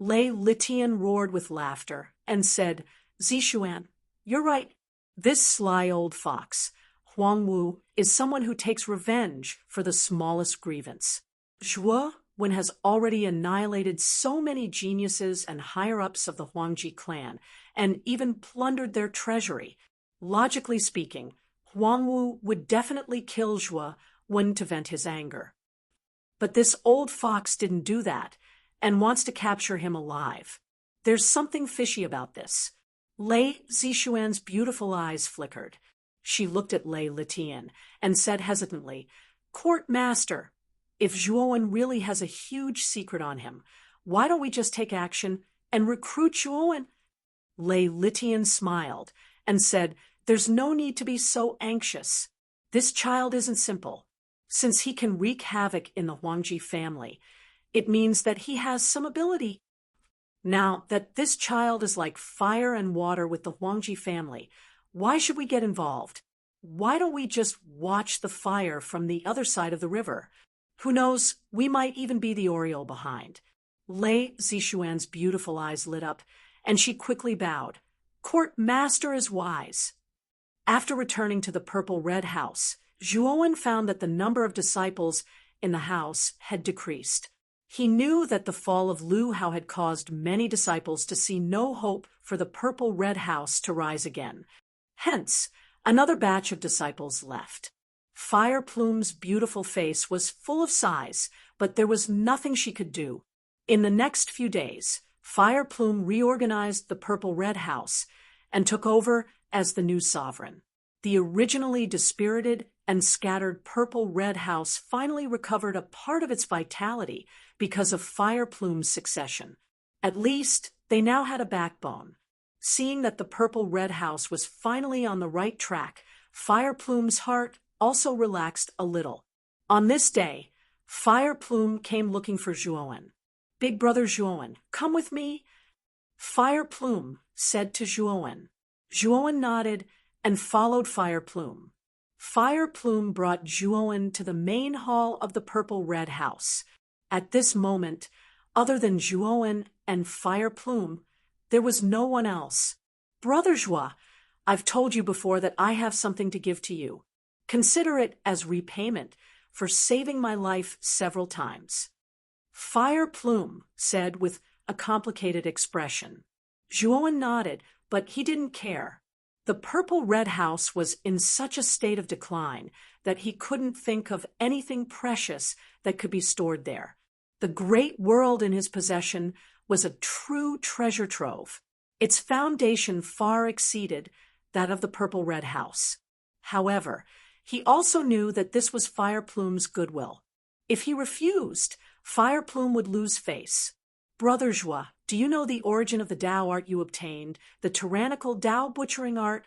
Lei Litian roared with laughter and said, Zixuan, you're right. This sly old fox. Huangwu is someone who takes revenge for the smallest grievance. Zhuo Wen has already annihilated so many geniuses and higher-ups of the Huangji clan, and even plundered their treasury. Logically speaking, Huangwu would definitely kill Zhuo Wen to vent his anger. But this old fox didn't do that, and wants to capture him alive. There's something fishy about this. Lei Zixuan's beautiful eyes flickered. She looked at Lei Litian and said hesitantly, "Court master, if Zhuo Wen really has a huge secret on him, why don't we just take action and recruit Zhuo Wen?" Lei Litian smiled and said, "There's no need to be so anxious. This child isn't simple. Since he can wreak havoc in the Huangji family, it means that he has some ability. Now that this child is like fire and water with the Huangji family, why should we get involved? Why don't we just watch the fire from the other side of the river? Who knows, we might even be the Oriole behind." Lei Zixuan's beautiful eyes lit up, and she quickly bowed. "Court master is wise." After returning to the purple-red house, Zhuo Wen found that the number of disciples in the house had decreased. He knew that the fall of Lu Hao had caused many disciples to see no hope for the purple-red house to rise again. Hence, another batch of disciples left. Fire Plume's beautiful face was full of sighs, but there was nothing she could do. In the next few days, Fire Plume reorganized the purple-red house and took over as the new sovereign. The originally dispirited and scattered purple-red house finally recovered a part of its vitality because of Fire Plume's succession. At least, they now had a backbone. Seeing that the purple-red house was finally on the right track, Fire Plume's heart also relaxed a little. On this day, Fire Plume came looking for Zhuo Wen. "Big brother Zhuo Wen, come with me," Fire Plume said to Zhuo Wen. Zhuo Wen nodded and followed Fire Plume. Fire Plume brought Zhuo Wen to the main hall of the purple-red house. At this moment, other than Zhuo Wen and Fire Plume, there was no one else. "Brother Zhuo, I've told you before that I have something to give to you. Consider it as repayment for saving my life several times," Fire Plume said with a complicated expression. Zhuo Wen nodded, but he didn't care. The purple-red house was in such a state of decline that he couldn't think of anything precious that could be stored there. The great world in his possession was a true treasure trove. Its foundation far exceeded that of the purple-red house. However, he also knew that this was Fire Plume's goodwill. If he refused, Fire Plume would lose face. "Brother Zhuo, do you know the origin of the Dao art you obtained, the tyrannical Dao butchering art?"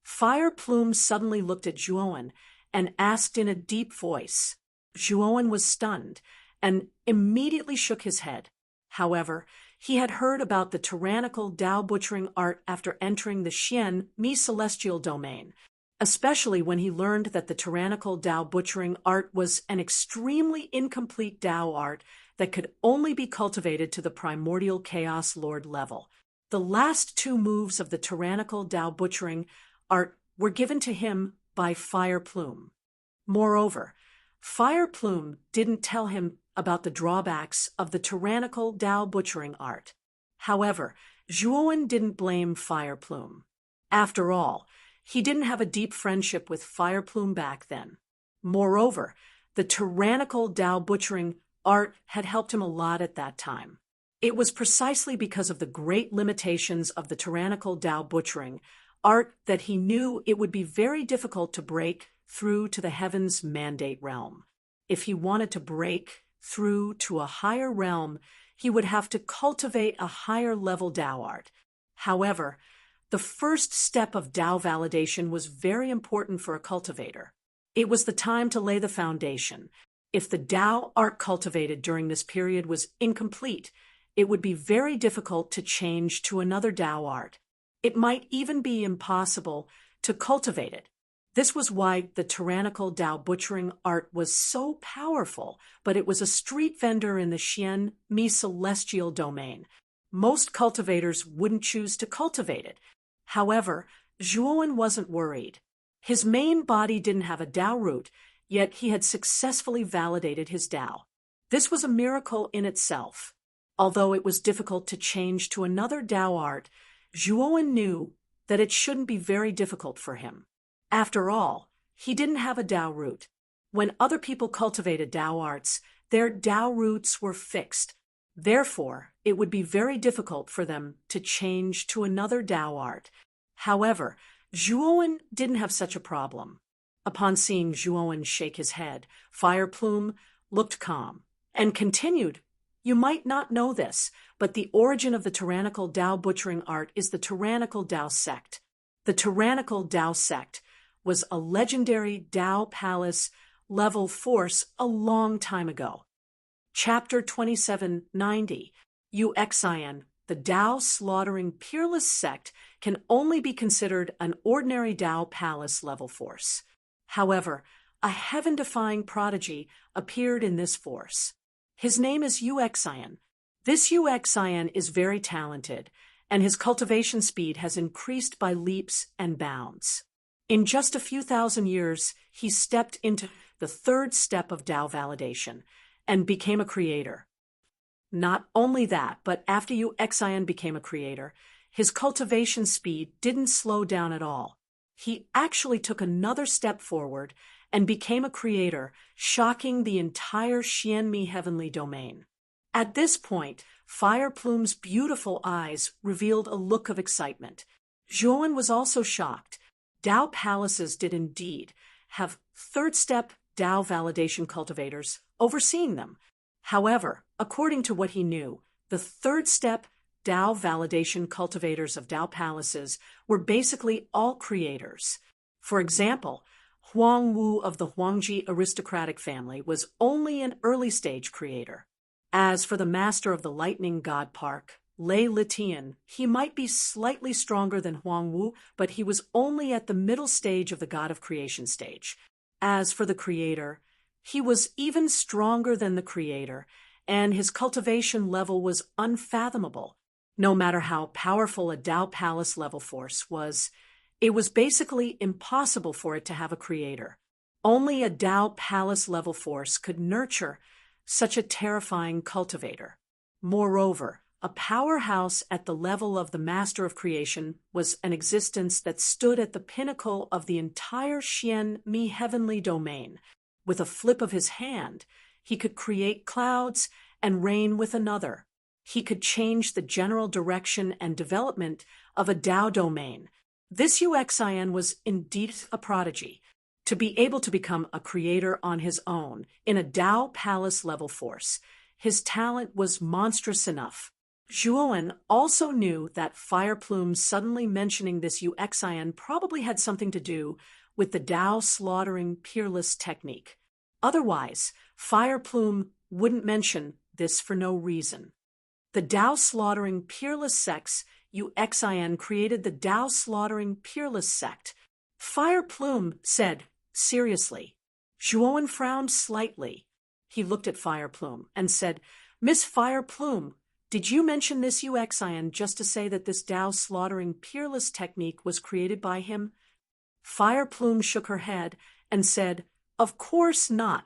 Fire Plume suddenly looked at Zhuo Wen and asked in a deep voice. Zhuo Wen was stunned and immediately shook his head. However, he had heard about the tyrannical Dao butchering art after entering the Xian Mi-Celestial domain, especially when he learned that the tyrannical Dao butchering art was an extremely incomplete Dao art that could only be cultivated to the primordial Chaos Lord level. The last two moves of the tyrannical Dao butchering art were given to him by Fire Plume. Moreover, Fire Plume didn't tell him about the drawbacks of the tyrannical Dao butchering art. However, Zhuo Wen didn't blame Fire Plume. After all, he didn't have a deep friendship with Fire Plume back then. Moreover, the tyrannical Dao butchering art had helped him a lot at that time. It was precisely because of the great limitations of the tyrannical Dao butchering art that he knew it would be very difficult to break through to the heavens mandate realm. If he wanted to break through to a higher realm, he would have to cultivate a higher level Dao art. However, the first step of Dao validation was very important for a cultivator. It was the time to lay the foundation. If the Dao art cultivated during this period was incomplete, it would be very difficult to change to another Dao art. It might even be impossible to cultivate it. This was why the tyrannical Dao butchering art was so powerful, but it was a street vendor in the Xian Mi-Celestial domain. Most cultivators wouldn't choose to cultivate it. However, Zhuo Wen wasn't worried. His main body didn't have a Tao root, yet he had successfully validated his Tao. This was a miracle in itself. Although it was difficult to change to another Tao art, Zhuowen knew that it shouldn't be very difficult for him. After all, he didn't have a Tao root. When other people cultivated Tao arts, their Tao roots were fixed. Therefore, it would be very difficult for them to change to another Tao art. However, Zhuowen didn't have such a problem. Upon seeing Zhuowen shake his head, Fire Plume looked calm and continued, "You might not know this, but the origin of the tyrannical Tao butchering art is the tyrannical Tao sect. The tyrannical Tao sect was a legendary Tao palace level force a long time ago." Chapter 2790, Uxian, the Tao slaughtering peerless sect, can only be considered an ordinary Tao palace level force. However, a heaven-defying prodigy appeared in this force. His name is Uxian. This Uxian is very talented, and his cultivation speed has increased by leaps and bounds. In just a few thousand years, he stepped into the third step of Tao validation and became a creator. Not only that, but after Uxian became a creator, his cultivation speed didn't slow down at all. He actually took another step forward and became a creator, shocking the entire Xianmi heavenly domain. At this point, Fire Plume's beautiful eyes revealed a look of excitement. Zhuowen was also shocked. Tao palaces did indeed have third-step Tao validation cultivators overseeing them. However, according to what he knew, the third-step Tao validation cultivators of Tao palaces were basically all creators. For example, Huang Wu of the Huangji aristocratic family was only an early-stage creator. As for the master of the Lightning God Park, Lei Litian, he might be slightly stronger than Huang Wu, but he was only at the middle stage of the God of Creation stage. As for the creator, he was even stronger than the creator, and his cultivation level was unfathomable. No matter how powerful a Tao Palace level force was, it was basically impossible for it to have a creator. Only a Tao Palace level force could nurture such a terrifying cultivator. Moreover, a powerhouse at the level of the Master of Creation was an existence that stood at the pinnacle of the entire Xianmi heavenly domain. With a flip of his hand, he could create clouds and rain with another. He could change the general direction and development of a Tao domain. This Uxian was indeed a prodigy. To be able to become a creator on his own in a Tao Palace level force, his talent was monstrous enough. Zhuowen also knew that Fire Plume suddenly mentioning this Uxian probably had something to do with the Tao slaughtering peerless technique. Otherwise, Fire Plume wouldn't mention this for no reason. The Tao slaughtering peerless sects, Uxian created the Tao slaughtering peerless sect. Fire Plume said, seriously. Zhuowen frowned slightly. He looked at Fire Plume and said, "Miss Fire Plume, did you mention this Uxian just to say that this Tao slaughtering peerless technique was created by him?" Fire Plume shook her head and said, "Of course not.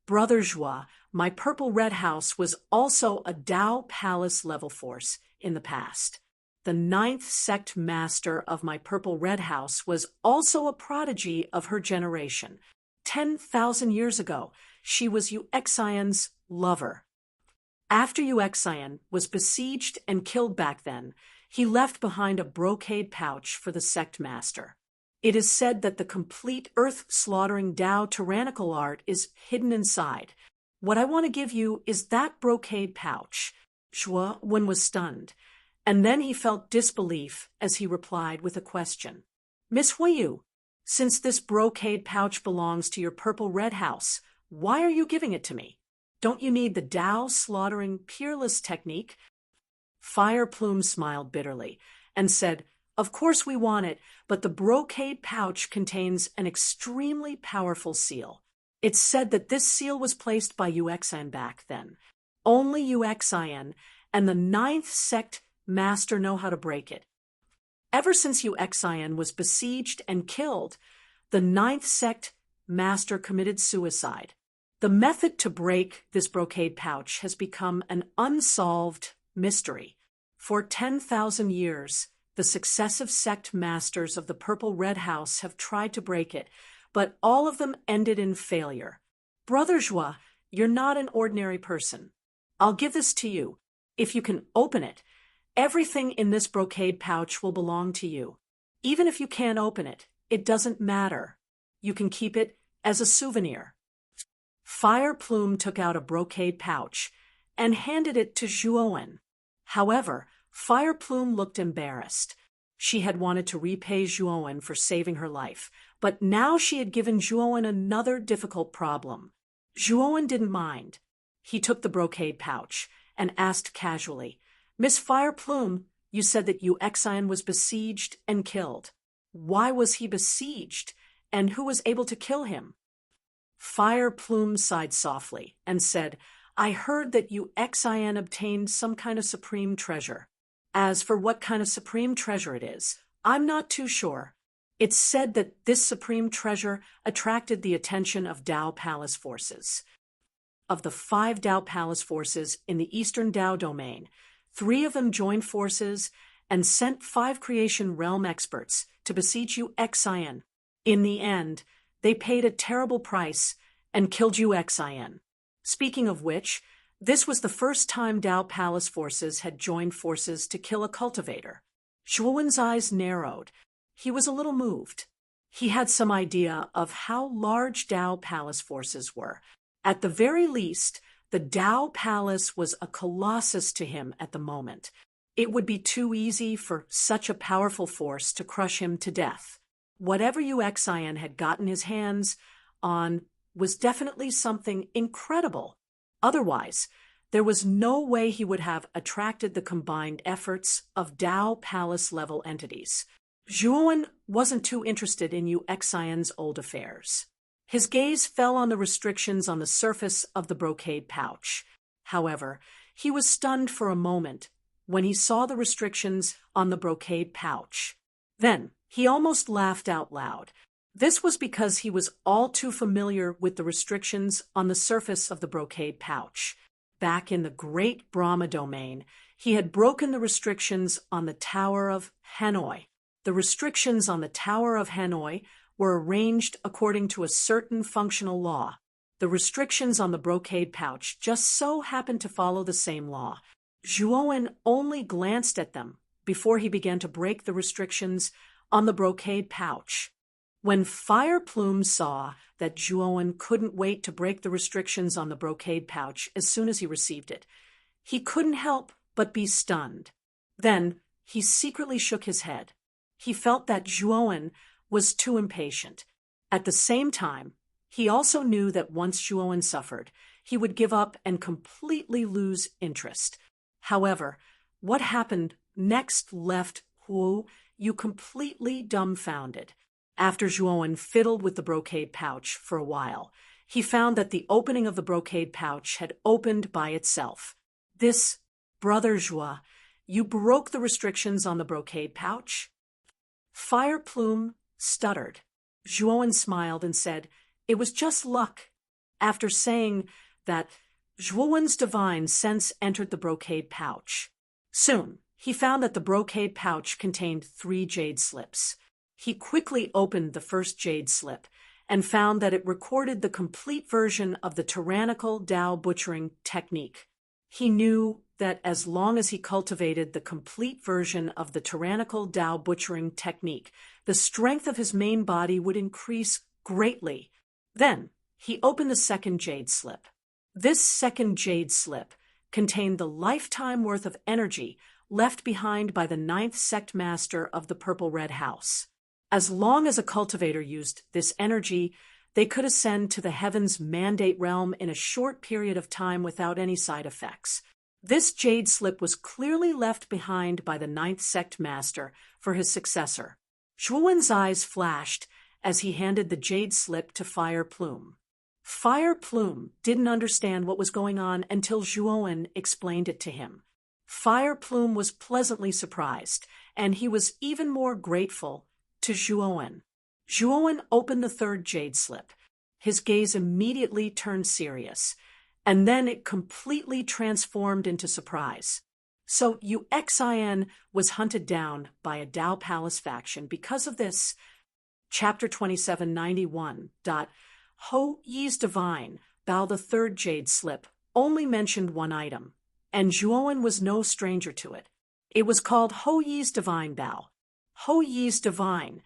Brother Zhua, my Purple Red House was also a Tao Palace level force in the past. The 9th sect master of my Purple Red House was also a prodigy of her generation. 10,000 years ago, she was Uxian's lover. After Uxian was besieged and killed back then, he left behind a brocade pouch for the sect master. It is said that the complete earth-slaughtering Tao tyrannical art is hidden inside. What I want to give you is that brocade pouch." Zhuowen was stunned, and then he felt disbelief as he replied with a question. "Miss Huiyu, since this brocade pouch belongs to your Purple Red House, why are you giving it to me? Don't you need the Tao slaughtering peerless technique?" Fire Plume smiled bitterly and said, "Of course we want it, but the brocade pouch contains an extremely powerful seal. It's said that this seal was placed by Uxian back then. Only Uxian and the 9th sect master know how to break it. Ever since Uxian was besieged and killed, The ninth sect master committed suicide. The method to break this brocade pouch has become an unsolved mystery. For 10,000 years, the successive sect masters of the Purple Red House have tried to break it, but all of them ended in failure. Brother Joie, you're not an ordinary person. I'll give this to you. If you can open it, everything in this brocade pouch will belong to you. Even if you can't open it, it doesn't matter. You can keep it as a souvenir. Fire Plume took out a brocade pouch and handed it to Juoen. However, Fire Plume looked embarrassed. She had wanted to repay Juoen for saving her life, but now she had given Juoen another difficult problem. Juoen didn't mind. He took the brocade pouch and asked casually, "Miss Fire Plume, you said that Uxian was besieged and killed. Why was he besieged, and who was able to kill him?" Fire Plume sighed softly and said, "I heard that Uxian obtained some kind of supreme treasure. As for what kind of supreme treasure it is, I'm not too sure. It's said that this supreme treasure attracted the attention of Dao Palace forces. Of the 5 Dao Palace forces in the Eastern Dao domain, 3 of them joined forces and sent 5 Creation Realm experts to besiege Uxian. In the end, they paid a terrible price and killed Uxian. Speaking of which, this was the first time Dao Palace forces had joined forces to kill a cultivator." Juoen's eyes narrowed. He was a little moved. He had some idea of how large Dao Palace forces were. At the very least, the Dao Palace was a colossus to him at the moment. It would be too easy for such a powerful force to crush him to death. Whatever Uxian had gotten his hands on was definitely something incredible. Otherwise, there was no way he would have attracted the combined efforts of Dao Palace-level entities. Juoen wasn't too interested in Uxian's old affairs. His gaze fell on the restrictions on the surface of the brocade pouch. However, he was stunned for a moment when he saw the restrictions on the brocade pouch. Then, he almost laughed out loud. This was because he was all too familiar with the restrictions on the surface of the brocade pouch. Back in the Great Brahma domain, he had broken the restrictions on the Tower of Hanoi. The restrictions on the Tower of Hanoi were arranged according to a certain functional law. The restrictions on the brocade pouch just so happened to follow the same law. Juoen only glanced at them before he began to break the restrictions on the brocade pouch. When Fire Plume saw that Juoen couldn't wait to break the restrictions on the brocade pouch as soon as he received it, he couldn't help but be stunned. Then he secretly shook his head. He felt that Juoen was too impatient. At the same time, he also knew that once Juoen suffered, he would give up and completely lose interest. However, what happened next left Hu Yu completely dumbfounded. After Juoen fiddled with the brocade pouch for a while, he found that the opening of the brocade pouch had opened by itself. "This, Brother Joie, you broke the restrictions on the brocade pouch?" Fire Plume stuttered. Juoen smiled and said, "It was just luck." After saying that, Juoen's divine sense entered the brocade pouch. Soon, he found that the brocade pouch contained 3 jade slips. He quickly opened the first jade slip and found that it recorded the complete version of the tyrannical Dao butchering technique. He knew that as long as he cultivated the complete version of the tyrannical Dao butchering technique, the strength of his main body would increase greatly. Then, he opened the second jade slip. This second jade slip contained the lifetime worth of energy left behind by the 9th sect master of the Purple Red House. As long as a cultivator used this energy, they could ascend to the heavens mandate realm in a short period of time without any side effects. This jade slip was clearly left behind by the 9th sect master for his successor. Juoen's eyes flashed as he handed the jade slip to Fire Plume. Fire Plume didn't understand what was going on until Juoen explained it to him. Fire Plume was pleasantly surprised, and he was even more grateful to Juoen. Zhuowen opened the third jade slip. His gaze immediately turned serious, and then it completely transformed into surprise. So Uxin was hunted down by a Dao Palace faction because of this. Chapter 2791. Ho Yi's divine Bao, the third jade slip, only mentioned one item, and Zhuowen was no stranger to it. It was called Ho Yi's divine Bao. Ho Yi's divine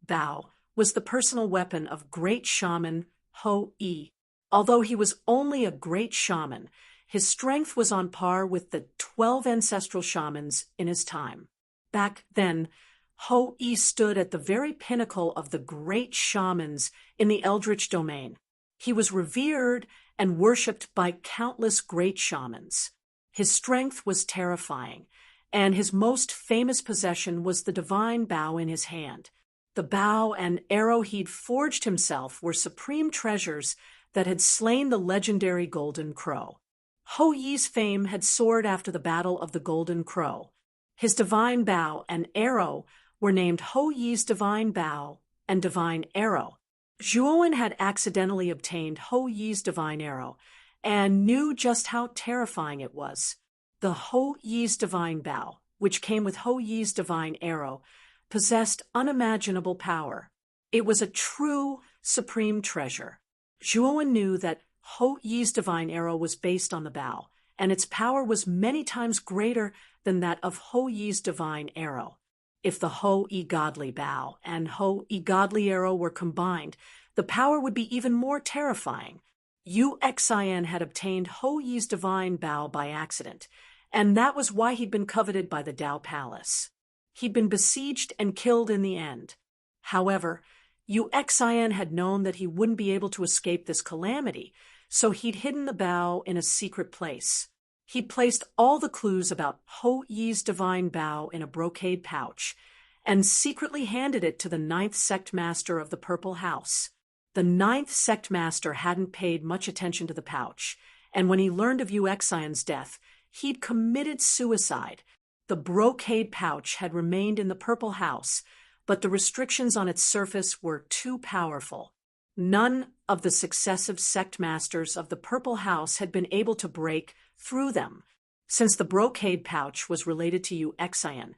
Bao was the personal weapon of great shaman Ho Yi. Although he was only a great shaman, his strength was on par with the 12 ancestral shamans in his time. Back then, Ho Yi stood at the very pinnacle of the great shamans in the Eldritch domain. He was revered and worshipped by countless great shamans. His strength was terrifying, and his most famous possession was the divine Bao in his hand. The bow and arrow he'd forged himself were supreme treasures that had slain the legendary Golden Crow. Ho Yi's fame had soared after the Battle of the Golden Crow. His divine bow and arrow were named Ho Yi's divine bow and divine arrow. Zhuowen had accidentally obtained Ho Yi's divine arrow and knew just how terrifying it was. The Ho Yi's divine bow, which came with Ho Yi's divine arrow, possessed unimaginable power. It was a true supreme treasure. Zhuowen knew that Ho Yi's divine arrow was based on the bow, and its power was many times greater than that of Ho Yi's divine arrow. If the Ho Yi godly bow and Ho Yi godly arrow were combined, the power would be even more terrifying. Uxin had obtained Ho Yi's divine bow by accident, and that was why he'd been coveted by the Dao Palace. He'd been besieged and killed in the end. However, Uxin had known that he wouldn't be able to escape this calamity, so he'd hidden the bow in a secret place. He'd placed all the clues about Ho Yi's divine bow in a brocade pouch and secretly handed it to the 9th sect master of the Purple House. The 9th sect master hadn't paid much attention to the pouch, and when he learned of Uxin's death, he'd committed suicide. The brocade pouch had remained in the Purple House, but the restrictions on its surface were too powerful. None of the successive sect masters of the Purple House had been able to break through them. Since the brocade pouch was related to Uxin,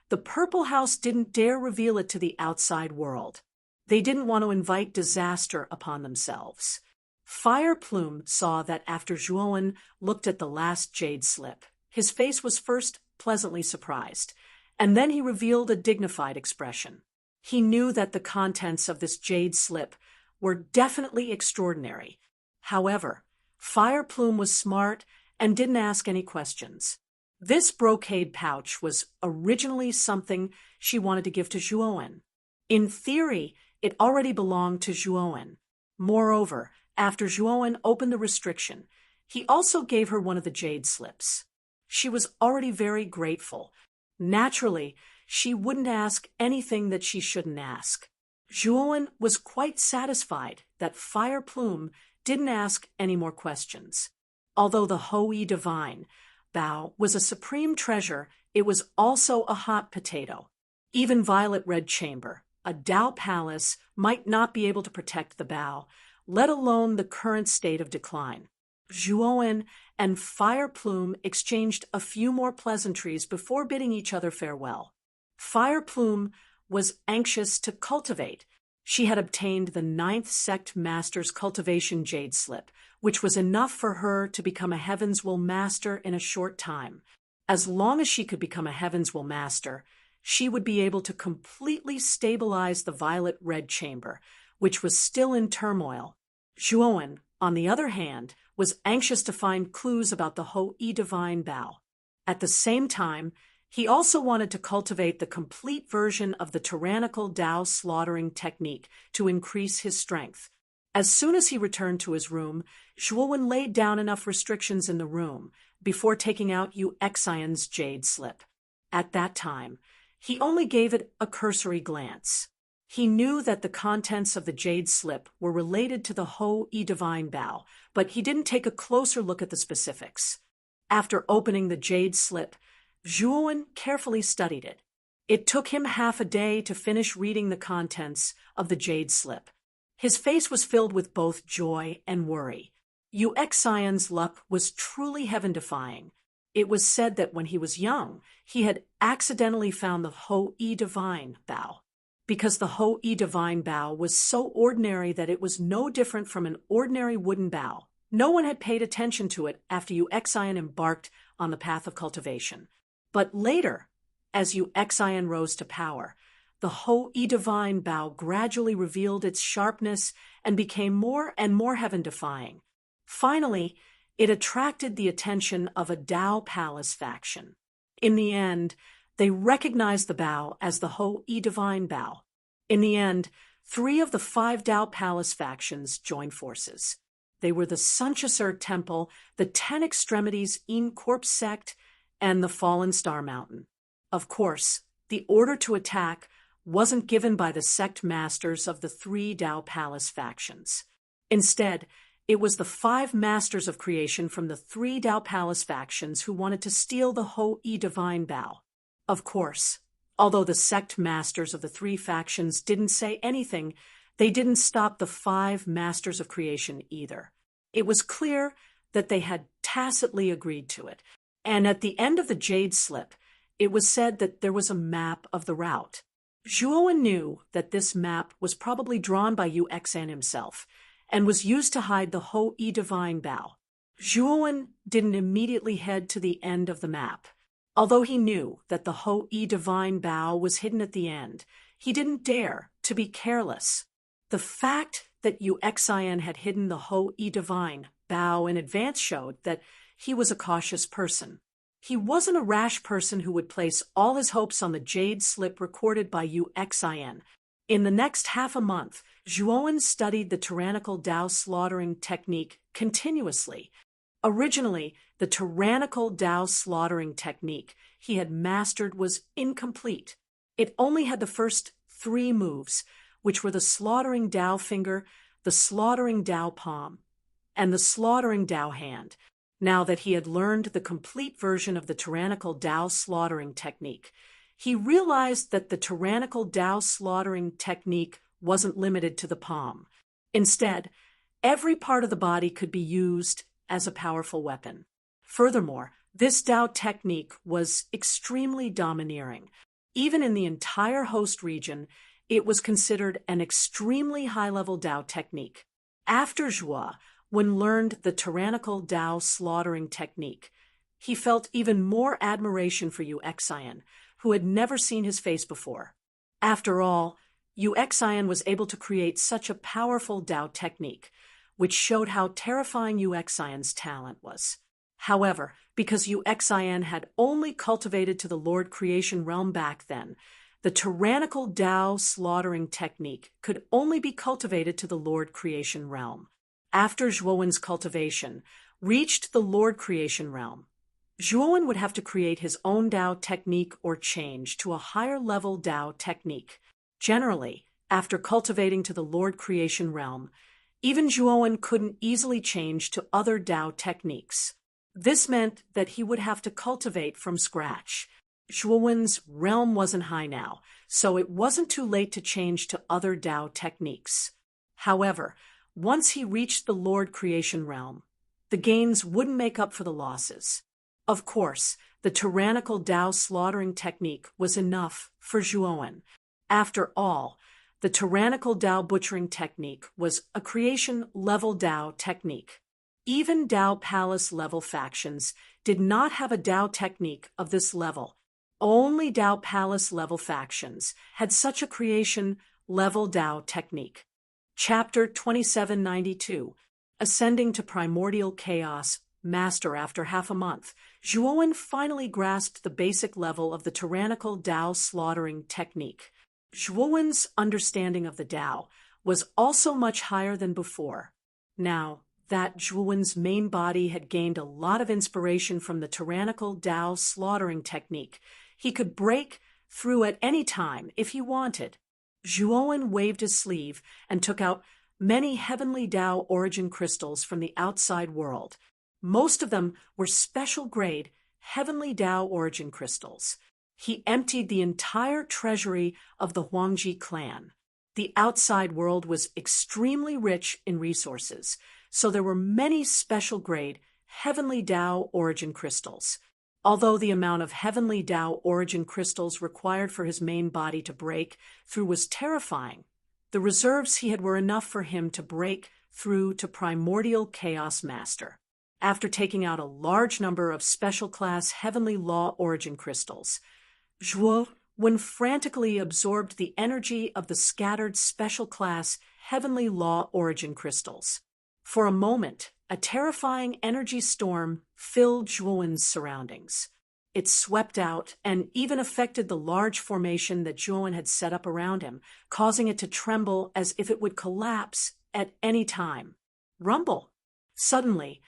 the Purple House didn't dare reveal it to the outside world. They didn't want to invite disaster upon themselves. Fire Plume saw that after Zhuowen looked at the last jade slip, his face was first pleasantly surprised, and then he revealed a dignified expression. He knew that the contents of this jade slip were definitely extraordinary. However, Fire Plume was smart and didn't ask any questions. This brocade pouch was originally something she wanted to give to Zhuowen. In theory, it already belonged to Zhuowen. Moreover, after Zhuowen opened the restriction, he also gave her one of the jade slips. She was already very grateful. Naturally, she wouldn't ask anything that she shouldn't ask. Zhuowen was quite satisfied that Fire Plume didn't ask any more questions. Although the Ho Yi divine Bao was a supreme treasure, it was also a hot potato. Even Violet Red Chamber, a Dao Palace, might not be able to protect the Bao, let alone the current state of decline. Zhuowen and Fire Plume exchanged a few more pleasantries before bidding each other farewell. Fire Plume was anxious to cultivate. She had obtained the 9th sect master's cultivation jade slip, which was enough for her to become a Heaven's Will master in a short time. As long as she could become a Heaven's Will master, she would be able to completely stabilize the Violet Red Chamber, which was still in turmoil. Zhuowen, on the other hand, was anxious to find clues about the Ho Yi divine Bao. At the same time, he also wanted to cultivate the complete version of the tyrannical Dao slaughtering technique to increase his strength. As soon as he returned to his room, Zhuowen laid down enough restrictions in the room before taking out Uxin's jade slip. At that time, he only gave it a cursory glance. He knew that the contents of the jade slip were related to the Ho Yi divine Bao, but he didn't take a closer look at the specifics. After opening the jade slip, Zhuowen carefully studied it. It took him half a day to finish reading the contents of the jade slip. His face was filled with both joy and worry. Yu Xian's luck was truly heaven-defying. It was said that when he was young, he had accidentally found the Hou-Yi Divine Bow. Because the Hou-Yi Divine Bow was so ordinary that it was no different from an ordinary wooden bow, no one had paid attention to it after Yu Xian embarked on the path of cultivation. But later, as Yu Xian rose to power, the Hou-Yi Divine Bow gradually revealed its sharpness and became more and more heaven-defying. Finally, it attracted the attention of a Dao Palace faction. In the end, they recognized the bow as the Hou-Yi Divine Bow. In the end, 3 of the 5 Dao Palace factions joined forces. They were the Sunchasur Temple, the 10 Extremities In Corp sect, and the Fallen Star Mountain. Of course, the order to attack wasn't given by the sect masters of the 3 Dao Palace factions. Instead, it was the 5 masters of creation from the 3 Dao Palace factions who wanted to steal the Hou-Yi Divine Bow. Of course, although the sect masters of the 3 factions didn't say anything, they didn't stop the 5 masters of creation either. It was clear that they had tacitly agreed to it, and at the end of the jade slip, it was said that there was a map of the route. Zhuo knew that this map was probably drawn by Yu Xian himself, and was used to hide the Hou-Yi Divine Bow. Zhuo didn't immediately head to the end of the map. Although he knew that the Hou-Yi Divine Bow was hidden at the end, he didn't dare to be careless. The fact that Yu Xian had hidden the Hou-Yi Divine Bow in advance showed that he was a cautious person. He wasn't a rash person who would place all his hopes on the jade slip recorded by Yu Xian. In the next half a month, Zhuo studied the tyrannical Dao slaughtering technique continuously. Originally, the tyrannical Dao slaughtering technique he had mastered was incomplete. It only had the first 3 moves, which were the slaughtering Dao finger, the slaughtering Dao palm, and the slaughtering Dao hand. Now that he had learned the complete version of the tyrannical Dao slaughtering technique, he realized that the tyrannical Dao slaughtering technique wasn't limited to the palm. Instead, every part of the body could be used as a powerful weapon. Furthermore, this Dao technique was extremely domineering. Even in the entire host region, it was considered an extremely high-level Dao technique. After Zhuo learned the tyrannical Dao slaughtering technique, he felt even more admiration for Yu Xian, who had never seen his face before. After all, Yu Xian was able to create such a powerful Dao technique, which showed how terrifying Yu Xian's talent was. However, because Yu Xian had only cultivated to the Lord Creation realm back then, the tyrannical Dao slaughtering technique could only be cultivated to the Lord Creation realm. After Zhuowen's cultivation reached the Lord Creation realm, Zhuowen would have to create his own Dao technique or change to a higher level Dao technique. Generally, after cultivating to the Lord Creation realm, even Zhuowen couldn't easily change to other Dao techniques. This meant that he would have to cultivate from scratch. Zhuowen's realm wasn't high now, so it wasn't too late to change to other Dao techniques. However, once he reached the Lord Creation realm, the gains wouldn't make up for the losses. Of course, the tyrannical Dao slaughtering technique was enough for Zhuowen. After all, the tyrannical Dao butchering technique was a creation-level Dao technique. Even Dao Palace-level factions did not have a Dao technique of this level. Only Dao Palace-level factions had such a creation-level Dao technique. Chapter 2792, Ascending to Primordial Chaos Master. After half a month, Zhuowen finally grasped the basic level of the tyrannical Dao slaughtering technique. Zhuowen's understanding of the Dao was also much higher than before. Now that Zhuowen's main body had gained a lot of inspiration from the tyrannical Dao slaughtering technique, he could break through at any time if he wanted. Zhuowen waved his sleeve and took out many heavenly Dao origin crystals from the outside world. Most of them were special-grade heavenly Dao origin crystals. he emptied the entire treasury of the Huangji clan. The outside world was extremely rich in resources, so there were many special-grade Heavenly Tao origin crystals. Although the amount of Heavenly Tao origin crystals required for his main body to break through was terrifying, the reserves he had were enough for him to break through to Primordial Chaos Master. After taking out a large number of special-class Heavenly Law origin crystals, Zhuo frantically absorbed the energy of the scattered special-class Heavenly Law origin crystals. For a moment, a terrifying energy storm filled Zhuowen's surroundings. It swept out and even affected the large formation that Zhuowen had set up around him, causing it to tremble as if it would collapse at any time. Rumble! Suddenly,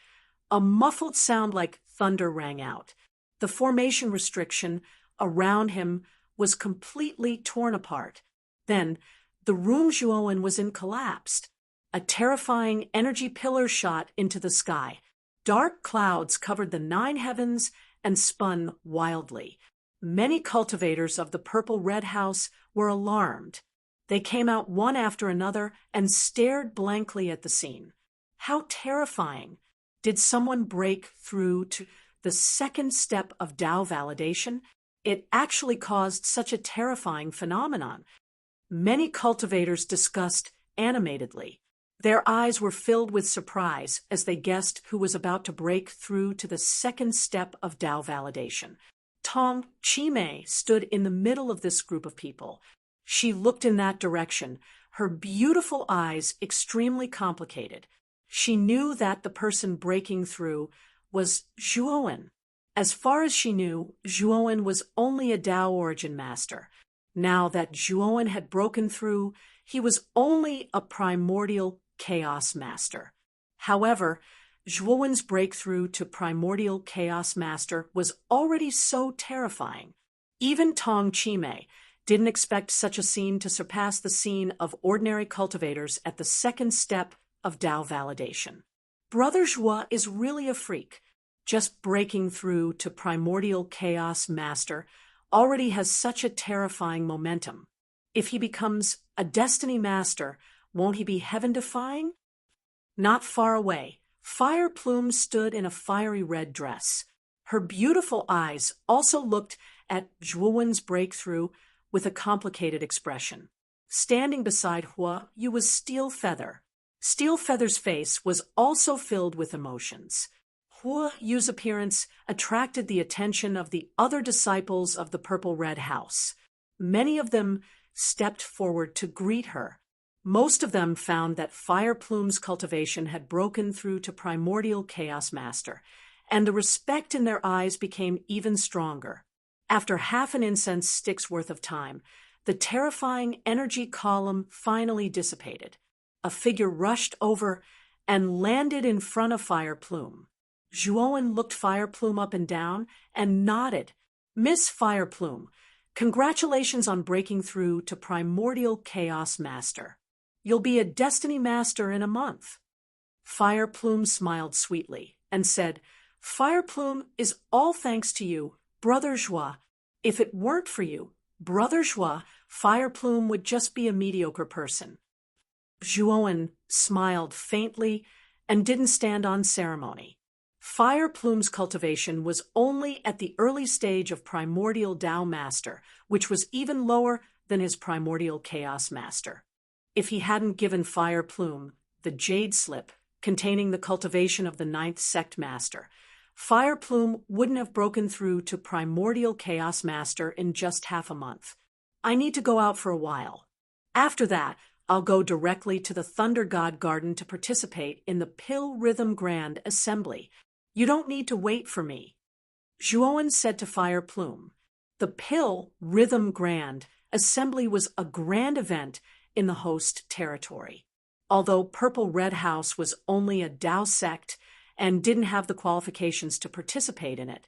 a muffled sound like thunder rang out. The formation restriction around him was completely torn apart. Then, the room Zhuowen was in collapsed. A terrifying energy pillar shot into the sky. Dark clouds covered the 9 heavens and spun wildly. Many cultivators of the Purple Red House were alarmed. They came out one after another and stared blankly at the scene. How terrifying! Did someone break through to the second step of Tao validation? It actually caused such a terrifying phenomenon. Many cultivators discussed animatedly. Their eyes were filled with surprise as they guessed who was about to break through to the second step of Tao validation. Tong Chimei stood in the middle of this group of people. She looked in that direction, her beautiful eyes extremely complicated. She knew that the person breaking through was Zhuowen. As far as she knew, Zhuowen was only a Tao origin master. Now that Zhuowen had broken through, he was only a primordial chaos master. However, Zhuowen's breakthrough to primordial chaos master was already so terrifying. Even Tong Chimei didn't expect such a scene to surpass the scene of ordinary cultivators at the second step of Tao validation. Brother Zhuo is really a freak. Just breaking through to primordial chaos master already has such a terrifying momentum. If he becomes a destiny master, won't he be heaven-defying? Not far away, Fire Plume stood in a fiery red dress. Her beautiful eyes also looked at Zhuowen's breakthrough with a complicated expression. Standing beside Hua Yu was Steel Feather. Steel Feather's face was also filled with emotions. Hua Yu's appearance attracted the attention of the other disciples of the Purple Red House. Many of them stepped forward to greet her. Most of them found that Fire Plume's cultivation had broken through to Primordial Chaos Master, and the respect in their eyes became even stronger. After half an incense stick's worth of time, the terrifying energy column finally dissipated. A figure rushed over and landed in front of Fire Plume. Zhuowen looked Fire Plume up and down and nodded. "Miss Fire Plume, congratulations on breaking through to Primordial Chaos Master. You'll be a Destiny Master in a month." Fire Plume smiled sweetly and said, "Fire Plume is all thanks to you, Brother Zhuo. If it weren't for you, Brother Zhuo, Fire Plume would just be a mediocre person." Zhuowen smiled faintly and didn't stand on ceremony. Fire Plume's cultivation was only at the early stage of Primordial Tao Master, which was even lower than his Primordial Chaos Master. If he hadn't given Fire Plume the Jade Slip containing the cultivation of the 9th Sect Master, Fire Plume wouldn't have broken through to Primordial Chaos Master in just half a month. "I need to go out for a while. After that, I'll go directly to the Thunder God Garden to participate in the Pill Rhythm Grand Assembly. You don't need to wait for me." Zhuowen said to Fire Plume. The Pill Rhythm Grand Assembly was a grand event in the host territory. Although Purple Red House was only a Tao sect and didn't have the qualifications to participate in it,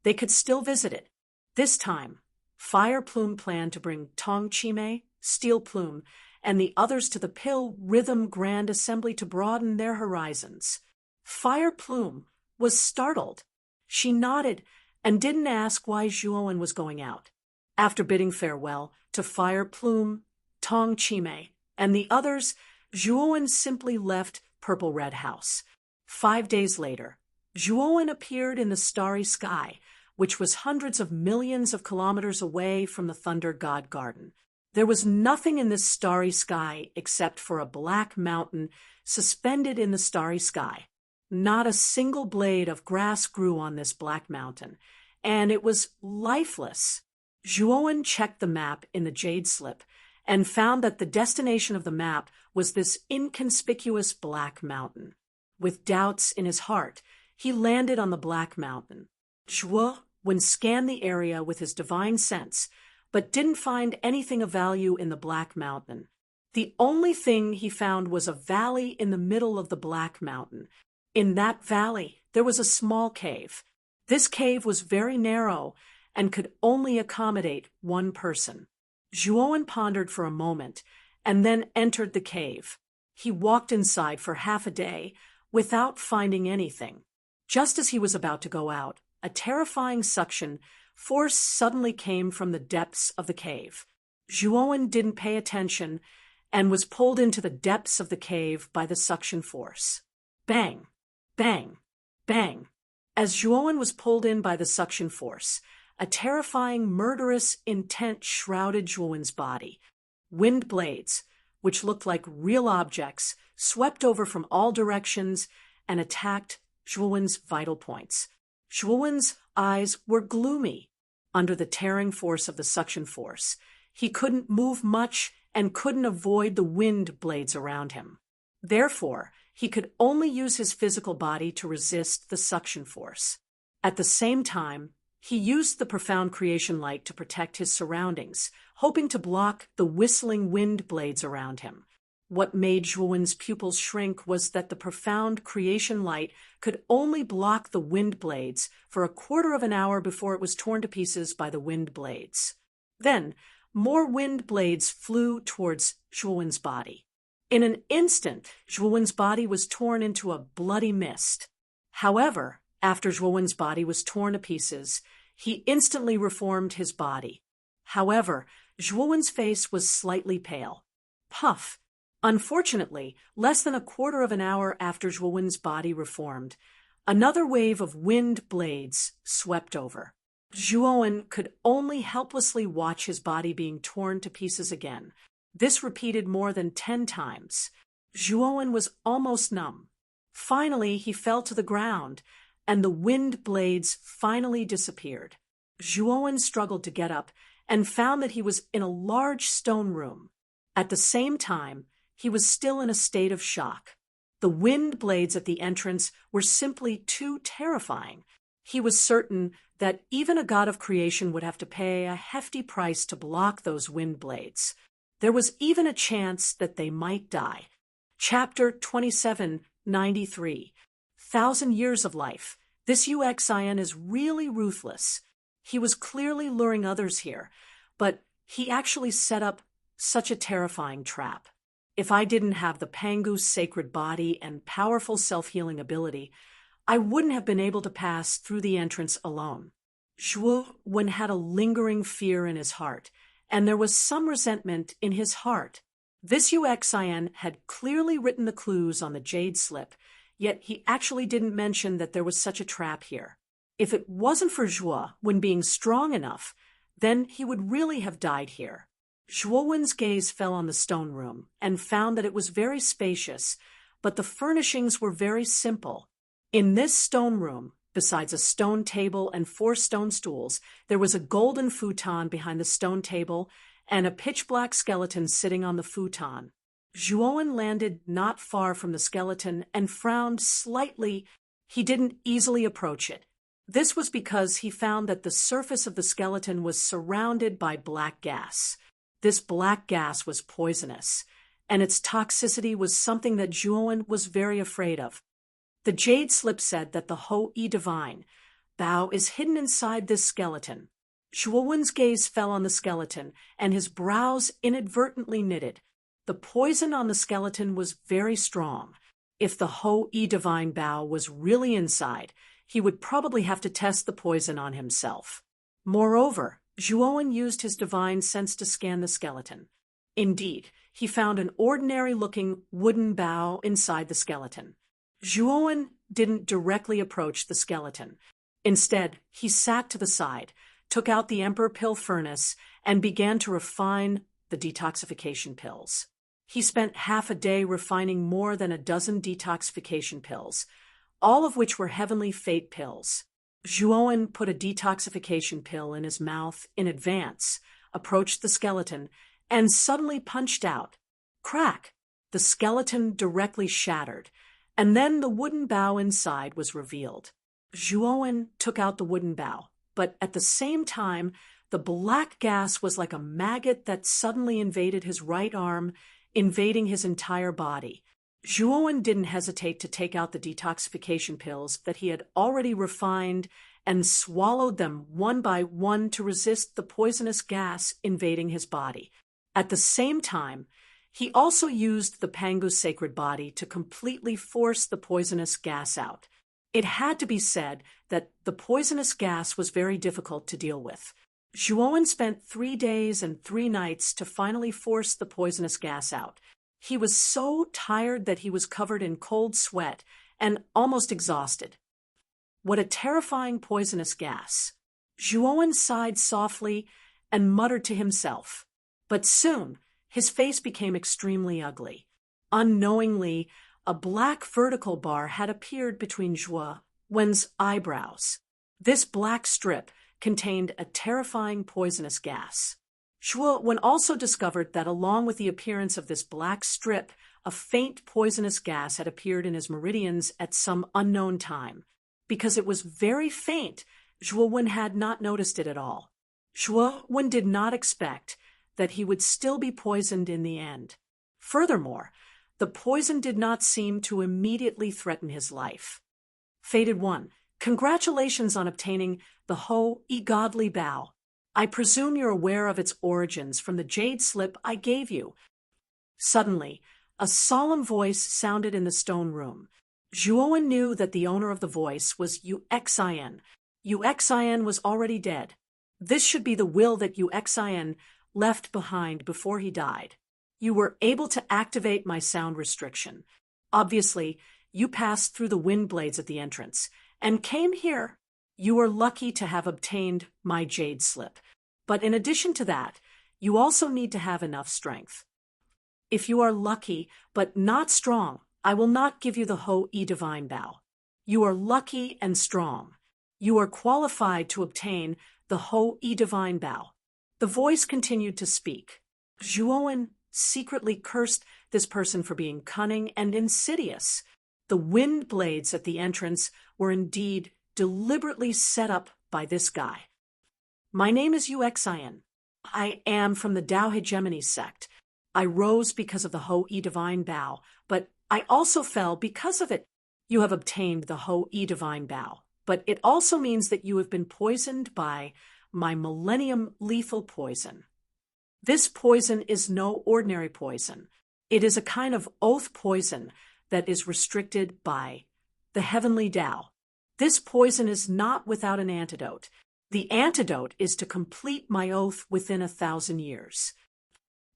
they could still visit it. This time, Fire Plume planned to bring Tong Chimei, Steel Plume, and the others to the Pill Rhythm Grand Assembly to broaden their horizons. Fire Plume was startled. She nodded and didn't ask why Zhuowen was going out. After bidding farewell to Fire Plume, Tong Chime, and the others, Zhuowen simply left Purple Red House. 5 days later, Zhuowen appeared in the starry sky, which was hundreds of millions of kilometers away from the Thunder God Garden. There was nothing in this starry sky except for a black mountain suspended in the starry sky. Not a single blade of grass grew on this black mountain, and it was lifeless. Zhuowen checked the map in the jade slip and found that the destination of the map was this inconspicuous black mountain. With doubts in his heart, he landed on the black mountain. Zhuowen scanned the area with his divine sense, but didn't find anything of value in the black mountain. The only thing he found was a valley in the middle of the black mountain. In that valley, there was a small cave. This cave was very narrow and could only accommodate one person. Zhuowen pondered for a moment and then entered the cave. He walked inside for half a day without finding anything. Just as he was about to go out, a terrifying suction force suddenly came from the depths of the cave. Zhuowen didn't pay attention and was pulled into the depths of the cave by the suction force. Bang! Bang! Bang! As Zhuowen was pulled in by the suction force, a terrifying, murderous intent shrouded Zhuowen's body. Wind blades, which looked like real objects, swept over from all directions and attacked Zhuowen's vital points. Zhuowen's eyes were gloomy under the tearing force of the suction force. He couldn't move much and couldn't avoid the wind blades around him. Therefore, he could only use his physical body to resist the suction force. At the same time, he used the profound creation light to protect his surroundings, hoping to block the whistling wind blades around him. What made Zhuowen's pupils shrink was that the profound creation light could only block the wind blades for a quarter of an hour before it was torn to pieces by the wind blades. Then, more wind blades flew towards Zhuowen's body. In an instant, Zhuowen's body was torn into a bloody mist. However, after Zhuowen's body was torn to pieces, he instantly reformed his body. However, Zhuowen's face was slightly pale. Puff! Unfortunately, less than a quarter of an hour after Zhuowen's body reformed, another wave of wind blades swept over. Zhuowen could only helplessly watch his body being torn to pieces again. This repeated more than 10 times. Zhuowen was almost numb. Finally, he fell to the ground, and the wind blades finally disappeared. Zhuowen struggled to get up and found that he was in a large stone room. At the same time, he was still in a state of shock. The wind blades at the entrance were simply too terrifying. He was certain that even a god of creation would have to pay a hefty price to block those wind blades. There was even a chance that they might die. Chapter 2793. 1,000 Years of Life. This UXIN is really ruthless. He was clearly luring others here, but he actually set up such a terrifying trap. If I didn't have the Pangu's sacred body and powerful self-healing ability, I wouldn't have been able to pass through the entrance alone. Zhuowen had a lingering fear in his heart, and there was some resentment in his heart. This UXIN had clearly written the clues on the jade slip, yet he actually didn't mention that there was such a trap here. If it wasn't for Zhuowen being strong enough, then he would really have died here. Zhuowen's gaze fell on the stone room and found that it was very spacious, but the furnishings were very simple. In this stone room, besides a stone table and 4 stone stools, there was a golden futon behind the stone table and a pitch-black skeleton sitting on the futon. Zhuowen landed not far from the skeleton and frowned slightly. He didn't easily approach it. This was because he found that the surface of the skeleton was surrounded by black gas. This black gas was poisonous, and its toxicity was something that Zhuowen was very afraid of. The jade slip said that the Ho-E divine Bao is hidden inside this skeleton. Zhuowen's gaze fell on the skeleton, and his brows inadvertently knitted. The poison on the skeleton was very strong. If the Ho-E divine Bao was really inside, he would probably have to test the poison on himself. Moreover, Zhuowen used his divine sense to scan the skeleton. Indeed, he found an ordinary-looking wooden bow inside the skeleton. Zhuowen didn't directly approach the skeleton. Instead, he sat to the side, took out the emperor pill furnace, and began to refine the detoxification pills. He spent half a day refining more than a dozen detoxification pills, all of which were heavenly fate pills. Zhuowen put a detoxification pill in his mouth in advance, approached the skeleton, and suddenly punched out. Crack! The skeleton directly shattered, and then the wooden bow inside was revealed. Zhuowen took out the wooden bow, but at the same time, the black gas was like a maggot that suddenly invaded his right arm, invading his entire body. Zhuowen didn't hesitate to take out the detoxification pills that he had already refined and swallowed them one by one to resist the poisonous gas invading his body. At the same time, he also used the Pangu's sacred body to completely force the poisonous gas out. It had to be said that the poisonous gas was very difficult to deal with. Zhuowen spent 3 days and 3 nights to finally force the poisonous gas out. He was so tired that he was covered in cold sweat and almost exhausted. What a terrifying poisonous gas! Zhuowen sighed softly and muttered to himself. But soon, his face became extremely ugly. Unknowingly, a black vertical bar had appeared between Zhuowen's eyebrows. This black strip contained a terrifying poisonous gas. Zhuowen also discovered that along with the appearance of this black strip, a faint poisonous gas had appeared in his meridians at some unknown time. Because it was very faint, Zhuowen had not noticed it at all. Zhuowen did not expect that he would still be poisoned in the end. Furthermore, the poison did not seem to immediately threaten his life. Fated One, congratulations on obtaining the Ho-E Godly Bow. I presume you're aware of its origins from the jade slip I gave you. Suddenly, a solemn voice sounded in the stone room. Zhuowen knew that the owner of the voice was Uxian. Uxian was already dead. This should be the will that Uxian left behind before he died. You were able to activate my sound restriction. Obviously, you passed through the wind blades at the entrance and came here. You are lucky to have obtained my jade slip. But in addition to that, you also need to have enough strength. If you are lucky but not strong, I will not give you the Ho-E Divine Bow. You are lucky and strong. You are qualified to obtain the Ho-E Divine Bow. The voice continued to speak. Zhuowen secretly cursed this person for being cunning and insidious. The wind blades at the entrance were indeed deliberately set up by this guy. My name is Uxian. I am from the Tao Hegemony sect. I rose because of the Ho-E Divine Bow, but I also fell because of it. You have obtained the Ho-E Divine Bow, but it also means that you have been poisoned by my Millennium Lethal Poison. This poison is no ordinary poison. It is a kind of oath poison that is restricted by the Heavenly Tao. This poison is not without an antidote. The antidote is to complete my oath within 1,000 years.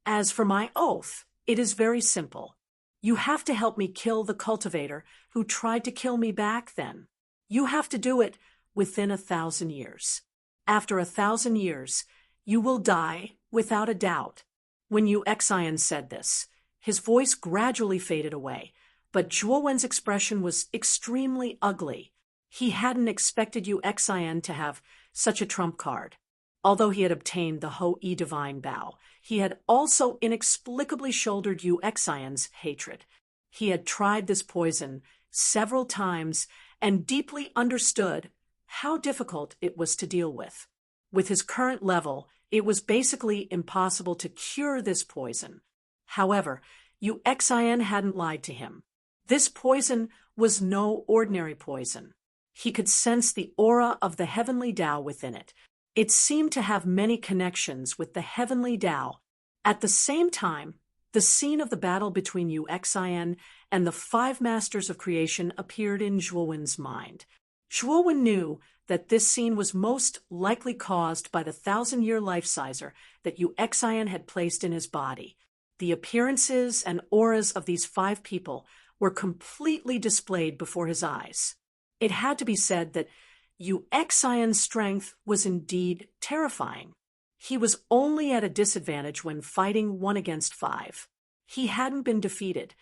As for my oath, it is very simple. You have to help me kill the cultivator who tried to kill me back then. You have to do it within 1,000 years. After 1,000 years, you will die without a doubt. When Uxian said this, his voice gradually faded away, but Zhuowen's expression was extremely ugly. He hadn't expected Uxian to have such a trump card. Although he had obtained the Ho-E Divine Bow, he had also inexplicably shouldered Uxian's hatred. He had tried this poison several times and deeply understood how difficult it was to deal with. With his current level, it was basically impossible to cure this poison. However, Uxian hadn't lied to him. This poison was no ordinary poison. He could sense the aura of the Heavenly Tao within it. It seemed to have many connections with the Heavenly Tao. At the same time, the scene of the battle between Uxian and the 5 Masters of Creation appeared in Zhuowen's mind. Zhuowen knew that this scene was most likely caused by the 1,000-year life sizer that Uxian had placed in his body. The appearances and auras of these 5 people were completely displayed before his eyes. It had to be said that Uxian's strength was indeed terrifying. He was only at a disadvantage when fighting 1 against 5. He hadn't been defeated.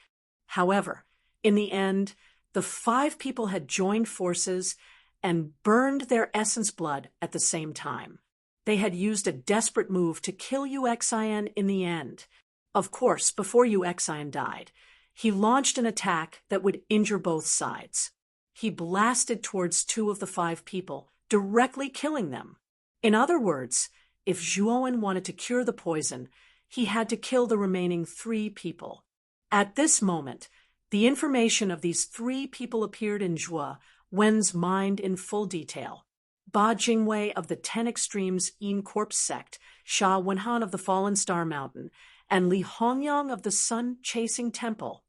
However, in the end, the 5 people had joined forces and burned their essence blood at the same time. They had used a desperate move to kill Uxian in the end. Of course, before Uxian died, he launched an attack that would injure both sides. He blasted towards 2 of the 5 people, directly killing them. In other words, if Zhuowen wanted to cure the poison, he had to kill the remaining 3 people. At this moment, the information of these 3 people appeared in Zhuo Wen's mind in full detail. Ba Jingwei of the 10 Extremes Yin Corpse sect, Sha Wenhan of the Fallen Star Mountain, and Li Hongyang of the Sun-Chasing Temple.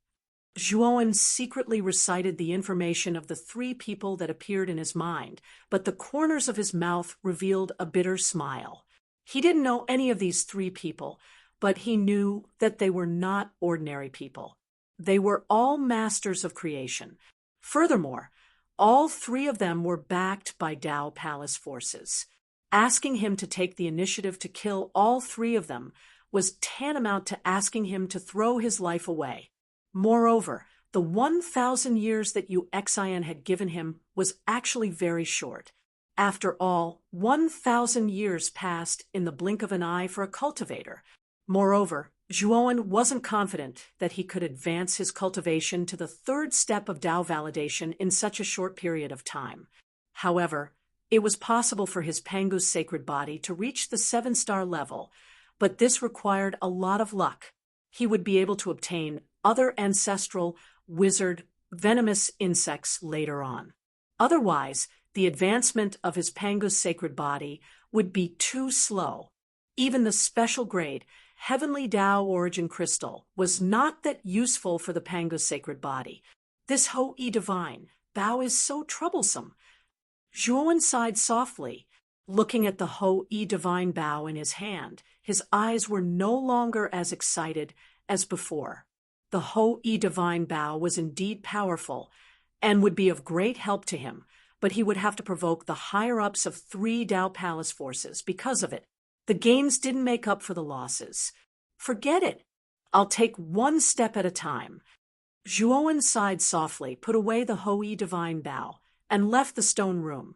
Zhuowen secretly recited the information of the 3 people that appeared in his mind, but the corners of his mouth revealed a bitter smile. He didn't know any of these 3 people, but he knew that they were not ordinary people. They were all masters of creation. Furthermore, all 3 of them were backed by Dao Palace forces. Asking him to take the initiative to kill all 3 of them was tantamount to asking him to throw his life away. Moreover, the 1,000 years that Uxian had given him was actually very short. After all, 1,000 years passed in the blink of an eye for a cultivator. Moreover, Zhuowen wasn't confident that he could advance his cultivation to the 3rd step of Dao validation in such a short period of time. However, it was possible for his Pangu's sacred body to reach the 7-star level, but this required a lot of luck. He would be able to obtain other ancestral, wizard, venomous insects later on. Otherwise, the advancement of his Pangu's sacred body would be too slow. Even the special grade, Heavenly Dao Origin Crystal, was not that useful for the Pangu's sacred body. This Ho-E Divine Bao is so troublesome. Zhuowen sighed softly. Looking at the Ho-E Divine Bao in his hand, his eyes were no longer as excited as before. The Ho-E Divine Bao was indeed powerful and would be of great help to him, but he would have to provoke the higher-ups of 3 Dao Palace forces because of it. The gains didn't make up for the losses. Forget it. I'll take 1 step at a time. Zhuowen sighed softly, put away the Ho-E Divine Bao, and left the stone room.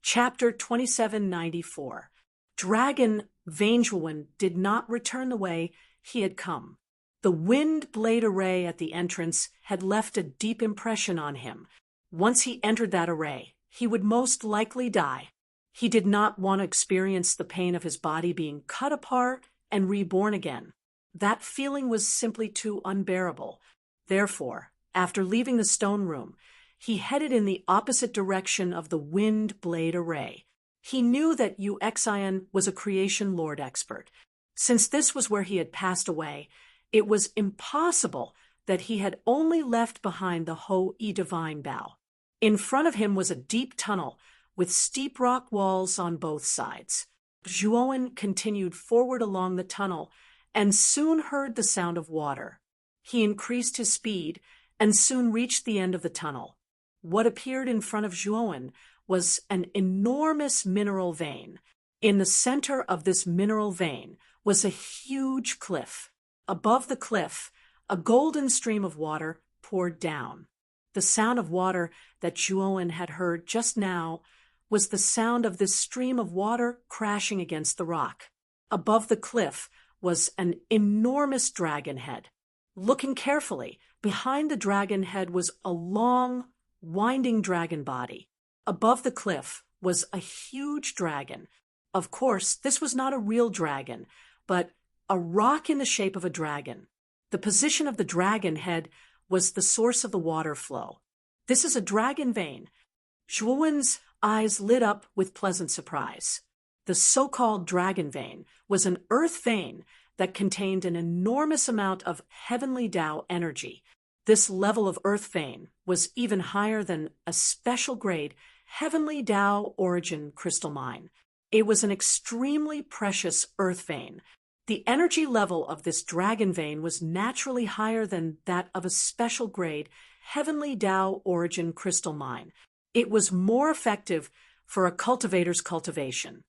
Chapter 2794. Dragon Vangewin did not return the way he had come. The wind blade array at the entrance had left a deep impression on him. Once he entered that array, he would most likely die. He did not want to experience the pain of his body being cut apart and reborn again. That feeling was simply too unbearable. Therefore, after leaving the stone room, he headed in the opposite direction of the wind blade array. He knew that Uxian was a creation lord expert. Since this was where he had passed away, it was impossible that he had only left behind the Ho-E Divine Bao. In front of him was a deep tunnel with steep rock walls on both sides. Zhuowen continued forward along the tunnel and soon heard the sound of water. He increased his speed and soon reached the end of the tunnel. What appeared in front of Zhuowen was an enormous mineral vein. In the center of this mineral vein was a huge cliff. Above the cliff, a golden stream of water poured down. The sound of water that Zhuowen had heard just now was the sound of this stream of water crashing against the rock. Above the cliff was an enormous dragon head. Looking carefully, behind the dragon head was a long, winding dragon body. Above the cliff was a huge dragon. Of course, this was not a real dragon, but a rock in the shape of a dragon. The position of the dragon head was the source of the water flow. This is a dragon vein. Zhuowen's eyes lit up with pleasant surprise. The so-called dragon vein was an earth vein that contained an enormous amount of heavenly Dao energy. This level of earth vein was even higher than a special grade Heavenly Tao Origin Crystal Mine. It was an extremely precious earth vein. The energy level of this dragon vein was naturally higher than that of a special grade Heavenly Tao Origin Crystal Mine. It was more effective for a cultivator's cultivation.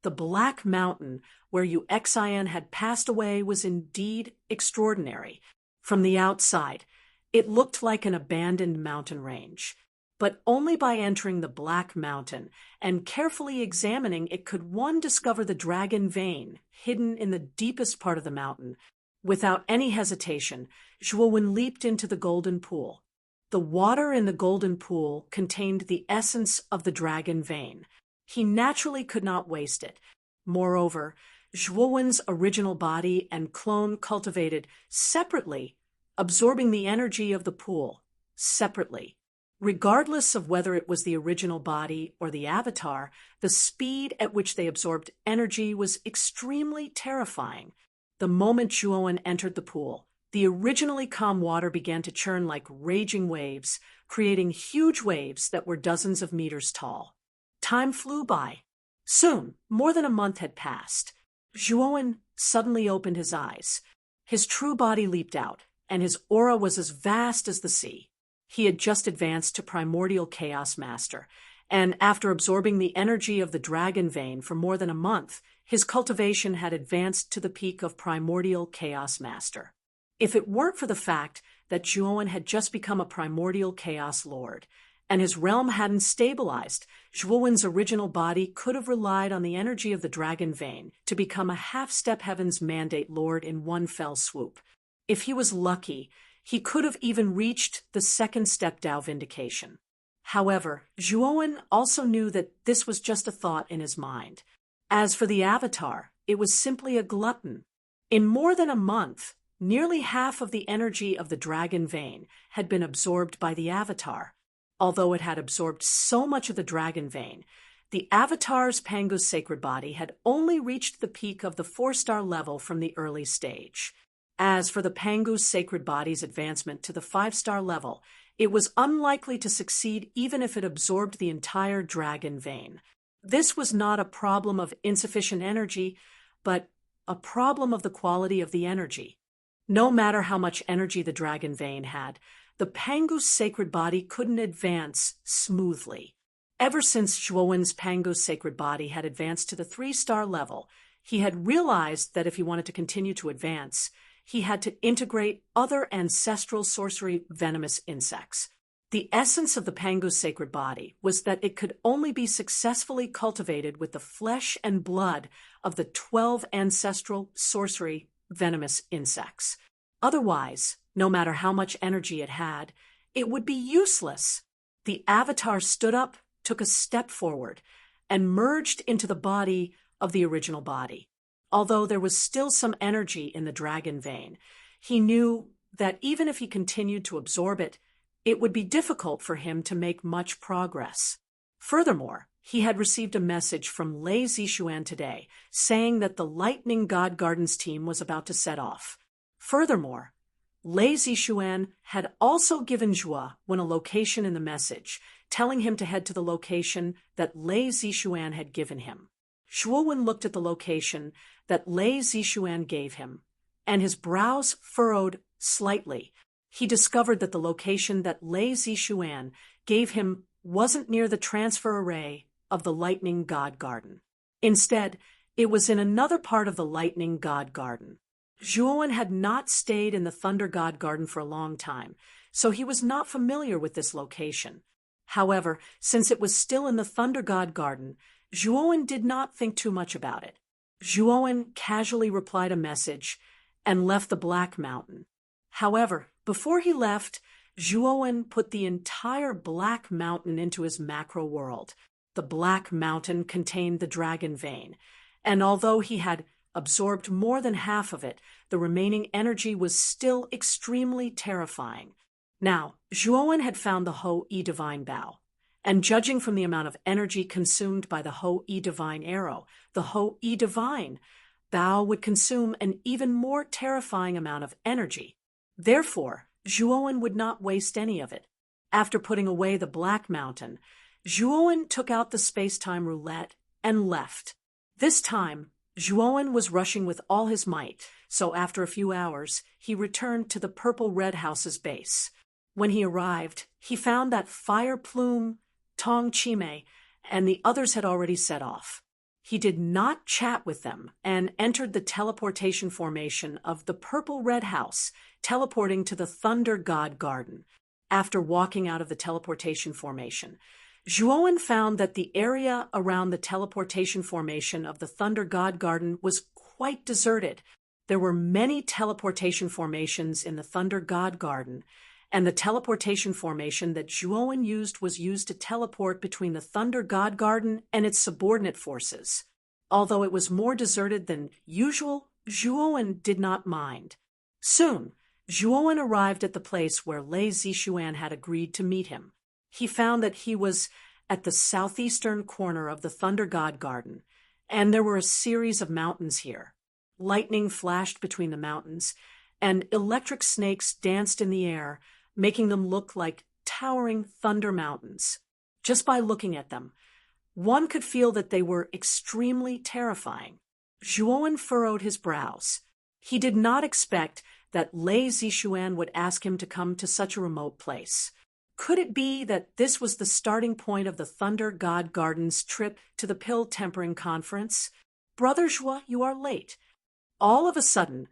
The Black Mountain, where Uxian had passed away, was indeed extraordinary. From the outside, it looked like an abandoned mountain range. But only by entering the Black Mountain and carefully examining it could one discover the dragon vein hidden in the deepest part of the mountain. Without any hesitation, Zhuowen leaped into the golden pool. The water in the golden pool contained the essence of the dragon vein. He naturally could not waste it. Moreover, Zhuowen's original body and clone cultivated separately, absorbing the energy of the pool separately. Regardless of whether it was the original body or the avatar, the speed at which they absorbed energy was extremely terrifying. The moment Zhuowen entered the pool, the originally calm water began to churn like raging waves, creating huge waves that were dozens of meters tall. Time flew by. Soon, more than a month had passed. Zhuowen suddenly opened his eyes. His true body leaped out, and his aura was as vast as the sea. He had just advanced to Primordial Chaos Master, and after absorbing the energy of the dragon vein for more than a month, his cultivation had advanced to the peak of Primordial Chaos Master. If it weren't for the fact that Zhuowen had just become a Primordial Chaos Lord, and his realm hadn't stabilized, Zhuowen's original body could have relied on the energy of the dragon vein to become a half-step Heaven's Mandate Lord in one fell swoop. If he was lucky, he could have even reached the second step Tao Vindication. However, Zhuowen also knew that this was just a thought in his mind. As for the avatar, it was simply a glutton. In more than a month, nearly half of the energy of the dragon vein had been absorbed by the avatar. Although it had absorbed so much of the dragon vein, the avatar's Pangu's sacred body had only reached the peak of the 4-star level from the early stage. As for the Pangu's sacred body's advancement to the 5-star level, it was unlikely to succeed even if it absorbed the entire dragon vein. This was not a problem of insufficient energy, but a problem of the quality of the energy. No matter how much energy the dragon vein had, the Pangu's sacred body couldn't advance smoothly. Ever since Zhuowen's Pangu's sacred body had advanced to the 3-star level, he had realized that if he wanted to continue to advance, he had to integrate other ancestral sorcery venomous insects. The essence of the Pangu's sacred body was that it could only be successfully cultivated with the flesh and blood of the 12 ancestral sorcery venomous insects. Otherwise, no matter how much energy it had, it would be useless. The avatar stood up, took a step forward, and merged into the body of the original body. Although there was still some energy in the dragon vein, he knew that even if he continued to absorb it, it would be difficult for him to make much progress. Furthermore, he had received a message from Lei Zishuan today saying that the Lightning God Gardens team was about to set off. Furthermore, Lei Zishuan had also given Zhuowen a location in the message, telling him to head to the location that Lei Zishuan had given him. Zhuowen looked at the location that Lei Zishuan gave him, and his brows furrowed slightly. He discovered that the location that Lei Zishuan gave him wasn't near the transfer array of the Lightning God Garden. Instead, it was in another part of the Lightning God Garden. Zhuowen had not stayed in the Thunder God Garden for a long time, so he was not familiar with this location. However, since it was still in the Thunder God Garden, Zhuowen did not think too much about it. Zhuowen casually replied a message and left the Black Mountain. However, before he left, Zhuowen put the entire Black Mountain into his macro world. The Black Mountain contained the dragon vein, and although he had absorbed more than half of it, the remaining energy was still extremely terrifying. Now, Zhuowen had found the Ho-E Divine Bow, and judging from the amount of energy consumed by the Ho-E Divine Arrow, the Ho-E Divine Bow would consume an even more terrifying amount of energy. Therefore, Zhuowen would not waste any of it. After putting away the Black Mountain, Zhuowen took out the space-time roulette and left. This time, Zhuowen was rushing with all his might, so after a few hours, he returned to the Purple Red House's base. When he arrived, he found that Fire Plume, Tong Chime, and the others had already set off. He did not chat with them and entered the teleportation formation of the Purple Red House, teleporting to the Thunder God Garden. After walking out of the teleportation formation, Zhuowen found that the area around the teleportation formation of the Thunder God Garden was quite deserted. There were many teleportation formations in the Thunder God Garden, and the teleportation formation that Zhuowen used was used to teleport between the Thunder God Garden and its subordinate forces. Although it was more deserted than usual, Zhuowen did not mind. Soon, Zhuowen arrived at the place where Lei Zixuan had agreed to meet him. He found that he was at the southeastern corner of the Thunder God Garden, and there were a series of mountains here. Lightning flashed between the mountains, and electric snakes danced in the air, making them look like towering thunder mountains. Just by looking at them, one could feel that they were extremely terrifying. Zhuowen furrowed his brows. He did not expect that Lei Zixuan would ask him to come to such a remote place. Could it be that this was the starting point of the Thunder God Garden's trip to the Pill Tempering Conference? Brother Zhua, you are late. All of a sudden,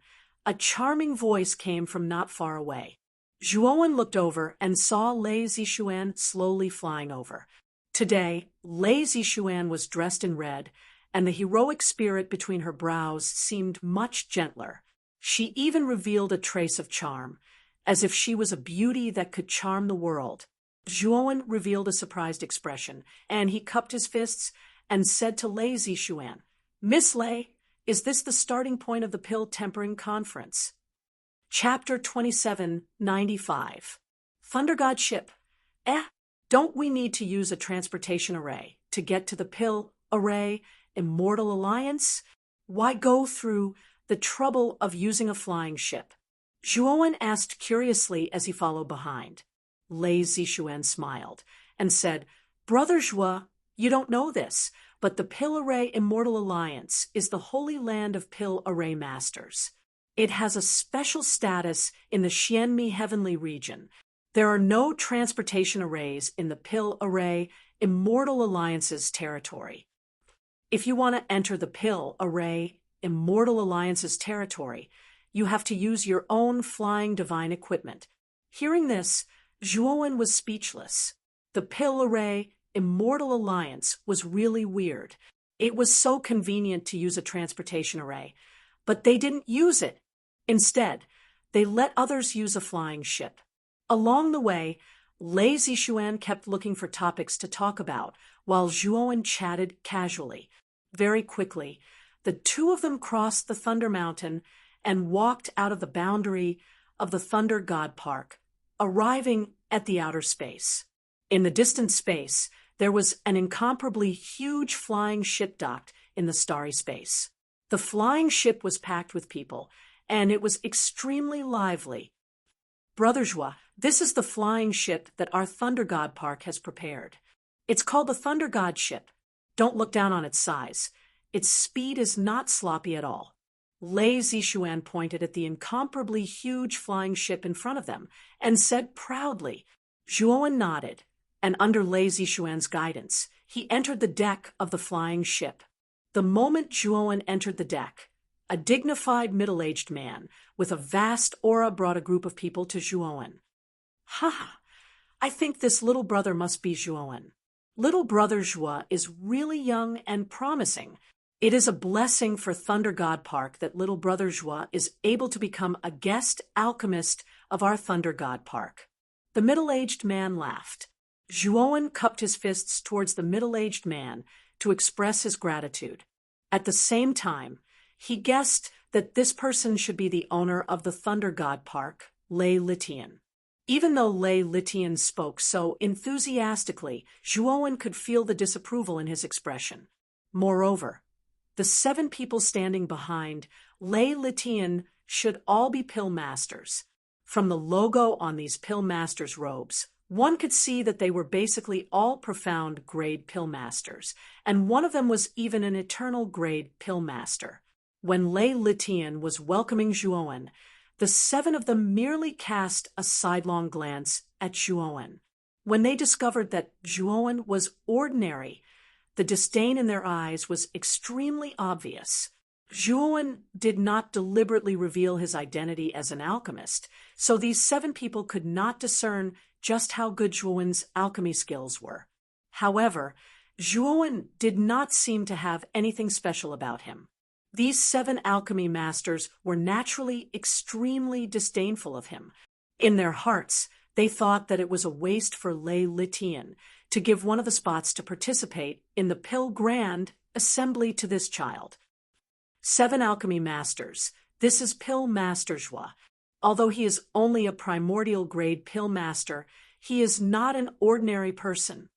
a charming voice came from not far away. Zhuowen looked over and saw Lei Zixuan slowly flying over. Today, Lei Zixuan was dressed in red, and the heroic spirit between her brows seemed much gentler. She even revealed a trace of charm, as if she was a beauty that could charm the world. Zhuowen revealed a surprised expression, and he cupped his fists and said to Lei Zixuan, "Miss Lei, is this the starting point of the Pill Tempering Conference?" Chapter 2795. Thunder God Ship. Don't we need to use a transportation array to get to the Pill Array Immortal Alliance? Why go through the trouble of using a flying ship? Zhuowen asked curiously as he followed behind. Lei Zixuan smiled and said, "Brother Zhua, you don't know this, but the Pill Array Immortal Alliance is the holy land of Pill Array Masters. It has a special status in the Xianmi Heavenly region. There are no transportation arrays in the Pill Array Immortal Alliance's territory. If you want to enter the Pill Array Immortal Alliance's territory, you have to use your own flying divine equipment." Hearing this, Zhuowen was speechless. The Pill Array Immortal Alliance was really weird. It was so convenient to use a transportation array, but they didn't use it. Instead, they let others use a flying ship. Along the way, Lei Zixuan kept looking for topics to talk about, while Zhuowen chatted casually. Very quickly, the two of them crossed the Thunder Mountain and walked out of the boundary of the Thunder God Park, arriving at the outer space. In the distant space, there was an incomparably huge flying ship docked in the starry space. The flying ship was packed with people, and it was extremely lively. Brother Zhua, this is the flying ship that our Thunder God Park has prepared. It's called the Thunder God Ship. Don't look down on its size. Its speed is not sloppy at all. Lei Zixuan pointed at the incomparably huge flying ship in front of them and said proudly. Zhuowen nodded, and under Lei Zixuan's guidance, he entered the deck of the flying ship. The moment Zhuowen entered the deck, a dignified middle-aged man with a vast aura brought a group of people to Zhuowen. "Ha! I think this little brother must be Zhuowen. Little brother Zhua is really young and promising. It is a blessing for Thunder God Park that little brother Zhua is able to become a guest alchemist of our Thunder God Park." The middle-aged man laughed. Zhuowen cupped his fists towards the middle-aged man to express his gratitude. At the same time, he guessed that this person should be the owner of the Thunder God Park, Lei Litian. Even though Lei Litian spoke so enthusiastically, Zhuowen could feel the disapproval in his expression. Moreover, the 7 people standing behind Lei Litian should all be Pill Masters. From the logo on these Pill Masters' robes, One could see that they were basically all profound grade pill masters, and one of them was even an eternal grade pill master. When Lei Litian was welcoming Zhuowen, the 7 of them merely cast a sidelong glance at Zhuowen. When they discovered that Zhuowen was ordinary, the disdain in their eyes was extremely obvious. Zhuowen did not deliberately reveal his identity as an alchemist, so these 7 people could not discern just how good Zhuowen's alchemy skills were. However, Zhuowen did not seem to have anything special about him. These 7 alchemy masters were naturally extremely disdainful of him. In their hearts, they thought that it was a waste for Lei Litian to give one of the spots to participate in the Pill Grand Assembly to this child. 7 alchemy masters. This is Pill Master Zhua. Although he is only a primordial grade pill master, he is not an ordinary person.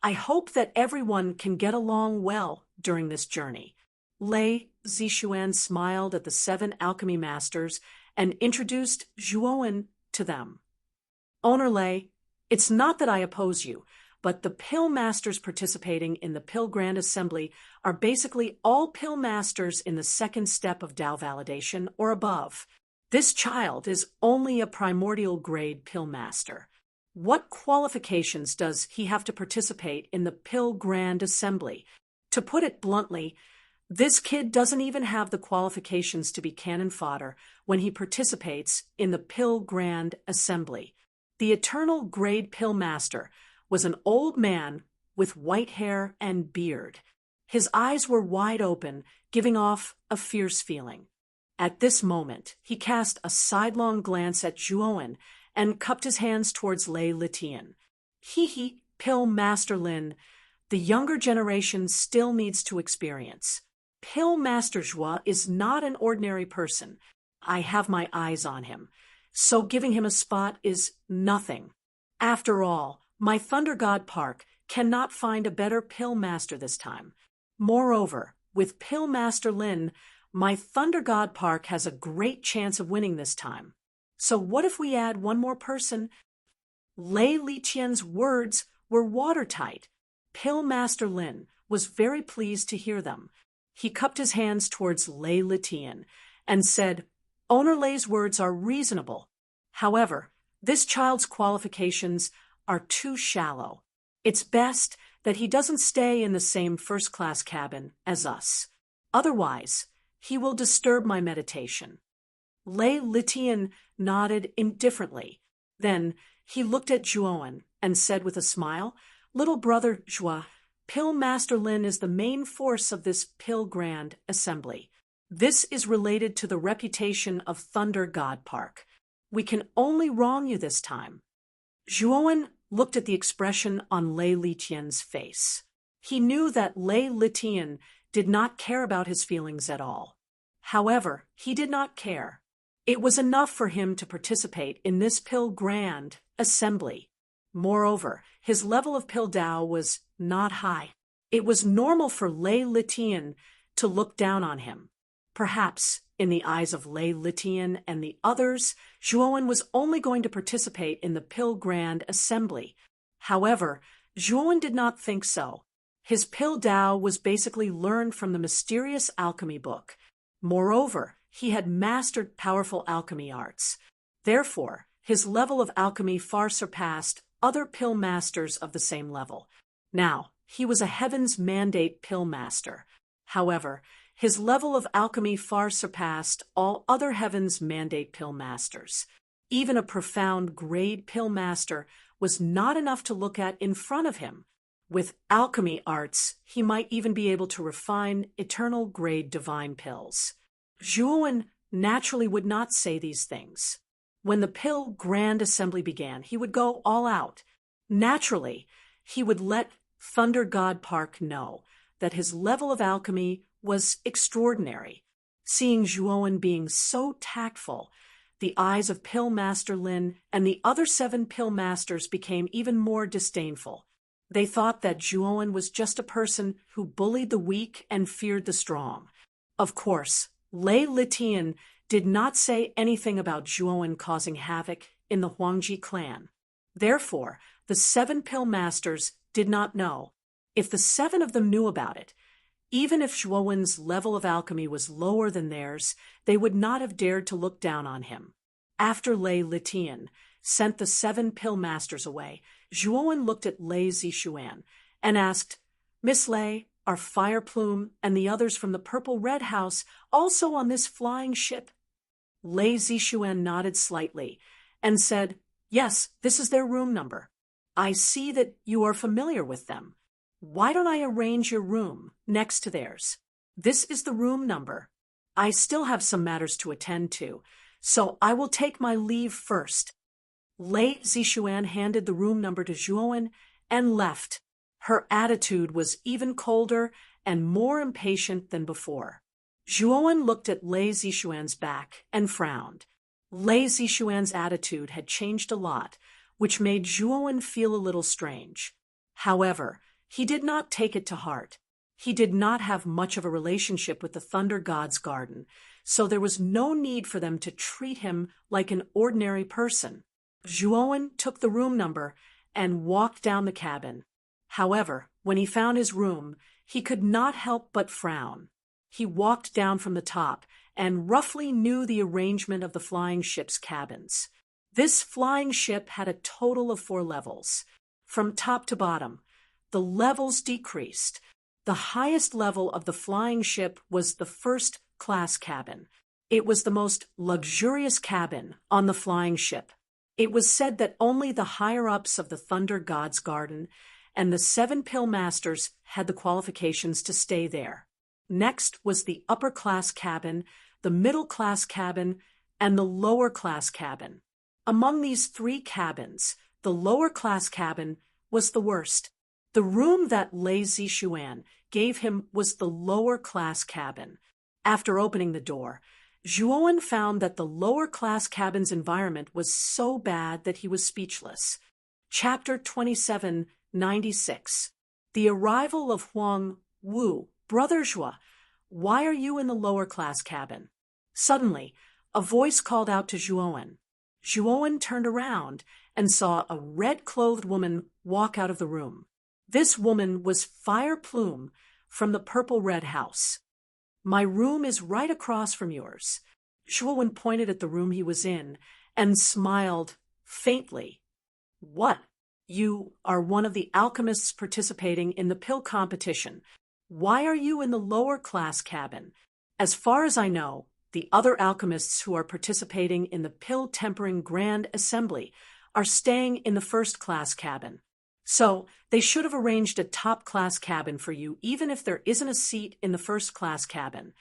I hope that everyone can get along well during this journey. Lei Zishuan smiled at the 7 alchemy masters and introduced Zhuowen to them. Owner Lei, it's not that I oppose you, but the pill masters participating in the Pill Grand Assembly are basically all pill masters in the 2nd step of Dao validation or above. This child is only a primordial grade pill master. What qualifications does he have to participate in the Pill Grand Assembly? To put it bluntly, this kid doesn't even have the qualifications to be cannon fodder when he participates in the Pill Grand Assembly. The eternal grade pill master was an old man with white hair and beard. His eyes were wide open, giving off a fierce feeling. At this moment, he cast a sidelong glance at Zhuowen and cupped his hands towards Lei Litian. Hee, Pill Master Lin, the younger generation still needs to experience. Pill Master Zhua is not an ordinary person. I have my eyes on him, so giving him a spot is nothing. After all, my Thunder God Park cannot find a better pill master this time. Moreover, with Pill Master Lin, my Thunder God Park has a great chance of winning this time. So what if we add one more person? Lei Litian's words were watertight. Pill Master Lin was very pleased to hear them. He cupped his hands towards Lei Litian and said, Owner Lei's words are reasonable. However, this child's qualifications are too shallow. It's best that he doesn't stay in the same first-class cabin as us. Otherwise, he will disturb my meditation. Lei Litian nodded indifferently. Then he looked at Zhuowen and said with a smile, Little brother Zhua, Pill Master Lin is the main force of this Pill Grand Assembly. This is related to the reputation of Thunder God Park. We can only wrong you this time. Zhuowen looked at the expression on Lei Litian's face. He knew that Lei Litian did not care about his feelings at all. However, he did not care. It was enough for him to participate in this Pill Grand Assembly. Moreover, his level of Pill Dao was not high. It was normal for Lei Litian to look down on him. Perhaps, in the eyes of Lei Litian and the others, Zhuowen was only going to participate in the Pill Grand Assembly. However, Zhuowen did not think so. His Pill Dao was basically learned from the mysterious alchemy book. Moreover, he had mastered powerful alchemy arts. Therefore, his level of alchemy far surpassed other pill masters of the same level. Now, he was a Heaven's Mandate pill master. However, his level of alchemy far surpassed all other Heaven's Mandate pill masters. Even a profound grade pill master was not enough to look at in front of him. With alchemy arts, he might even be able to refine eternal grade divine pills. Zhuowen naturally would not say these things. When the Pill Grand Assembly began, he would go all out. Naturally, he would let Thunder God Park know that his level of alchemy was extraordinary. Seeing Zhuowen being so tactful, the eyes of Pill Master Lin and the other 7 pill masters became even more disdainful. They thought that Zhuowen was just a person who bullied the weak and feared the strong. Of course, Lei Litian did not say anything about Zhuowen causing havoc in the Huangji clan. Therefore, the 7 pill masters did not know. If the 7 of them knew about it, even if Zhuowen's level of alchemy was lower than theirs, they would not have dared to look down on him. After Lei Litian sent the 7 pill masters away, Zhuowen looked at Lei Zishuan and asked, "Miss Lei, are Fire Plume and the others from the Purple Red House also on this flying ship?" Lei Zishuan nodded slightly and said, "Yes, this is their room number. I see that you are familiar with them. Why don't I arrange your room next to theirs? This is the room number. I still have some matters to attend to, so I will take my leave first." Lei Zishuan handed the room number to Zhuowen and left. Her attitude was even colder and more impatient than before. Zhuowen looked at Lei Zishuan's back and frowned. Lei Zishuan's attitude had changed a lot, which made Zhuowen feel a little strange. However, he did not take it to heart. He did not have much of a relationship with the Thunder God's garden, so there was no need for them to treat him like an ordinary person. Zhuowen took the room number and walked down the cabin. However, when he found his room, he could not help but frown. He walked down from the top and roughly knew the arrangement of the flying ship's cabins. This flying ship had a total of 4 levels. From top to bottom, the levels decreased. The highest level of the flying ship was the first-class cabin. It was the most luxurious cabin on the flying ship. It was said that only the higher-ups of the Thunder God's Garden and the 7 pill masters had the qualifications to stay there. Next was the upper-class cabin, the middle-class cabin, and the lower-class cabin. Among these 3 cabins, the lower-class cabin was the worst. The room that Lei Zishuan gave him was the lower-class cabin. After opening the door, Zhuowen found that the lower-class cabin's environment was so bad that he was speechless. Chapter 2796. The arrival of Huang Wu. "Brother Zhuo, why are you in the lower-class cabin?" Suddenly, a voice called out to Zhuowen. Zhuowen turned around and saw a red-clothed woman walk out of the room. This woman was Fire Plume from the Purple Red House. "My room is right across from yours." Zhuowen pointed at the room he was in and smiled faintly. "What? You are one of the alchemists participating in the pill competition. Why are you in the lower-class cabin? As far as I know, the other alchemists who are participating in the pill-tempering Grand Assembly are staying in the first-class cabin. So they should have arranged a top-class cabin for you even if there isn't a seat in the first-class cabin."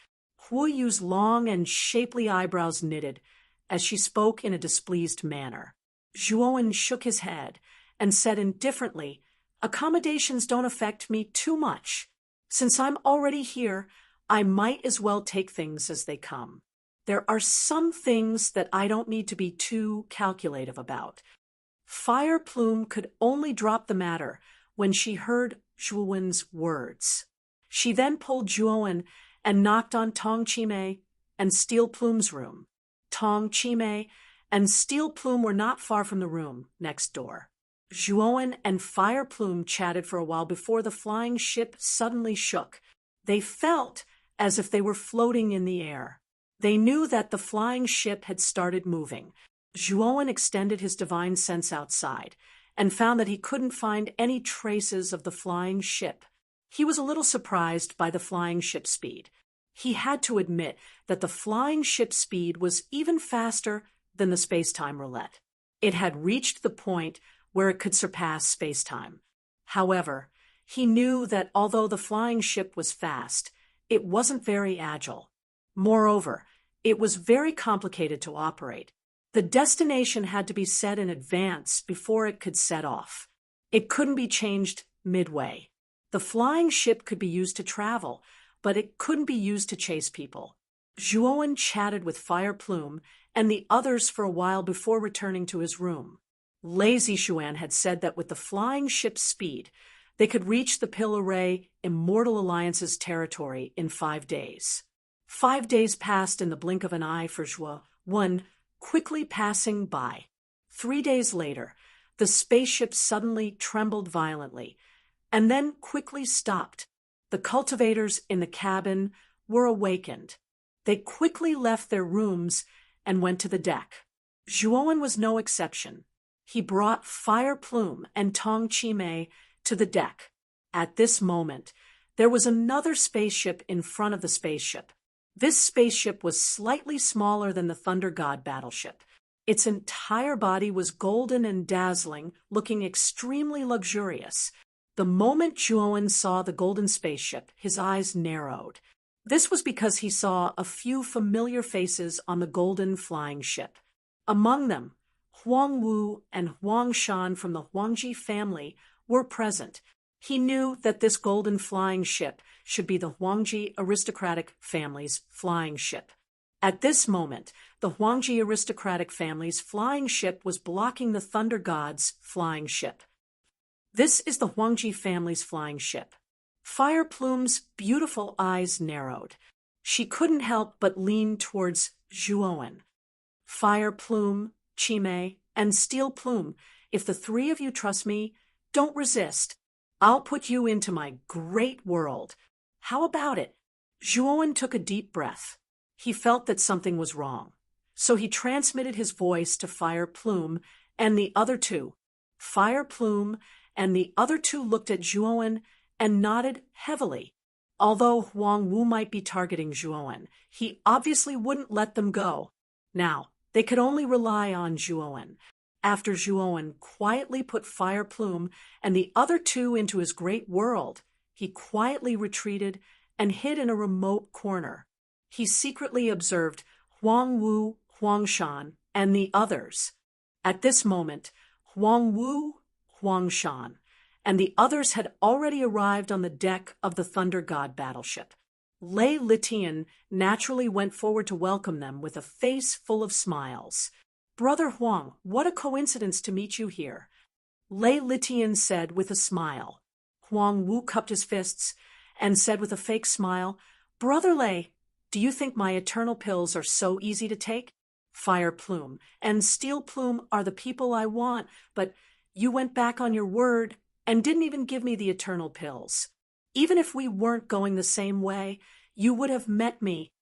Hu Yu's long and shapely eyebrows knitted as she spoke in a displeased manner. Zhuowen shook his head and said indifferently, "Accommodations don't affect me too much. Since I'm already here, I might as well take things as they come. There are some things that I don't need to be too calculative about." Fire Plume could only drop the matter when she heard Zhuowen's words. She then pulled Zhuowen and knocked on Tong Chimei and Steel Plume's room. Tong Chimei and Steel Plume were not far from the room next door. Zhuowen and Fire Plume chatted for a while before the flying ship suddenly shook. They felt as if they were floating in the air. They knew that the flying ship had started moving. Zhuowen extended his divine sense outside and found that he couldn't find any traces of the flying ship. He was a little surprised by the flying ship speed. He had to admit that the flying ship speed was even faster than the space-time roulette. It had reached the point where it could surpass space-time. However, he knew that although the flying ship was fast, it wasn't very agile. Moreover, it was very complicated to operate. The destination had to be set in advance before it could set off. It couldn't be changed midway. The flying ship could be used to travel, but it couldn't be used to chase people. Zhuowen chatted with Fire Plume and the others for a while before returning to his room. Lei Zishuan had said that with the flying ship's speed, they could reach the Pill Array Immortal Alliance's territory in 5 days. 5 days passed in the blink of an eye for Zhuowen, quickly passing by. 3 days later, the The spaceship suddenly trembled violently, and then quickly stopped. The cultivators in the cabin were awakened. They quickly left their rooms and went to the deck. Zhuowen was no exception. He brought Fire Plume and Tong Chimei to the deck. At this moment, there was another spaceship in front of the spaceship. This spaceship was slightly smaller than the Thunder God battleship. Its entire body was golden and dazzling, looking extremely luxurious. The moment Zhuowen saw the golden spaceship, his eyes narrowed. This was because he saw a few familiar faces on the golden flying ship. Among them, Huang Wu and Huang Shan from the Huangji family were present. He knew that this golden flying ship should be the Huangji aristocratic family's flying ship. At this moment, the Huangji aristocratic family's flying ship was blocking the Thunder God's flying ship. This is the Huangji family's flying ship. Fire Plume's beautiful eyes narrowed. She couldn't help but lean towards Zhuowen. Fire Plume, Chimei, and Steel Plume, if the three of you trust me, don't resist. I'll put you into my great world. How about it? Zhuowen took a deep breath. He felt that something was wrong. So he transmitted his voice to Fire Plume and the other two. Fire Plume and the other two looked at Zhuowen and nodded heavily. Although Huang Wu might be targeting Zhuowen, he obviously wouldn't let them go. Now, they could only rely on Zhuowen. After Zhuowen quietly put Fire Plume and the other two into his great world, he quietly retreated and hid in a remote corner. He secretly observed Huang Wu, Huang Shan, and the others. At this moment, Huang Wu, Huang Shan, and the others had already arrived on the deck of the Thunder God battleship. Lei Litian naturally went forward to welcome them with a face full of smiles. "Brother Huang, what a coincidence to meet you here," Lei Litian said with a smile. Huang Wu cupped his fists and said with a fake smile, "Brother Lei, do you think my eternal pills are so easy to take? Fire Plume and Steel Plume are the people I want, but you went back on your word and didn't even give me the eternal pills. Even if we weren't going the same way, you would have met me."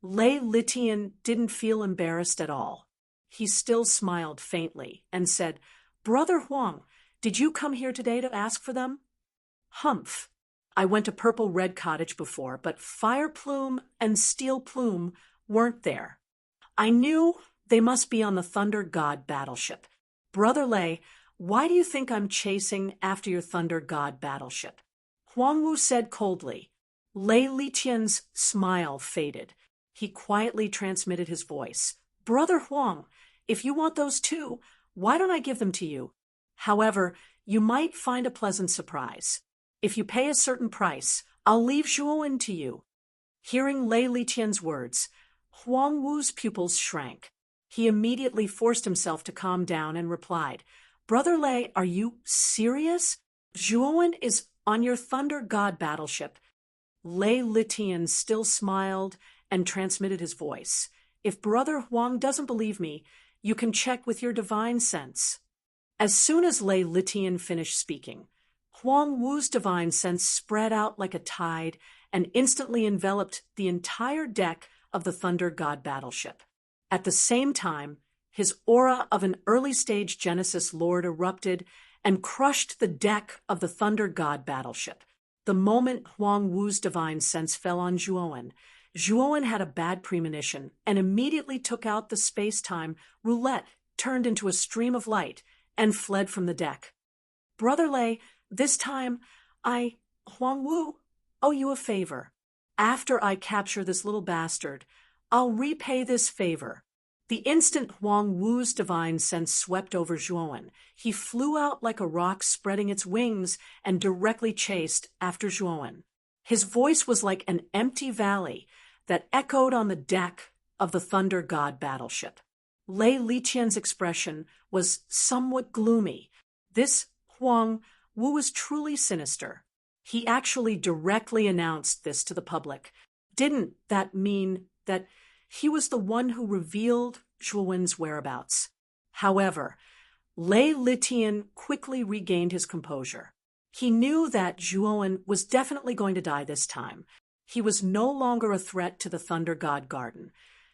Lei Litian didn't feel embarrassed at all. He still smiled faintly and said, "Brother Huang, did you come here today to ask for them?" "Humph. I went to Purple Red Cottage before, but Fire Plume and Steel Plume weren't there. I knew they must be on the Thunder God battleship. Brother Lei, why do you think I'm chasing after your Thunder God battleship?" Huang Wu said coldly. Lei Litian's smile faded. He quietly transmitted his voice. "Brother Huang, if you want those too, why don't I give them to you? However, you might find a pleasant surprise. If you pay a certain price, I'll leave Zhuowen to you." Hearing Lei Litian's words, Huang Wu's pupils shrank. He immediately forced himself to calm down and replied, "Brother Lei, are you serious? Zhuowen is on your Thunder God battleship." Lei Litian still smiled and transmitted his voice. "If Brother Huang doesn't believe me, you can check with your divine sense." As soon as Lei Litian finished speaking, Huang Wu's divine sense spread out like a tide and instantly enveloped the entire deck of the Thunder God battleship. At the same time, his aura of an early-stage Genesis Lord erupted and crushed the deck of the Thunder God battleship. The moment Huang Wu's divine sense fell on Zhuowen, Zhuowen had a bad premonition and immediately took out the space-time roulette turned into a stream of light and fled from the deck. "Brother Lei, this time Huang Wu, owe you a favor. After I capture this little bastard, I'll repay this favor." The instant Huang Wu's divine sense swept over Zhuowen, he flew out like a rock spreading its wings and directly chased after Zhuowen. His voice was like an empty valley that echoed on the deck of the Thunder God battleship. Lei Litian's expression was somewhat gloomy. This Huang Wu was truly sinister. He actually directly announced this to the public. Didn't that mean that he was the one who revealed Zhuowen's whereabouts? However, Lei Litian quickly regained his composure. He knew that Zhuowen was definitely going to die this time. He was no longer a threat to the Thunder God Garden,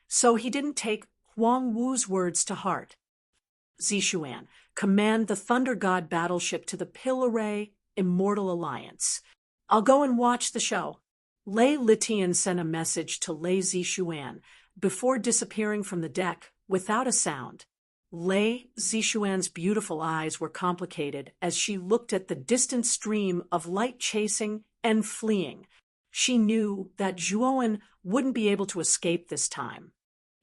so he didn't take Huang Wu's words to heart. Zishuan, command the Thunder God battleship to the Pill Array Immortal Alliance. I'll go and watch the show. Lei Litian sent a message to Lei Zishuan before disappearing from the deck without a sound. Lei Zishuan's beautiful eyes were complicated as she looked at the distant stream of light chasing and fleeing. She knew that Zhuowen wouldn't be able to escape this time.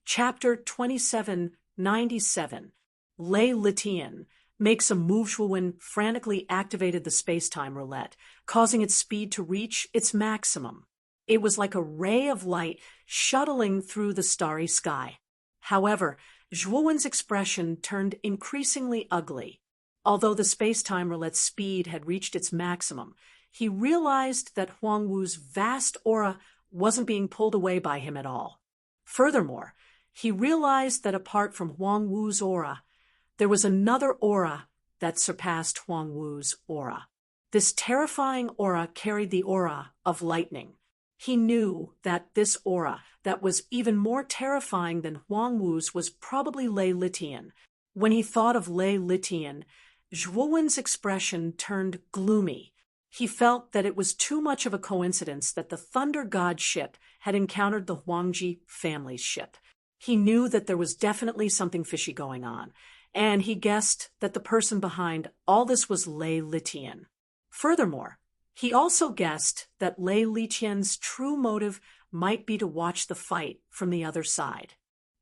Chapter 2797. Lei Litian makes a move. Zhuowen frantically activated the space-time roulette, causing its speed to reach its maximum. It was like a ray of light shuttling through the starry sky. However, Zhuowen's expression turned increasingly ugly. Although the space-time roulette's speed had reached its maximum, he realized that Huang Wu's vast aura wasn't being pulled away by him at all. Furthermore, he realized that apart from Huang Wu's aura, there was another aura that surpassed Huang Wu's aura. This terrifying aura carried the aura of lightning. He knew that this aura that was even more terrifying than Huang Wu's was probably Lei Litian. When he thought of Lei Litian, Zhuowen's expression turned gloomy. He felt that it was too much of a coincidence that the Thunder God ship had encountered the Huangji family's ship. He knew that there was definitely something fishy going on, and he guessed that the person behind all this was Lei Litian. Furthermore, he also guessed that Lei Litian's true motive might be to watch the fight from the other side.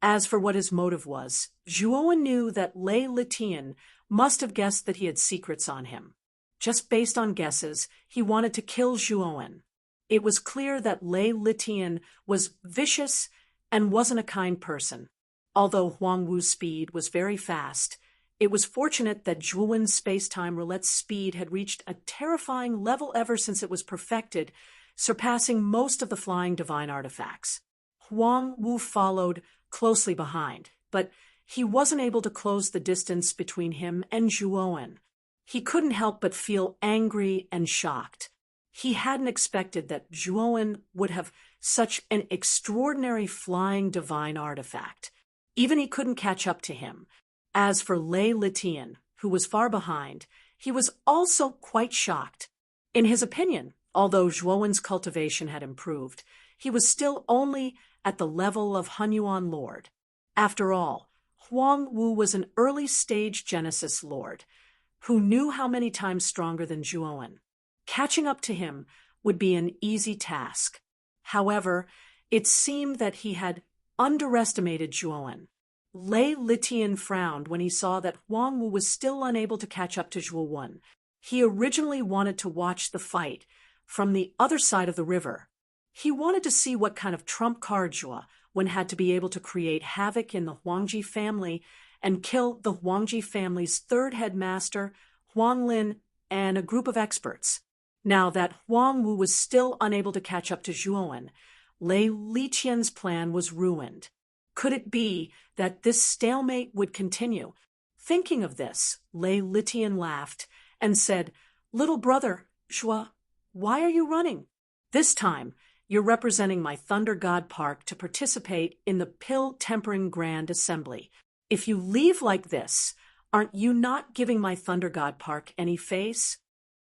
As for what his motive was, Zhuowen knew that Lei Litian must have guessed that he had secrets on him. Just based on guesses, he wanted to kill Zhuowen. It was clear that Lei Litian was vicious and wasn't a kind person. Although Huang Wu's speed was very fast, it was fortunate that Zhuowen's space-time roulette's speed had reached a terrifying level ever since it was perfected, surpassing most of the flying divine artifacts. Huang Wu followed closely behind, but he wasn't able to close the distance between him and Zhuowen. He couldn't help but feel angry and shocked. He hadn't expected that Zhuowen would have such an extraordinary flying divine artifact. Even he couldn't catch up to him. As for Lei Litian, who was far behind, he was also quite shocked. In his opinion, although Zhuowen's cultivation had improved, he was still only at the level of Hunyuan Lord. After all, Huang Wu was an early-stage Genesis Lord, who knew how many times stronger than Zhuowen. Catching up to him would be an easy task. However, it seemed that he had underestimated Zhuowen. Lei Litian frowned when he saw that Huang Wu was still unable to catch up to Zhuowen. He originally wanted to watch the fight from the other side of the river. He wanted to see what kind of trump card Zhuowen had to be able to create havoc in the Huangji family and kill the Huangji family's third headmaster, Huang Lin, and a group of experts. Now that Huang Wu was still unable to catch up to Zhuowen, Lei Litian's plan was ruined. Could it be that this stalemate would continue? Thinking of this, Lei Litian laughed and said, "Little brother, Zhuo, why are you running? This time, you're representing my Thunder God Park to participate in the Pill Tempering Grand Assembly. If you leave like this, aren't you not giving my Thunder God Park any face?"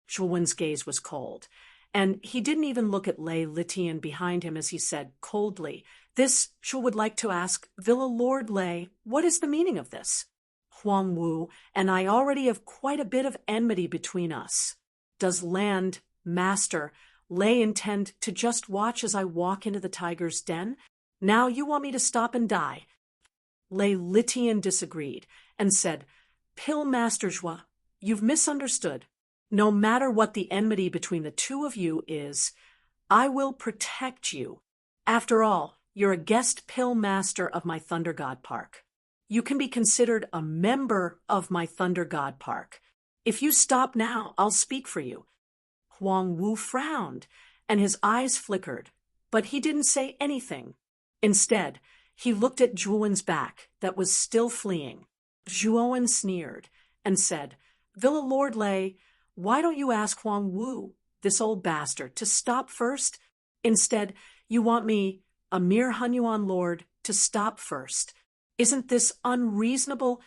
Zhuowen's gaze was cold, and he didn't even look at Lei Litian behind him as he said coldly, "This, Zhuo would like to ask, Villa Lord Lei, what is the meaning of this? Huang Wu and I already have quite a bit of enmity between us. Does Land Master Lei intend to just watch as I walk into the tiger's den? Now you want me to stop and die?" Lei Litian disagreed and said, "Pill Master Zhuo, you've misunderstood. No matter what the enmity between the two of you is, I will protect you. After all, you're a guest Pill Master of my Thunder God Park. You can be considered a member of my Thunder God Park. If you stop now, I'll speak for you." Huang Wu frowned, and his eyes flickered, but he didn't say anything. Instead, he looked at Zhuowen's back that was still fleeing. Zhuowen sneered, and said, "Villa Lord Lei, why don't you ask Huang Wu, this old bastard, to stop first? Instead, you want me, a mere Hunyuan lord, to stop first. Isn't this unreasonable?"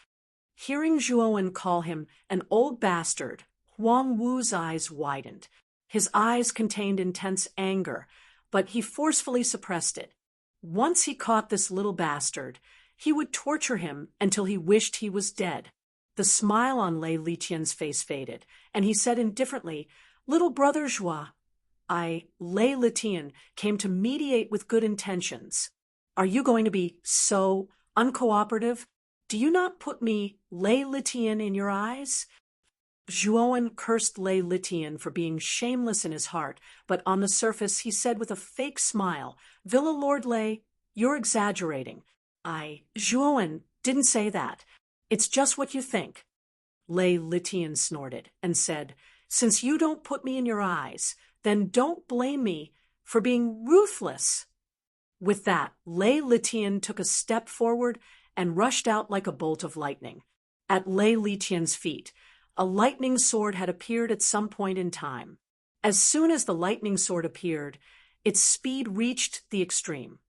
Hearing Zhuowen call him an old bastard, Huang Wu's eyes widened. His eyes contained intense anger, but he forcefully suppressed it. Once he caught this little bastard, he would torture him until he wished he was dead. The smile on Lei Liqian's face faded, and he said indifferently, "Little brother Zhua, I, Lei Liqian, came to mediate with good intentions. Are you going to be so uncooperative? Do you not put me, Lei Liqian, in your eyes?" Zhuowen cursed Lei Liqian for being shameless in his heart, but on the surface he said with a fake smile, "Villa Lord Lei, you're exaggerating. Zhuowen, didn't say that. It's just what you think." Lei Liqian snorted and said, "Since you don't put me in your eyes, then don't blame me for being ruthless." With that, Lei Liqian took a step forward and rushed out like a bolt of lightning. At Lei Liqian's feet, a lightning sword had appeared at some point in time. As soon as the lightning sword appeared, its speed reached the extreme,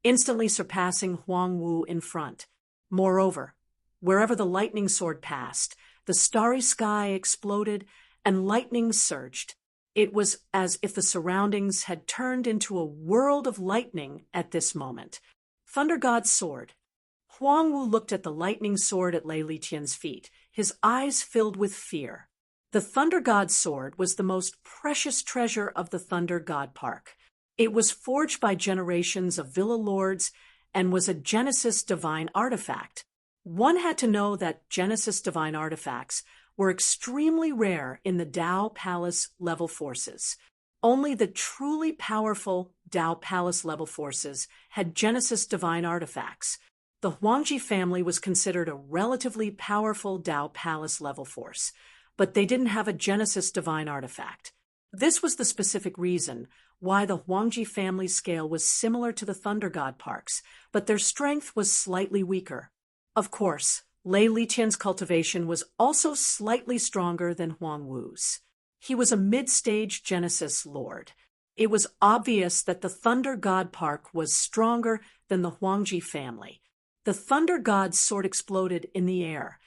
instantly surpassing Huang Wu in front. Moreover, wherever the lightning sword passed, the starry sky exploded and lightning surged. It was as if the surroundings had turned into a world of lightning at this moment. Thunder God's sword. Huang Wu looked at the lightning sword at Lei Liqian's feet, his eyes filled with fear. The Thunder God's sword was the most precious treasure of the Thunder God Park. It was forged by generations of Villa Lords and was a Genesis divine artifact. One had to know that Genesis divine artifacts were extremely rare in the Dao Palace level forces. Only the truly powerful Dao Palace level forces had Genesis divine artifacts. The Huangji family was considered a relatively powerful Dao Palace level force, but they didn't have a Genesis divine artifact. This was the specific reason why the Huangji family scale was similar to the Thunder God Park's, but their strength was slightly weaker. Of course, Lei Liqian's cultivation was also slightly stronger than Huang Wu's. He was a mid-stage Genesis lord. It was obvious that the Thunder God Park was stronger than the Huangji family. The Thunder God's sword exploded in the air.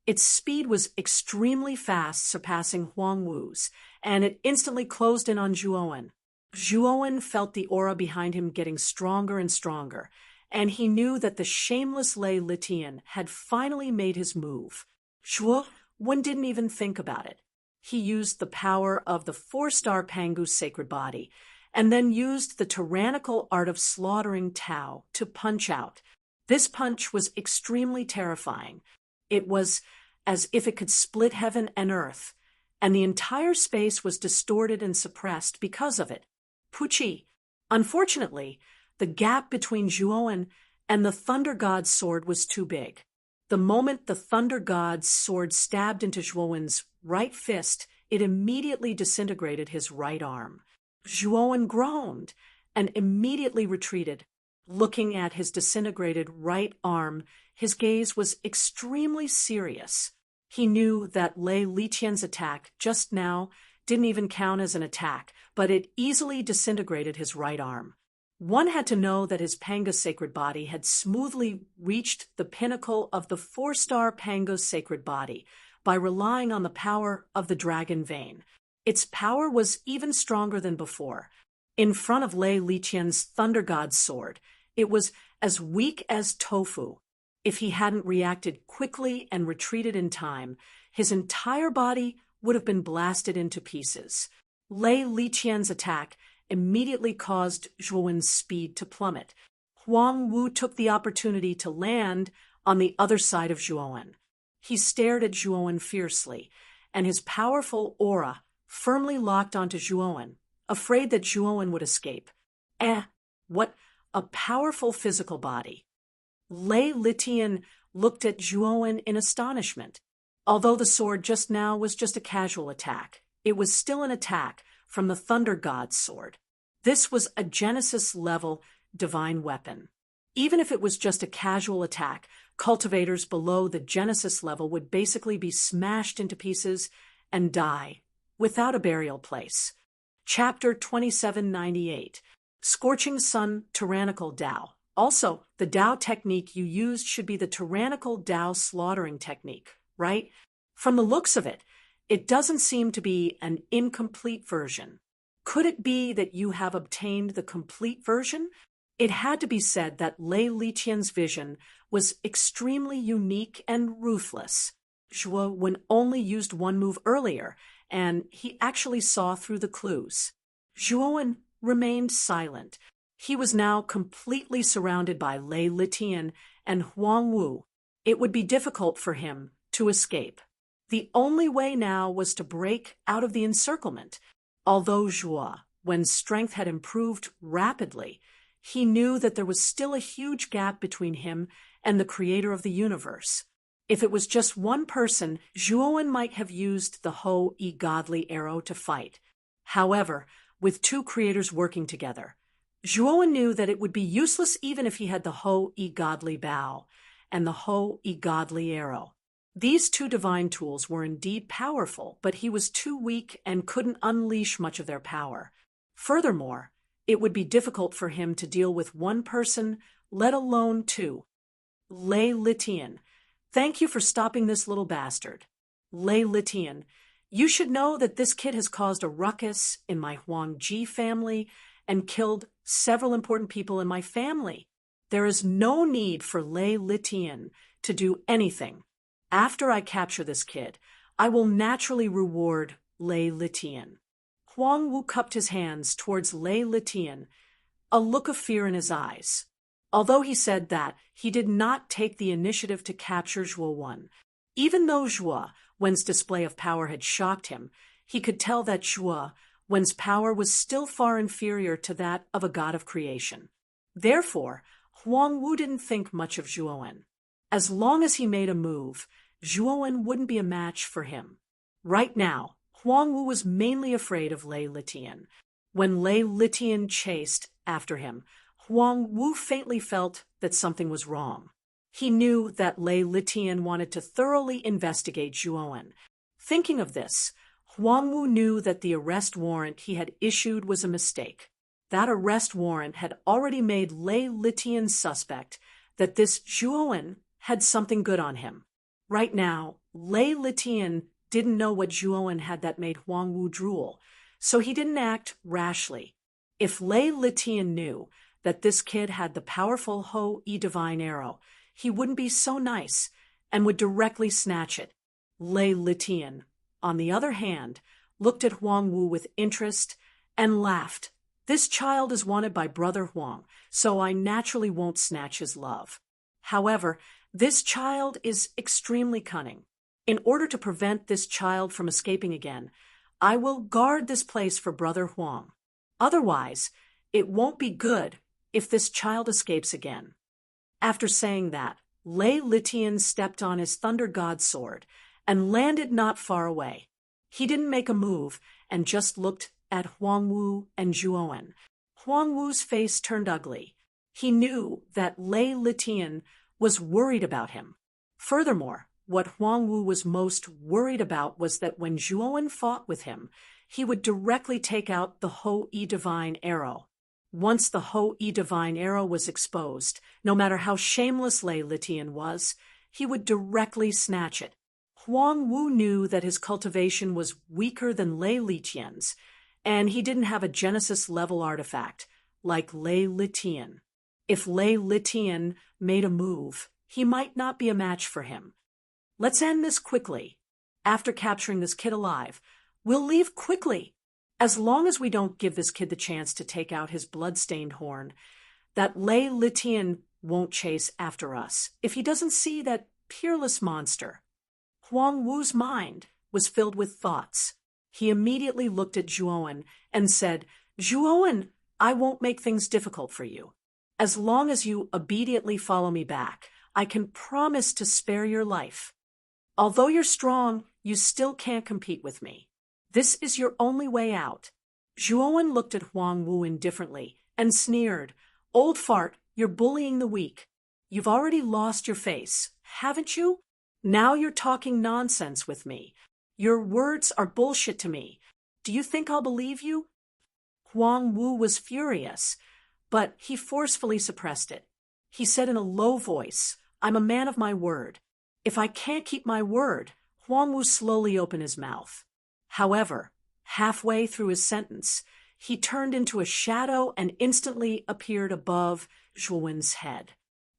Its speed was extremely fast, surpassing Huang Wu's, and it instantly closed in on Zhuowen. Zhuowen felt the aura behind him getting stronger and stronger, and he knew that the shameless Lei Liqian had finally made his move. Zhuowen didn't even think about it. He used the power of the 4-star Pangu's sacred body, and then used the tyrannical art of slaughtering Tao to punch out. This punch was extremely terrifying. It was as if it could split heaven and earth, and the entire space was distorted and suppressed because of it. Puchi. Unfortunately, the gap between Zhuowen and the Thunder God's sword was too big. The moment the Thunder God's sword stabbed into Zhuowen's right fist, it immediately disintegrated his right arm. Zhuowen groaned and immediately retreated. Looking at his disintegrated right arm, his gaze was extremely serious. He knew that Lei Liqian's attack just now didn't even count as an attack, but it easily disintegrated his right arm. One had to know that his Panga's sacred body had smoothly reached the pinnacle of the 4-star Panga's sacred body by relying on the power of the dragon vein. Its power was even stronger than before. In front of Lei Liqian's Thunder God's sword, it was as weak as tofu. If he hadn't reacted quickly and retreated in time, his entire body would have been blasted into pieces. Lei Liqian's attack immediately caused Zhuowen's speed to plummet. Huang Wu took the opportunity to land on the other side of Zhuowen. He stared at Zhuowen fiercely, and his powerful aura firmly locked onto Zhuowen, afraid that Zhuowen would escape. What a powerful physical body! Lei Liqian looked at Zhuowen in astonishment. Although the sword just now was just a casual attack, it was still an attack from the Thunder God's sword. This was a Genesis-level divine weapon. Even if it was just a casual attack cultivators below the Genesis level would basically be smashed into pieces and die without a burial place. Chapter 2798, Scorching Sun Tyrannical Dao. Also, the Dao technique you used should be the tyrannical Dao slaughtering technique, right? From the looks of it, it doesn't seem to be an incomplete version. Could it be that you have obtained the complete version? It had to be said that Lei Liqian's vision was extremely unique and ruthless. Zhuo Wen only used one move earlier, and he actually saw through the clues. Zhuo Wen remained silent. He was now completely surrounded by Lei Liqian and Huang Wu. It would be difficult for him to escape. The only way now was to break out of the encirclement. Although Zhuo Wen's strength had improved rapidly, he knew that there was still a huge gap between him and the creator of the universe. If it was just one person, Zhuo Wen might have used the Ho-E godly arrow to fight. However, with two creators working together, Zhuo Wen knew that it would be useless even if he had the Ho-E godly bow and the Ho-E godly arrow. These two divine tools were indeed powerful, but he was too weak and couldn't unleash much of their power. Furthermore, it would be difficult for him to deal with one person, let alone two. Lei Liqian, thank you for stopping this little bastard. Lei Liqian, you should know that this kid has caused a ruckus in my Huangji family and killed several important people in my family. There is no need for Lei Liqian to do anything. After I capture this kid, I will naturally reward Lei Liqian. Huang Wu cupped his hands towards Lei Liqian, a look of fear in his eyes. Although he said that, he did not take the initiative to capture Zhuo Wen. Even though Zhuo Wen's display of power had shocked him, he could tell that Zhuo Wen's power was still far inferior to that of a god of creation. Therefore, Huang Wu didn't think much of Zhuo Wen. As long as he made a move, Zhuo Wen wouldn't be a match for him. Right now, Huang Wu was mainly afraid of Lei Liqian. When Lei Liqian chased after him, Huang Wu faintly felt that something was wrong. He knew that Lei Liqian wanted to thoroughly investigate Zhuo Wen. Thinking of this, Huang Wu knew that the arrest warrant he had issued was a mistake. That arrest warrant had already made Lei Liqian suspect that this Zhuo Wen had something good on him. Right now, Lei Liqian didn't know what Zhuo Wen had that made Huang Wu drool, so he didn't act rashly. If Lei Liqian knew that this kid had the powerful Ho-E divine arrow, he wouldn't be so nice and would directly snatch it. Lei Liqian, on the other hand, looked at Huang Wu with interest and laughed. This child is wanted by Brother Huang, so I naturally won't snatch his love. However, this child is extremely cunning. In order to prevent this child from escaping again, I will guard this place for Brother Huang. Otherwise, it won't be good if this child escapes again. After saying that, Lei Liqian stepped on his Thunder God sword and landed not far away. He didn't make a move and just looked at Huang Wu and Zhuo Wen. Huang Wu's face turned ugly. He knew that Lei Liqian was worried about him. Furthermore, what Huang Wu was most worried about was that when Zhuo Wen fought with him, he would directly take out the Ho-E divine arrow. Once the Ho-E divine arrow was exposed, no matter how shameless Lei Liqian was, he would directly snatch it. Huang Wu knew that his cultivation was weaker than Lei Liqian's, and he didn't have a Genesis-level artifact like Lei Liqian. If Lei Liqian made a move, he might not be a match for him. Let's end this quickly. After capturing this kid alive, we'll leave quickly. As long as we don't give this kid the chance to take out his blood-stained horn, that Lei Liqian won't chase after us if he doesn't see that peerless monster. Huang Wu's mind was filled with thoughts. He immediately looked at Zhuo Wen and said, "Zhuo Wen, I won't make things difficult for you. As long as you obediently follow me back, I can promise to spare your life. Although you're strong, you still can't compete with me. This is your only way out." Zhuo Wen looked at Huang Wu indifferently and sneered, "Old fart, you're bullying the weak. You've already lost your face, haven't you? Now you're talking nonsense with me. Your words are bullshit to me. Do you think I'll believe you? Huang Wu was furious, but he forcefully suppressed it. He said in a low voice, "I'm a man of my word. If I can't keep my word," Huang Wu slowly opened his mouth. However, halfway through his sentence, he turned into a shadow and instantly appeared above Zhuowen's head.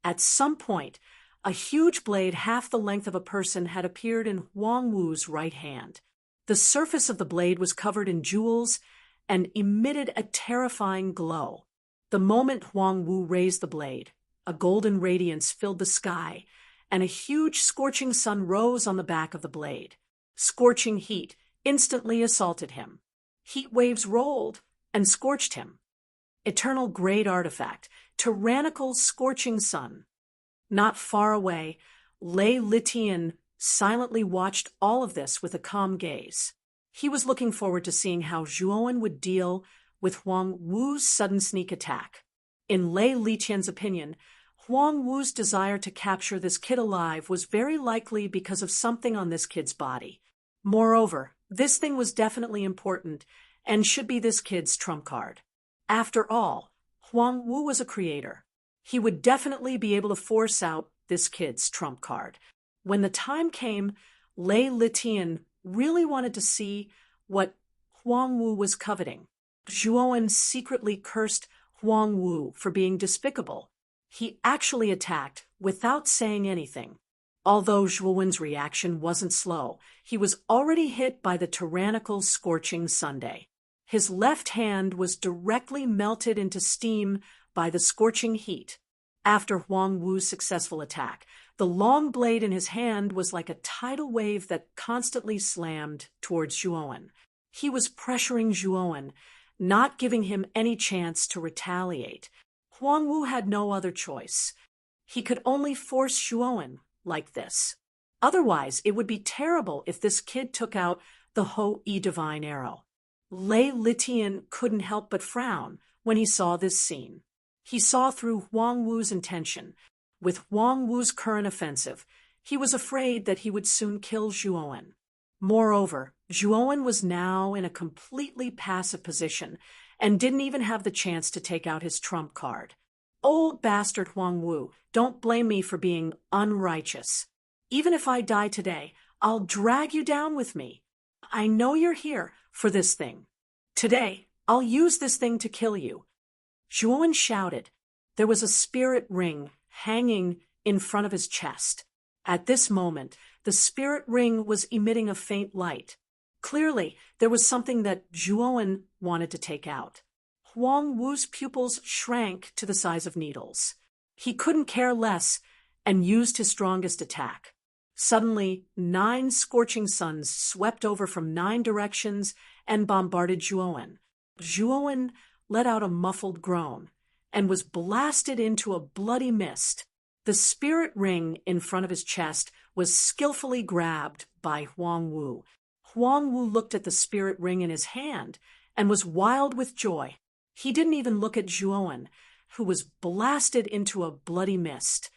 At some point, a huge blade half the length of a person had appeared in Huang Wu's right hand. The surface of the blade was covered in jewels and emitted a terrifying glow. The moment Huang Wu raised the blade, a golden radiance filled the sky, and a huge scorching sun rose on the back of the blade. Scorching heat instantly assaulted him. Heat waves rolled and scorched him. Eternal great artifact, tyrannical scorching sun. Not far away, Lei Litian silently watched all of this with a calm gaze. He was looking forward to seeing how Zhuowen would deal with Huang Wu's sudden sneak attack. In Lei Litian's opinion, Huang Wu's desire to capture this kid alive was very likely because of something on this kid's body. Moreover, this thing was definitely important and should be this kid's trump card. After all, Huang Wu was a creator. He would definitely be able to force out this kid's trump card. When the time came, Lei Litian really wanted to see what Huang Wu was coveting. Zhuowen secretly cursed Huang Wu for being despicable. He actually attacked without saying anything. Although Zhuowen's reaction wasn't slow, he was already hit by the tyrannical scorching sunday. His left hand was directly melted into steam by the scorching heat. After Huang Wu's successful attack, the long blade in his hand was like a tidal wave that constantly slammed towards Zhuowen. He was pressuring Zhuowen, not giving him any chance to retaliate. Huang Wu had no other choice. He could only force Zhuowen like this. Otherwise, it would be terrible if this kid took out the Ho-E divine arrow. Lei Litian couldn't help but frown when he saw this scene. He saw through Huang Wu's intention. With Huang Wu's current offensive, he was afraid that he would soon kill Zhuowen. Moreover, Zhuowen was now in a completely passive position and didn't even have the chance to take out his trump card. Old bastard Huang Wu, don't blame me for being unrighteous. Even if I die today, I'll drag you down with me. I know you're here for this thing. Today, I'll use this thing to kill you. Zhuowen shouted. There was a spirit ring hanging in front of his chest. At this moment, the spirit ring was emitting a faint light. Clearly, there was something that Zhuowen wanted to take out. Huang Wu's pupils shrank to the size of needles. He couldn't care less and used his strongest attack. Suddenly, 9 scorching suns swept over from 9 directions and bombarded Zhuowen. Zhuowen let out a muffled groan and was blasted into a bloody mist. The spirit ring in front of his chest was skillfully grabbed by Huang Wu. Huang Wu looked at the spirit ring in his hand and was wild with joy. He didn't even look at Zhuowen, who was blasted into a bloody mist.